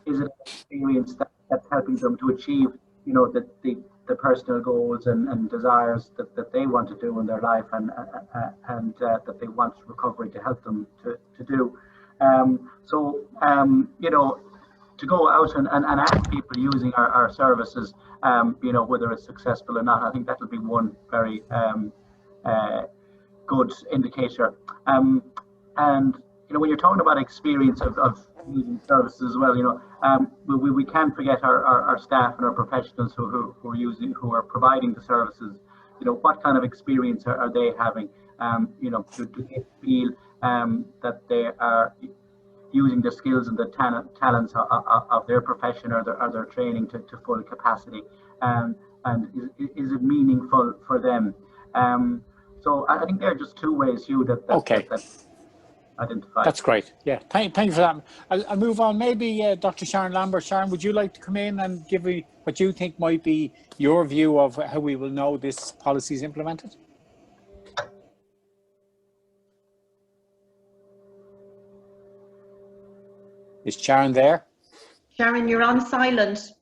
Is it an experience that's helping them to achieve, the personal goals and desires that they want to do in their life and that they want recovery to help them to do? To go out and ask people using our services, whether it's successful or not, I think that will be one very good indicator. And when you're talking about experience of using services as well, we can't forget our staff and our professionals who are providing the services. What kind of experience are they having? Do they feel that they are using the skills and the talents of their profession or their training to full capacity? And is it meaningful for them? So I think there are just two ways, Hugh, that identify. That's great. Yeah, thank you for that. I'll move on. Maybe Dr. Sharon Lambert. Sharon, would you like to come in and give me what you think might be your view of how we will know this policy is implemented? Is Sharon there? Sharon, you're on silent.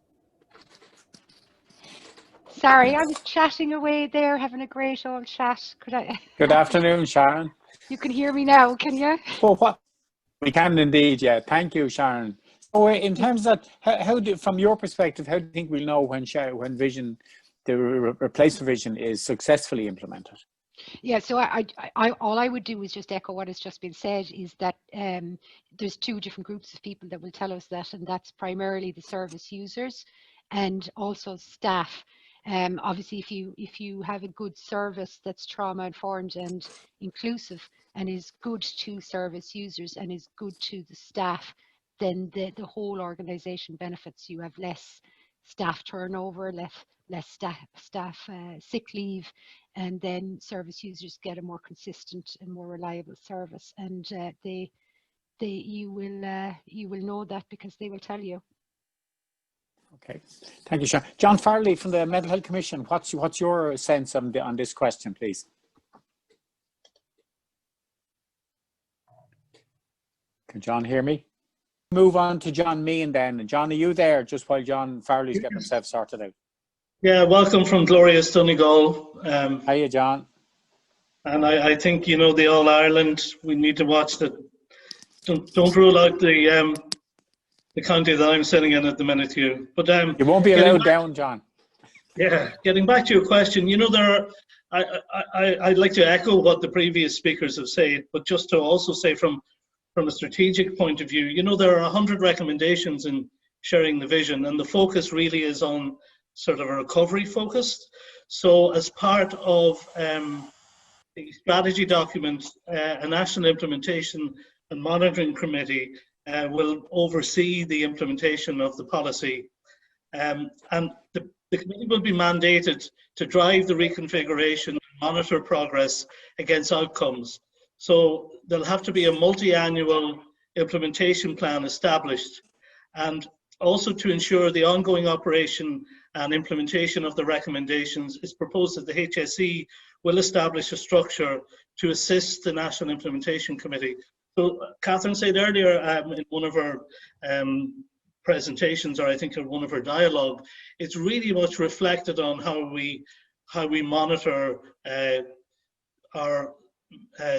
Sorry, I was chatting away there, having a great old chat. Could I? Good afternoon, Sharon. You can hear me now, can you? Oh, what? We can indeed, yeah. Thank you, Sharon. So in terms of that, from your perspective, how do you think we'll know when vision, the replacement vision, is successfully implemented? Yeah, so all I would do is just echo what has just been said, is that there's two different groups of people that will tell us that, and that's primarily the service users and also staff. Obviously, if you have a good service that's trauma informed and inclusive and is good to service users and is good to the staff, then the whole organization benefits. You have less staff turnover, less staff sick leave, and then service users get a more consistent and more reliable service, and the you will know that because they will tell you. Okay, thank you, Sean. John Farley from the Mental Health Commission. What's your sense on this question, please? Can John hear me? Move on to John Meehan then. John, are you there just while John Farley's getting himself sorted out? Yeah, welcome from glorious Donegal. Hiya, John. And I think, you know, the All Ireland, we need to watch the. Don't rule out the county that I'm sitting in at the minute here. But you won't be allowed down, John. Yeah, getting back to your question, you know, I'd like to echo what the previous speakers have said, but just to also say from a strategic point of view, you know, there are 100 recommendations in sharing the vision, and the focus really is on sort of a recovery focus. So as part of the strategy document, a national implementation and monitoring committee will oversee the implementation of the policy. And the committee will be mandated to drive the reconfiguration and monitor progress against outcomes. So there'll have to be a multi-annual implementation plan established, and also to ensure the ongoing operation and implementation of the recommendations. It's proposed that the HSE will establish a structure to assist the National Implementation Committee. So Catherine said earlier in one of her presentations, or I think in one of her dialogue, it's really much reflected on how we monitor our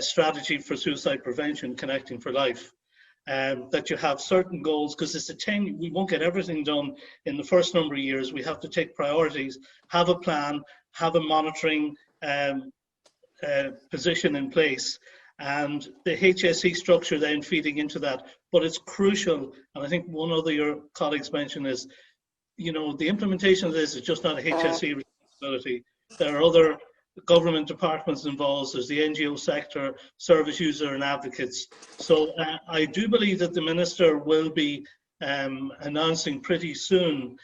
strategy for suicide prevention, Connecting for Life. That you have certain goals, because it's we won't get everything done in the first number of years. We have to take priorities, have a plan, have a monitoring position in place, and the HSE structure then feeding into that. But it's crucial, and I think one of your colleagues mentioned is, you know, the implementation of this is just not a HSE responsibility. There are other government departments involved. There's the NGO sector, service user and advocates. So I do believe that the Minister will be announcing pretty soon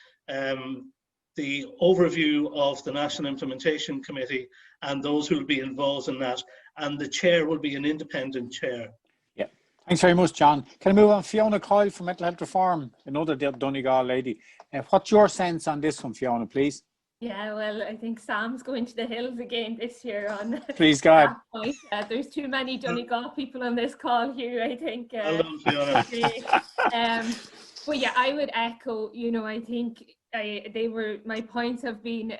the overview of the National Implementation Committee and those who will be involved in that. And the chair will be an independent chair. Yeah, thanks very much, John. Can I move on? Fiona Coyle from Mental Health Reform, another Donegal lady. What's your sense on this one, Fiona, please? Yeah, well, I think Sam's going to the hills again this year on. Please, go ahead. There's too many Donegal people on this call here, I think. But yeah, I would echo, you know, I think my points have been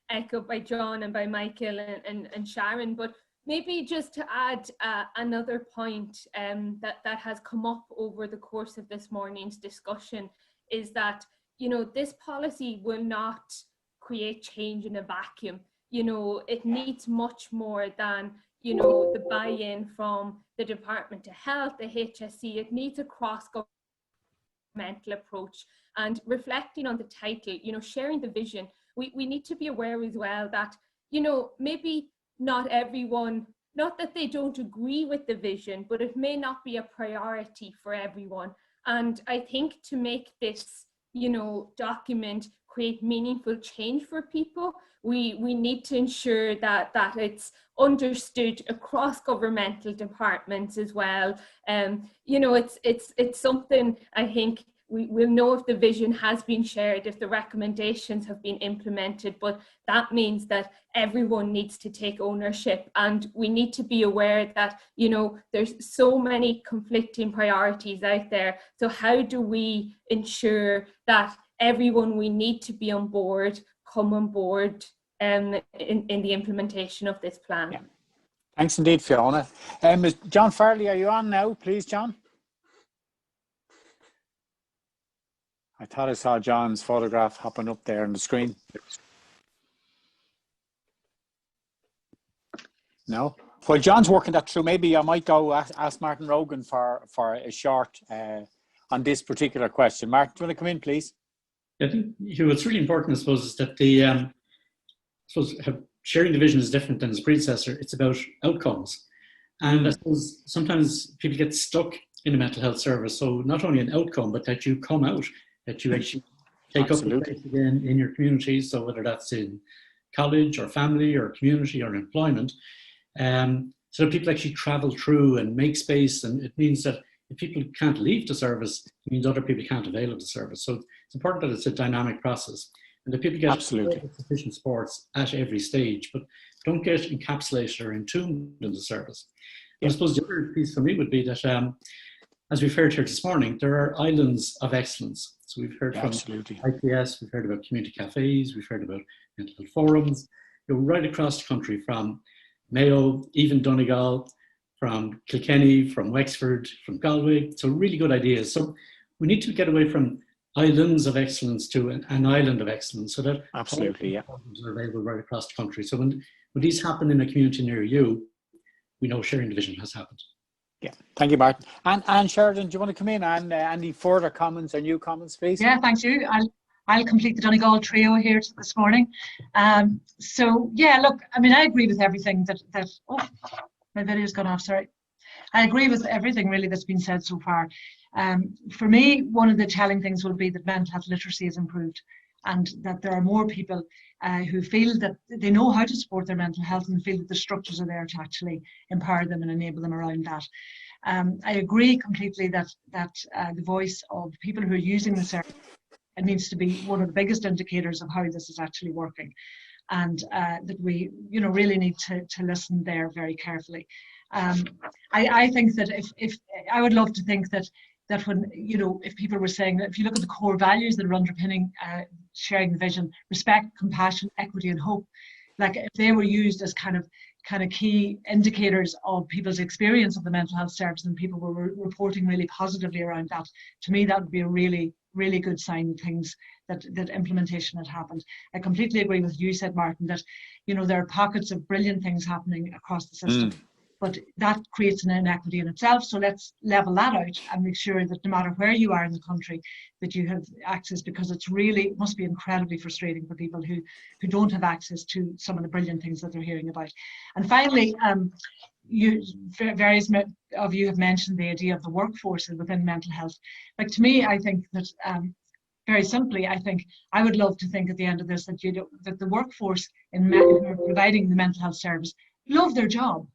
echoed by John and by Michael and Sharon, but maybe just to add another point that has come up over the course of this morning's discussion is that, you know, this policy will not create change in a vacuum. You know, it needs much more than, you know, the buy-in from the Department of Health, the HSE. It needs a cross-governmental approach. And reflecting on the title, you know, sharing the vision, we need to be aware as well that, you know, maybe not everyone, not that they don't agree with the vision, but it may not be a priority for everyone. And I think to make this, you know, document create meaningful change for people, we need to ensure that it's understood across governmental departments as well. You know, it's something I think we will know if the vision has been shared, if the recommendations have been implemented, but that means that everyone needs to take ownership, and we need to be aware that, you know, there's so many conflicting priorities out there. So how do we ensure that everyone we need to be on board come on board in the implementation of this plan? Yeah. Thanks indeed, Fiona. John Farley, are you on now, please, John? I thought I saw John's photograph hopping up there on the screen. No? Well, John's working that through. Maybe I might go ask Martin Rogan for a short on this particular question. Martin, do you want to come in, please? I think what's really important, I suppose, is that the sharing the vision is different than its predecessor. It's about outcomes. And I suppose sometimes people get stuck in a mental health service. So not only an outcome, but that you come out, that you actually take up a place again in your community. So whether that's in college or family or community or employment, so that people actually travel through and make space. And it means that if people can't leave the service, it means other people can't avail of the service. So it's important that it's a dynamic process and that people get Absolutely sufficient supports at every stage, but don't get encapsulated or entombed in the service. I suppose the other piece for me would be that, as we've heard here this morning, there are islands of excellence. So we've heard from IPS, we've heard about community cafes, we've heard about mental health forums, right across the country, from Mayo, even Donegal, from Kilkenny, from Wexford, from Galway. So really good ideas. So we need to get away from islands of excellence to an island of excellence, so that absolutely, programs are available right across the country. So when these happen in a community near you, we know sharing division has happened. Yeah, thank you, Martin. And Sheridan, do you want to come in and any further comments or new comments, please? Yeah, thank you. I'll complete the Donegal trio here this morning. So yeah, look, I mean, I agree with everything that oh, my video's gone off, sorry. I agree with everything really that's been said so far. For me, one of the telling things will be that mental health literacy has improved, and that there are more people who feel that they know how to support their mental health and feel that the structures are there to actually empower them and enable them around that. I agree completely that the voice of people who are using the service, it needs to be one of the biggest indicators of how this is actually working, and that we really need to listen there very carefully. I think that if I would love to think that when, if people were saying that if you look at the core values that are underpinning sharing the vision, respect, compassion, equity and hope, like if they were used as kind of key indicators of people's experience of the mental health service and people were reporting really positively around that, to me that would be a really, really good sign of things that implementation had happened. I completely agree with you said, Martin, that there are pockets of brilliant things happening across the system. But that creates an inequity in itself. So let's level that out and make sure that no matter where you are in the country, that you have access, because it must be incredibly frustrating for people who don't have access to some of the brilliant things that they're hearing about. And finally, various of you have mentioned the idea of the workforce within mental health. Like, to me, I think that very simply, I think I would love to think at the end of this that that the workforce in providing the mental health service love their job.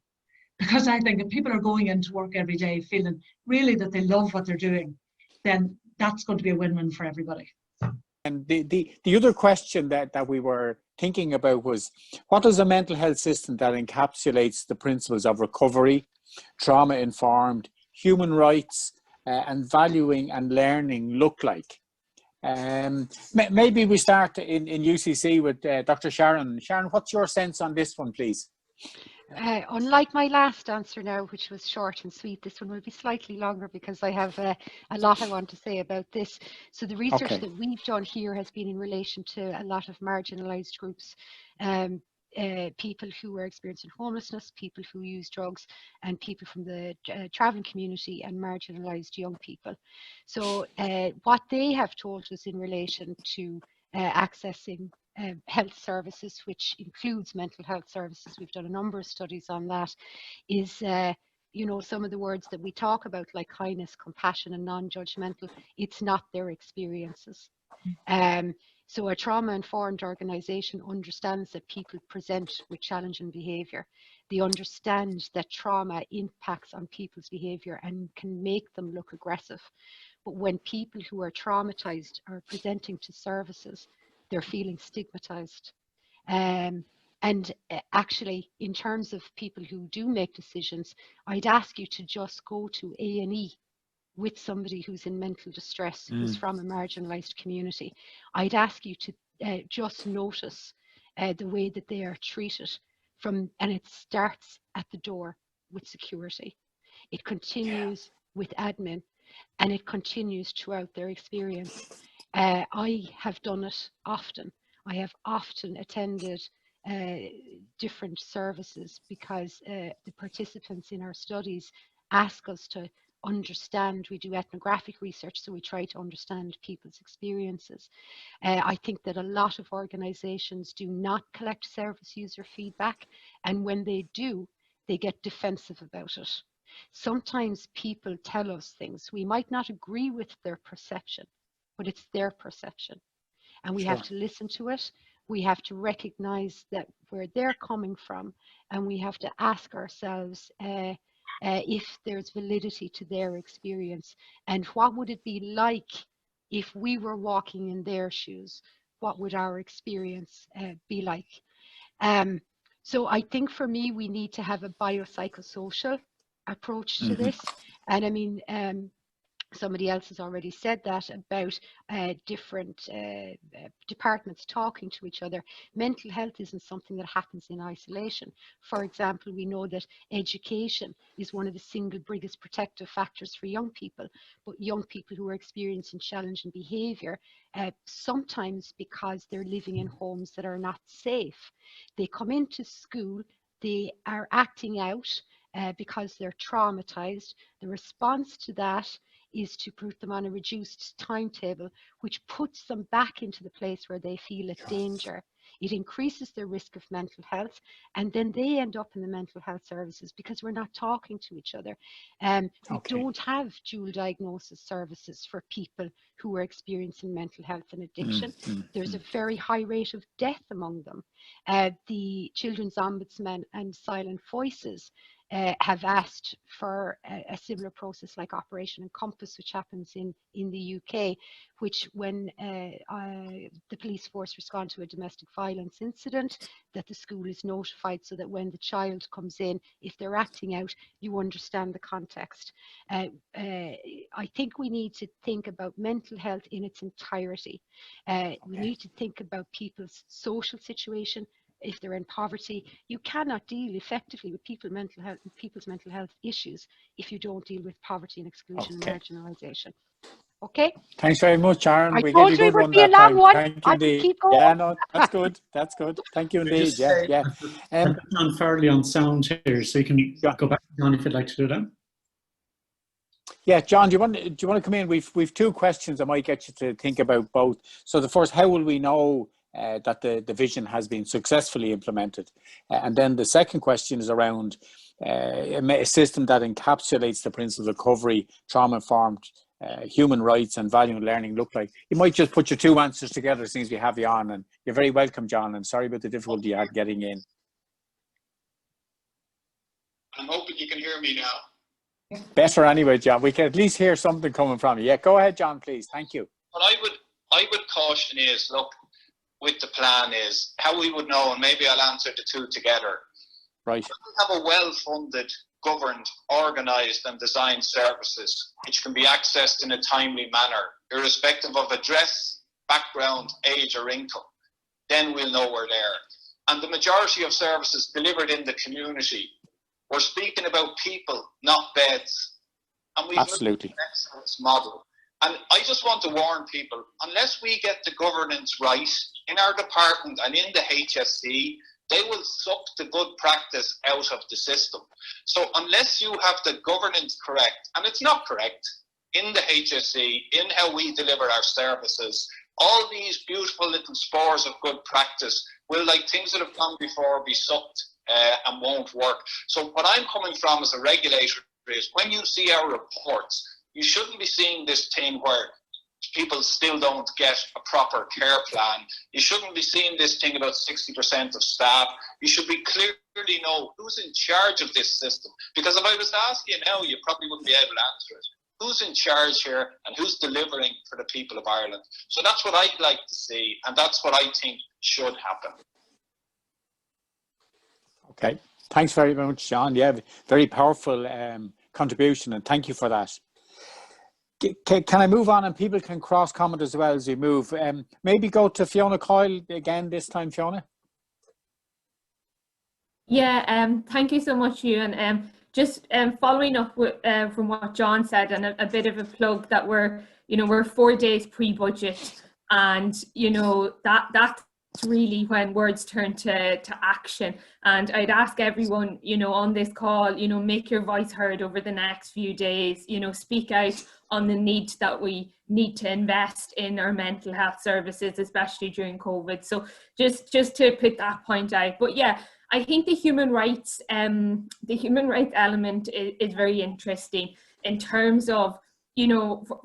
Because I think if people are going into work every day feeling really that they love what they're doing, then that's going to be a win-win for everybody. And the other question that we were thinking about was, what does a mental health system that encapsulates the principles of recovery, trauma-informed, human rights, and valuing and learning look like? Maybe we start in UCC with Dr. Sharon. Sharon, what's your sense on this one, please? Unlike my last answer now, which was short and sweet, this one will be slightly longer because I have a lot I want to say about this. So the research that we've done here has been in relation to a lot of marginalised groups, people who are experiencing homelessness, people who use drugs, and people from the travelling community and marginalised young people. So what they have told us in relation to accessing health services, which includes mental health services, we've done a number of studies on that, is some of the words that we talk about, like kindness, compassion and non-judgmental, it's not their experiences. So a trauma-informed organisation understands that people present with challenging behaviour. They understand that trauma impacts on people's behaviour and can make them look aggressive. But when people who are traumatised are presenting to services, they're feeling stigmatized. And actually, in terms of people who do make decisions, I'd ask you to just go to A&E with somebody who's in mental distress, who's from a marginalized community. I'd ask you to just notice the way that they are treated and it starts at the door with security. It continues with admin, and it continues throughout their experience. I have done it often. I have often attended different services because the participants in our studies ask us to understand. We do ethnographic research, so we try to understand people's experiences. I think that a lot of organizations do not collect service user feedback, and when they do, they get defensive about it. Sometimes people tell us things. We might not agree with their perception, but it's their perception, and we have to listen to it. We have to recognize that where they're coming from, and we have to ask ourselves, if there's validity to their experience, and what would it be like if we were walking in their shoes? What would our experience be like? So I think for me, we need to have a biopsychosocial approach to this. And I mean, somebody else has already said that about different departments talking to each other. Mental health isn't something that happens in isolation. For example, we know that education is one of the single biggest protective factors for young people, but young people who are experiencing challenging behaviour, sometimes because they're living in homes that are not safe, they come into school, they are acting out because they're traumatized. The response to that is to put them on a reduced timetable, which puts them back into the place where they feel a danger. It increases their risk of mental health, and then they end up in the mental health services because we're not talking to each other. We don't have dual diagnosis services for people who are experiencing mental health and addiction. There's a very high rate of death among them. The Children's Ombudsman and Silent Voices have asked for a similar process like Operation Encompass, which happens in the UK, which when the police force respond to a domestic violence incident, that the school is notified so that when the child comes in, if they're acting out, you understand the context. I think we need to think about mental health in its entirety. We need to think about people's social situation. If they're in poverty, you cannot deal effectively with people's mental health issues if you don't deal with poverty and exclusion and marginalisation. Okay. Thanks very much, Aaron. I We told gave you you it a good would one be a that long time. one. Thank you I could indeed. keep going. Yeah, no, that's good. That's good. Thank you indeed. Yeah. John Farley on sound here, so you can go back, John, if you'd like to do that. Yeah, John, do you want to come in? We've two questions that might get you to think about both. So the first, how will we know that the vision has been successfully implemented? And then the second question is around a system that encapsulates the principles of recovery, trauma-informed human rights and value and learning look like. You might just put your two answers together as soon as we have you on, and you're very welcome, John, and sorry about the difficulty you had getting in. I'm hoping you can hear me now. Better anyway, John. We can at least hear something coming from you. Yeah, go ahead, John, please. Thank you. What I would caution is, look, with the plan is how we would know, and maybe I'll answer the two together. Right. We have a well-funded, governed, organised and designed services which can be accessed in a timely manner, irrespective of address, background, age or income. Then we'll know we're there. And the majority of services delivered in the community, we're speaking about people, not beds. And we've absolutely an excellence model. And I just want to warn people, unless we get the governance right in our department and in the HSE, they will suck the good practice out of the system. So unless you have the governance correct, and it's not correct, in the HSE, in how we deliver our services, all these beautiful little spores of good practice will, like things that have gone before, be sucked and won't work. So what I'm coming from as a regulator is, when you see our reports, you shouldn't be seeing this thing where people still don't get a proper care plan. You shouldn't be seeing this thing about 60% of staff. You should be clearly know who's in charge of this system. Because if I was to ask you now, you probably wouldn't be able to answer it. Who's in charge here and who's delivering for the people of Ireland? So that's what I'd like to see, and that's what I think should happen. Okay, thanks very much, John. Yeah, very powerful contribution, and thank you for that. Can I move on, and people can cross comment as well as we move? Maybe go to Fiona Coyle again this time, Fiona. Yeah, thank you so much, Ewan. Just following up with, from what John said, and a bit of a plug that we're 4 days pre-budget, and that's really when words turn to action. And I'd ask everyone, on this call, make your voice heard over the next few days. Speak out on the need that we need to invest in our mental health services, especially during COVID. So just to put that point out. But yeah, I think the human rights element is very interesting in terms of,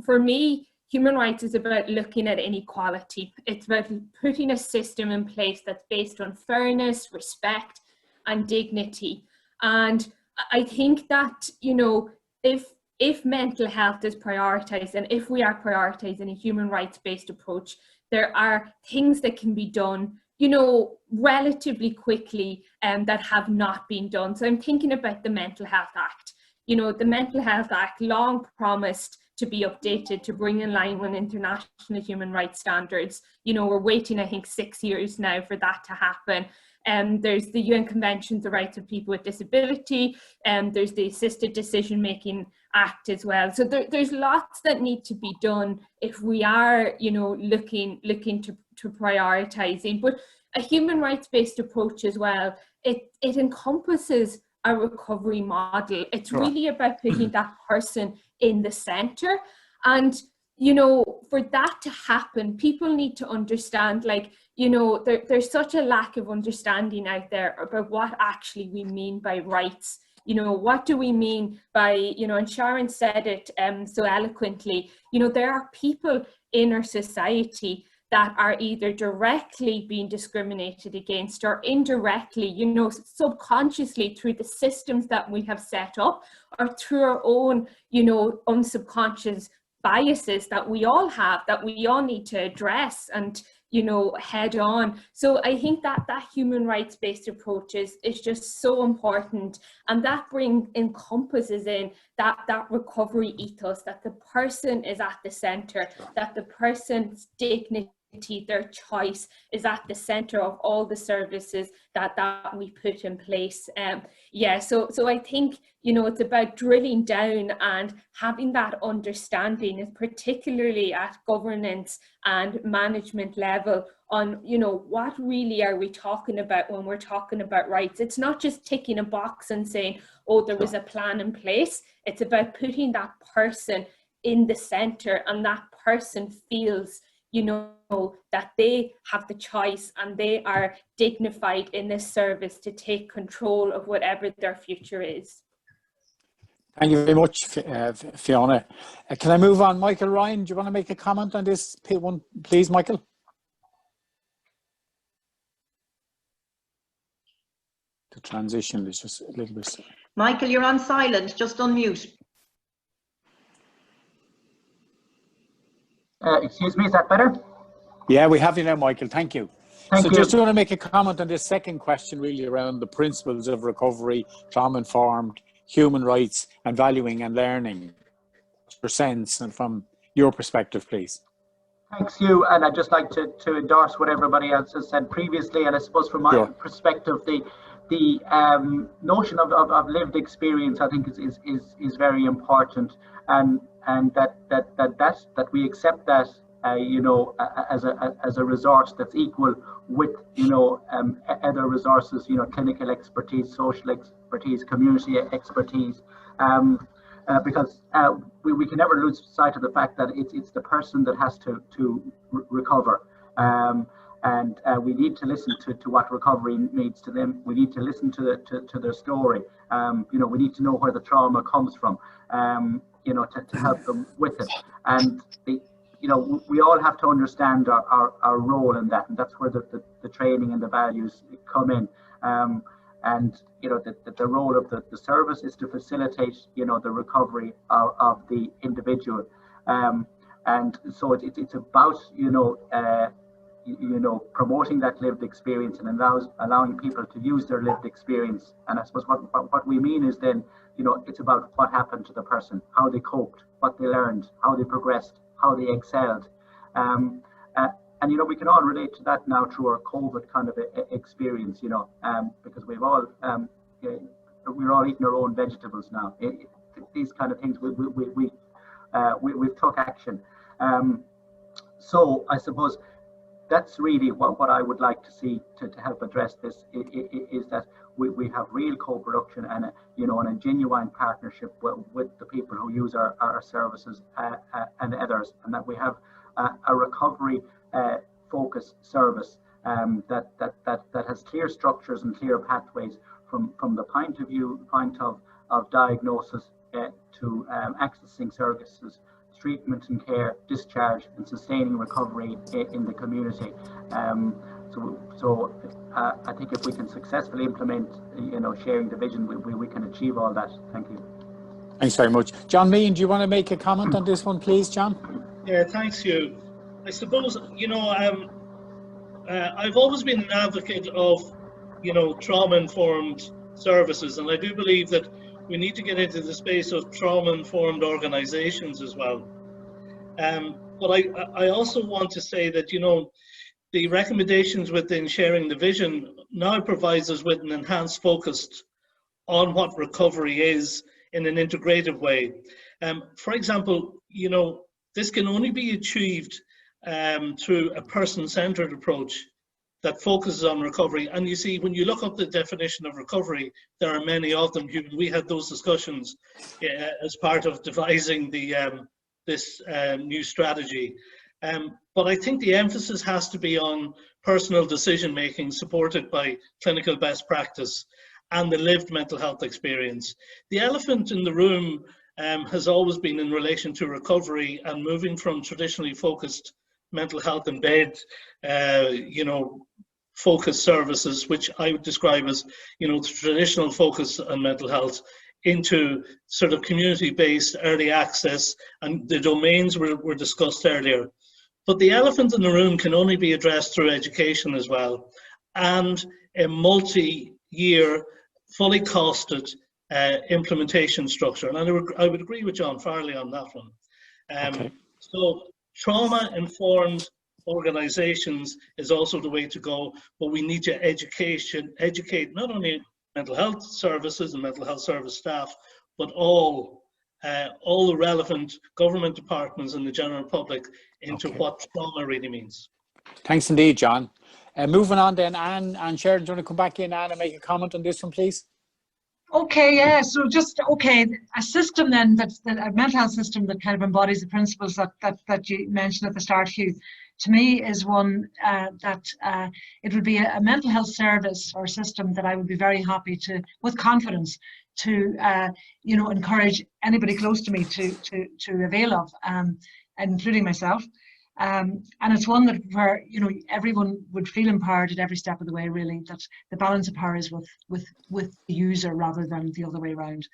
for me, human rights is about looking at inequality. It's about putting a system in place that's based on fairness, respect, and dignity. And I think that, you know, if mental health is prioritized, and if we are prioritizing a human rights-based approach, there are things that can be done, you know, relatively quickly that have not been done. So I'm thinking about the Mental Health Act. You know, the Mental Health Act long promised to be updated to bring in line with international human rights standards. You know, we're waiting, I think, 6 years now for that to happen. There's the UN Convention on the Rights of People with Disability, and there's the Assisted Decision Making Act as well. So there's lots that need to be done if we are, you know, looking to prioritizing. But a human rights-based approach as well, it encompasses a recovery model. It's really about putting that person in the center. And, you know, for that to happen, people need to understand, like, you know, there's such a lack of understanding out there about what actually we mean by rights. You know, what do we mean by, you know, and Sharon said it so eloquently, you know, there are people in our society that are either directly being discriminated against or indirectly, you know, subconsciously through the systems that we have set up, or through our own, you know, unsubconscious biases that we all have, that we all need to address and, you know, head on. So I think that human rights-based approach is just so important, and that encompasses in that recovery ethos, that the person is at the center, that the person's dignity, their choice is at the center of all the services that we put in place. So I think, you know, it's about drilling down and having that understanding, particularly at governance and management level, on, you know, what really are we talking about when we're talking about rights. It's not just ticking a box and saying, oh, there was a plan in place. It's about putting that person in the center, and that person feels, you know, that they have the choice and they are dignified in this service to take control of whatever their future is. Thank you very much, Fiona. Can I move on? Michael Ryan, do you want to make a comment on this one, please, Michael? The transition is just a little bit... Michael, you're on silent, just unmute. Excuse me, is that better? Yeah, we have you now, Michael. Thank you. Thank you. Just want to make a comment on this second question, really around the principles of recovery, trauma-informed, human rights, and valuing and learning. Your sense and from your perspective, please. Thanks, Hugh. And I'd just like to endorse what everybody else has said previously. And I suppose from my perspective, the notion of lived experience, I think, is very important, and that we accept that, you know, as a resource that's equal with, you know, other resources, you know, clinical expertise, social expertise, community expertise, because we can never lose sight of the fact that it's the person that has to recover. And we need to listen to what recovery means to them. We need to listen to their story. You know, we need to know where the trauma comes from, you know, to help them with it. And you know, we all have to understand our role in that, and that's where the training and the values come in. And you know, the role of the service is to facilitate, you know, the recovery of the individual. And so it's about, you know, promoting that lived experience and allowing people to use their lived experience. And I suppose what we mean is then, you know, it's about what happened to the person, how they coped, what they learned, how they progressed, how they excelled. And, you know, we can all relate to that now through our COVID kind of experience, you know, because we're all eating our own vegetables now. These kind of things, we've took action. So I suppose that's really what I would like to see to help address this, is that we have real co-production and a genuine partnership with the people who use our services and others, and that we have a recovery focused service that has clear structures and clear pathways from the point of diagnosis to accessing services, treatment and care, discharge, and sustaining recovery in the community. So I think if we can successfully implement, sharing the vision, we can achieve all that. Thank you. Thanks very much. John Meehan, do you want to make a comment on this one, please, John? Yeah, thanks, Hugh. I suppose, I've always been an advocate of, trauma-informed services, and I do believe that we need to get into the space of trauma-informed organizations as well. But I also want to say that, the recommendations within Sharing the Vision now provides us with an enhanced focus on what recovery is in an integrative way. For example, this can only be achieved through a person-centered approach that focuses on recovery. And you see, when you look up the definition of recovery, there are many of them. We had those discussions as part of devising this new strategy. But I think the emphasis has to be on personal decision-making supported by clinical best practice and the lived mental health experience. The elephant in the room has always been in relation to recovery and moving from traditionally focused mental health in bed, focused services, which I would describe as, the traditional focus on mental health, into sort of community-based early access, and the domains were discussed earlier. But the elephant in the room can only be addressed through education as well, and a multi-year, fully costed implementation structure. And I would agree with John Farley on that one. Okay. So trauma-informed organizations is also the way to go, but we need to educate not only mental health services and mental health service staff, but all the relevant government departments and the general public into what trauma really means. Thanks indeed, John. Moving on then, Anne and Sharon, do you want to come back in, Anne, and make a comment on this one, please? Okay, yeah, so a system then, that's a mental health system that kind of embodies the principles that you mentioned at the start, Hugh, to me is one that it would be a mental health service or system that I would be very happy to, with confidence, to encourage anybody close to me to avail of, including myself. And it's one that where everyone would feel empowered at every step of the way, really, that the balance of power is with the user rather than the other way around.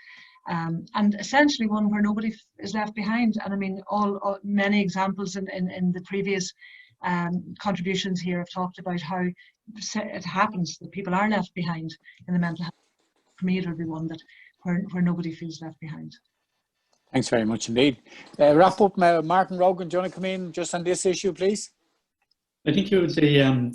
And essentially one where nobody is left behind. And I mean, many examples in the previous contributions here have talked about how it happens that people are left behind in the mental health. For me, it would be one that where nobody feels left behind. Thanks very much indeed. Wrap up, Martin Rogan, do you want to come in just on this issue, please? I think you would say, I'm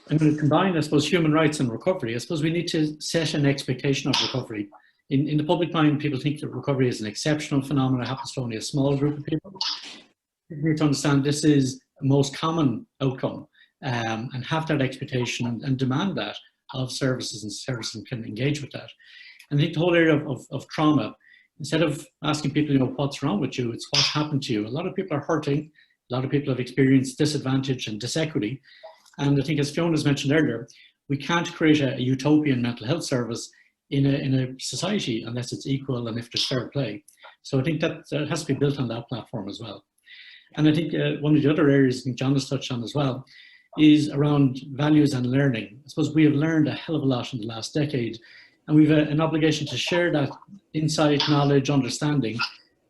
going to combine, I suppose, human rights and recovery. I suppose we need to set an expectation of recovery. In the public mind, people think that recovery is an exceptional phenomenon, it happens to only a small group of people. We need to understand this is the most common outcome, and have that expectation and demand that of services, and services can engage with that. And I think the whole area of trauma, instead of asking people, what's wrong with you, it's what happened to you. A lot of people are hurting. A lot of people have experienced disadvantage and disequity. And I think, as Fiona's mentioned earlier, we can't create a utopian mental health service in a society unless it's equal and if there's fair play. So I think that has to be built on that platform as well. And I think one of the other areas I think John has touched on as well is around values and learning. I suppose we have learned a hell of a lot in the last decade, and we've an obligation to share that insight, knowledge, understanding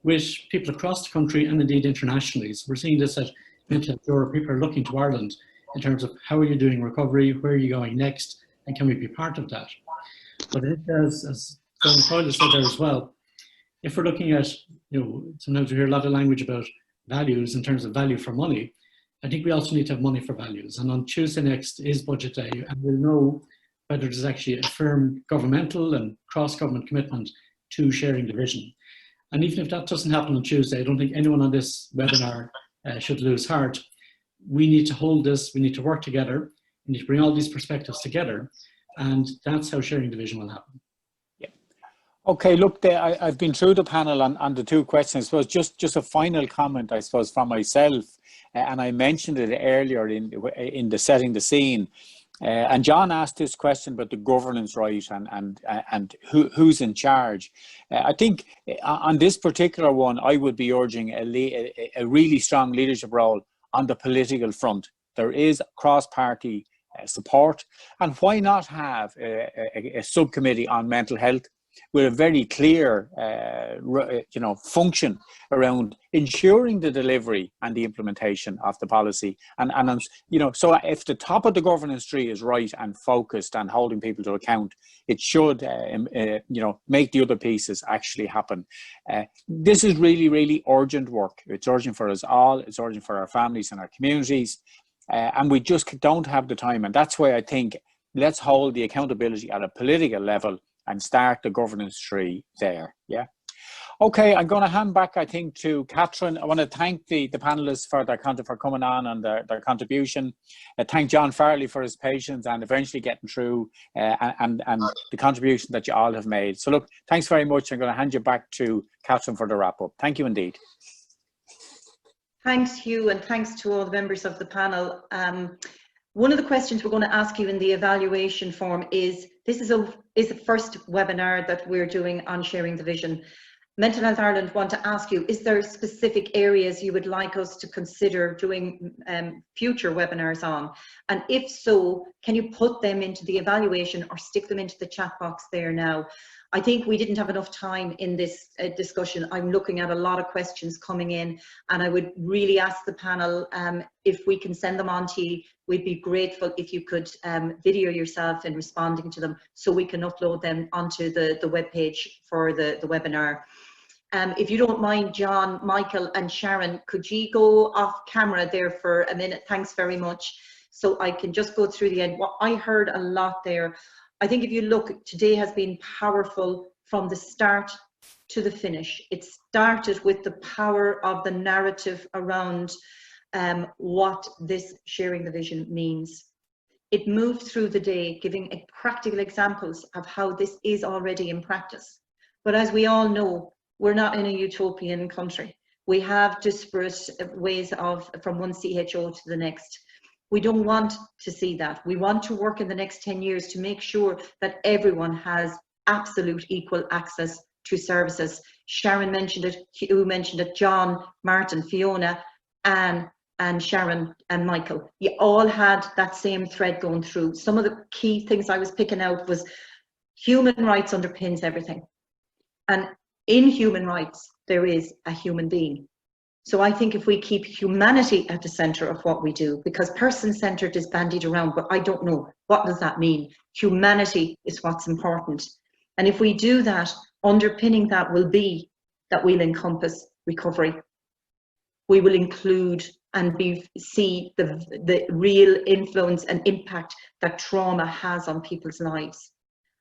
with people across the country and indeed internationally. So we're seeing this at Mental Health Europe. People are looking to Ireland in terms of how are you doing recovery, where are you going next, and can we be part of that? But I think as John Coyle said there as well, if we're looking at, sometimes we hear a lot of language about values in terms of value for money. I think we also need to have money for values. And on Tuesday next is budget day, and we'll know whether there's actually a firm governmental and cross-government commitment to sharing the vision. And even if that doesn't happen on Tuesday, I don't think anyone on this webinar should lose heart. We need to hold this, we need to work together, we need to bring all these perspectives together, and that's how sharing the vision will happen. Yeah. Okay, look, I've been through the panel on the two questions. I suppose just a final comment, I suppose, from myself, and I mentioned it earlier in the setting the scene. And John asked this question about the governance right and who's in charge. I think on this particular one, I would be urging a really strong leadership role on the political front. There is cross-party support. And why not have a subcommittee on mental health with a very clear, function around ensuring the delivery and the implementation of the policy. And so if the top of the governance tree is right and focused and holding people to account, it should, make the other pieces actually happen. This is really, really urgent work. It's urgent for us all. It's urgent for our families and our communities. And we just don't have the time. And that's why I think let's hold the accountability at a political level and start the governance tree there. Yeah. Okay, I'm going to hand back, I think, to Catherine. I want to thank the panelists for for coming on and their contribution. Thank John Farley for his patience and eventually getting through and the contribution that you all have made. So look, thanks very much. I'm going to hand you back to Catherine for the wrap up. Thank you indeed. Thanks, Hugh, and thanks to all the members of the panel. One of the questions we're going to ask you in the evaluation form is, this is the first webinar that we're doing on sharing the vision. Mental Health Ireland want to ask you, is there specific areas you would like us to consider doing future webinars on? And if so, can you put them into the evaluation or stick them into the chat box there now? I think we didn't have enough time in this discussion. I'm looking at a lot of questions coming in, and I would really ask the panel if we can send them on to you. We'd be grateful if you could video yourself in responding to them so we can upload them onto the webpage for the webinar. If you don't mind, John, Michael and Sharon, could you go off camera there for a minute? Thanks very much. So I can just go through the end. What I heard a lot there. I think if you look, today has been powerful from the start to the finish. It started with the power of the narrative around what this sharing the vision means. It moved through the day, giving practical examples of how this is already in practice. But as we all know, we're not in a utopian country. We have disparate ways from one CHO to the next. We don't want to see that. We want to work in the next 10 years to make sure that everyone has absolute equal access to services. Sharon mentioned it, Hugh mentioned it, John, Martin, Fiona, Anne, and Sharon and Michael. You all had that same thread going through. Some of the key things I was picking out was human rights underpins everything. And in human rights, there is a human being. So I think if we keep humanity at the center of what we do, because person-centered is bandied around, but I don't know, what does that mean? Humanity is what's important. And if we do that, underpinning that will be that we'll encompass recovery. We will include and see the real influence and impact that trauma has on people's lives.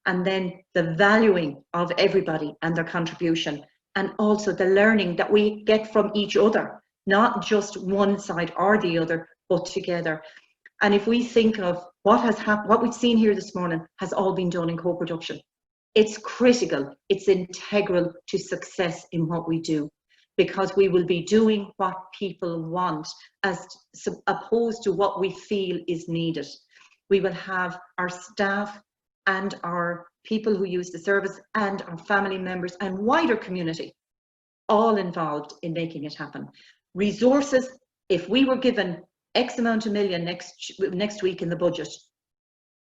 And then the valuing of everybody and their contribution, and also the learning that we get from each other, not just one side or the other, but together. And if we think of what has happened, what we've seen here this morning has all been done in co-production. It's critical, it's integral to success in what we do, because we will be doing what people want as opposed to what we feel is needed. We will have our staff and our people who use the service and our family members and wider community all involved in making it happen. Resources, if we were given X amount of million next week in the budget,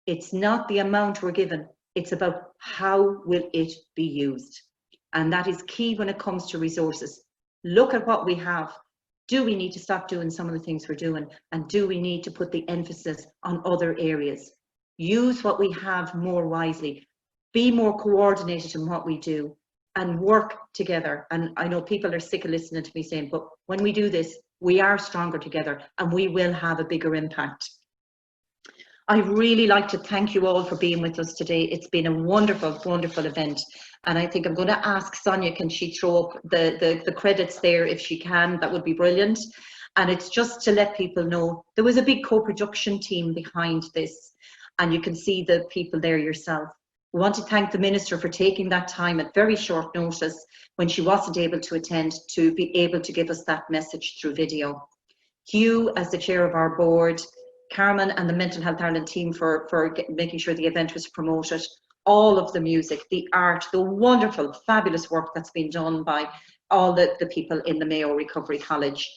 it's not the amount we're given, it's about how will it be used. And that is key when it comes to resources. Look at what we have. Do we need to stop doing some of the things we're doing? And do we need to put the emphasis on other areas? Use what we have more wisely. Be more coordinated in what we do and work together. And I know people are sick of listening to me saying, but when we do this, we are stronger together and we will have a bigger impact. I'd really like to thank you all for being with us today. It's been a wonderful, wonderful event. And I think I'm going to ask Sonia, can she throw up the credits there if she can? That would be brilliant. And it's just to let people know there was a big co-production team behind this. And you can see the people there yourself. We want to thank the Minister for taking that time at very short notice when she wasn't able to attend to be able to give us that message through video. Hugh, as the chair of our board, Carmen and the Mental Health Ireland team for making sure the event was promoted, all of the music, the art, the wonderful, fabulous work that's been done by all the people in the Mayo Recovery College.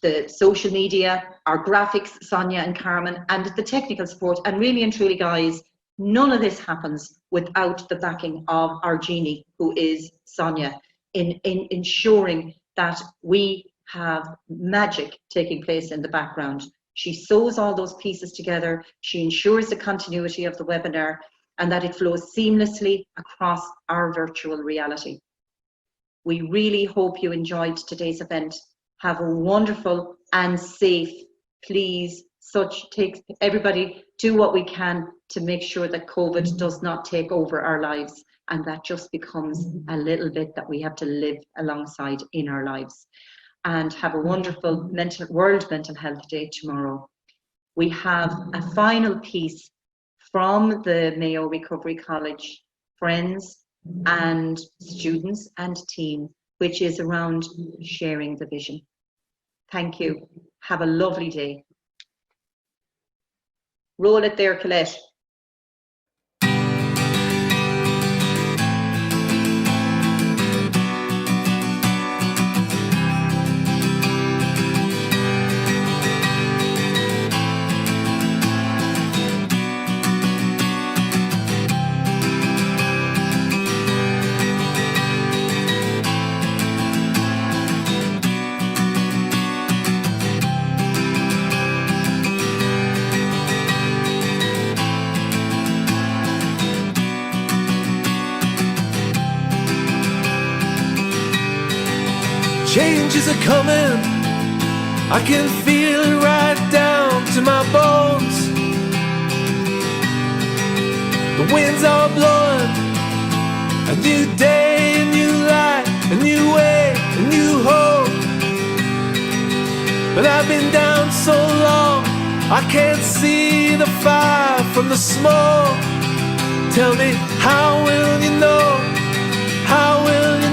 the social media, our graphics, Sonia and Carmen, and the technical support. And really and truly, guys, none of this happens without the backing of our genie, who is Sonia, in ensuring that we have magic taking place in the background. She sews all those pieces together. She ensures the continuity of the webinar and that it flows seamlessly across our virtual reality. We really hope you enjoyed today's event. Have a wonderful and safe, please, everybody do what we can to make sure that COVID does not take over our lives, and that just becomes a little bit that we have to live alongside in our lives. And have a wonderful World Mental Health Day tomorrow. We have a final piece from the Mayo Recovery College friends and students and team, which is around sharing the vision. Thank you. Have a lovely day. Roll it there, Colette. Changes are coming, I can feel it right down to my bones. The winds are blowing, a new day, a new light, a new way, a new hope. But I've been down so long, I can't see the fire from the smoke. Tell me, how will you know? How will you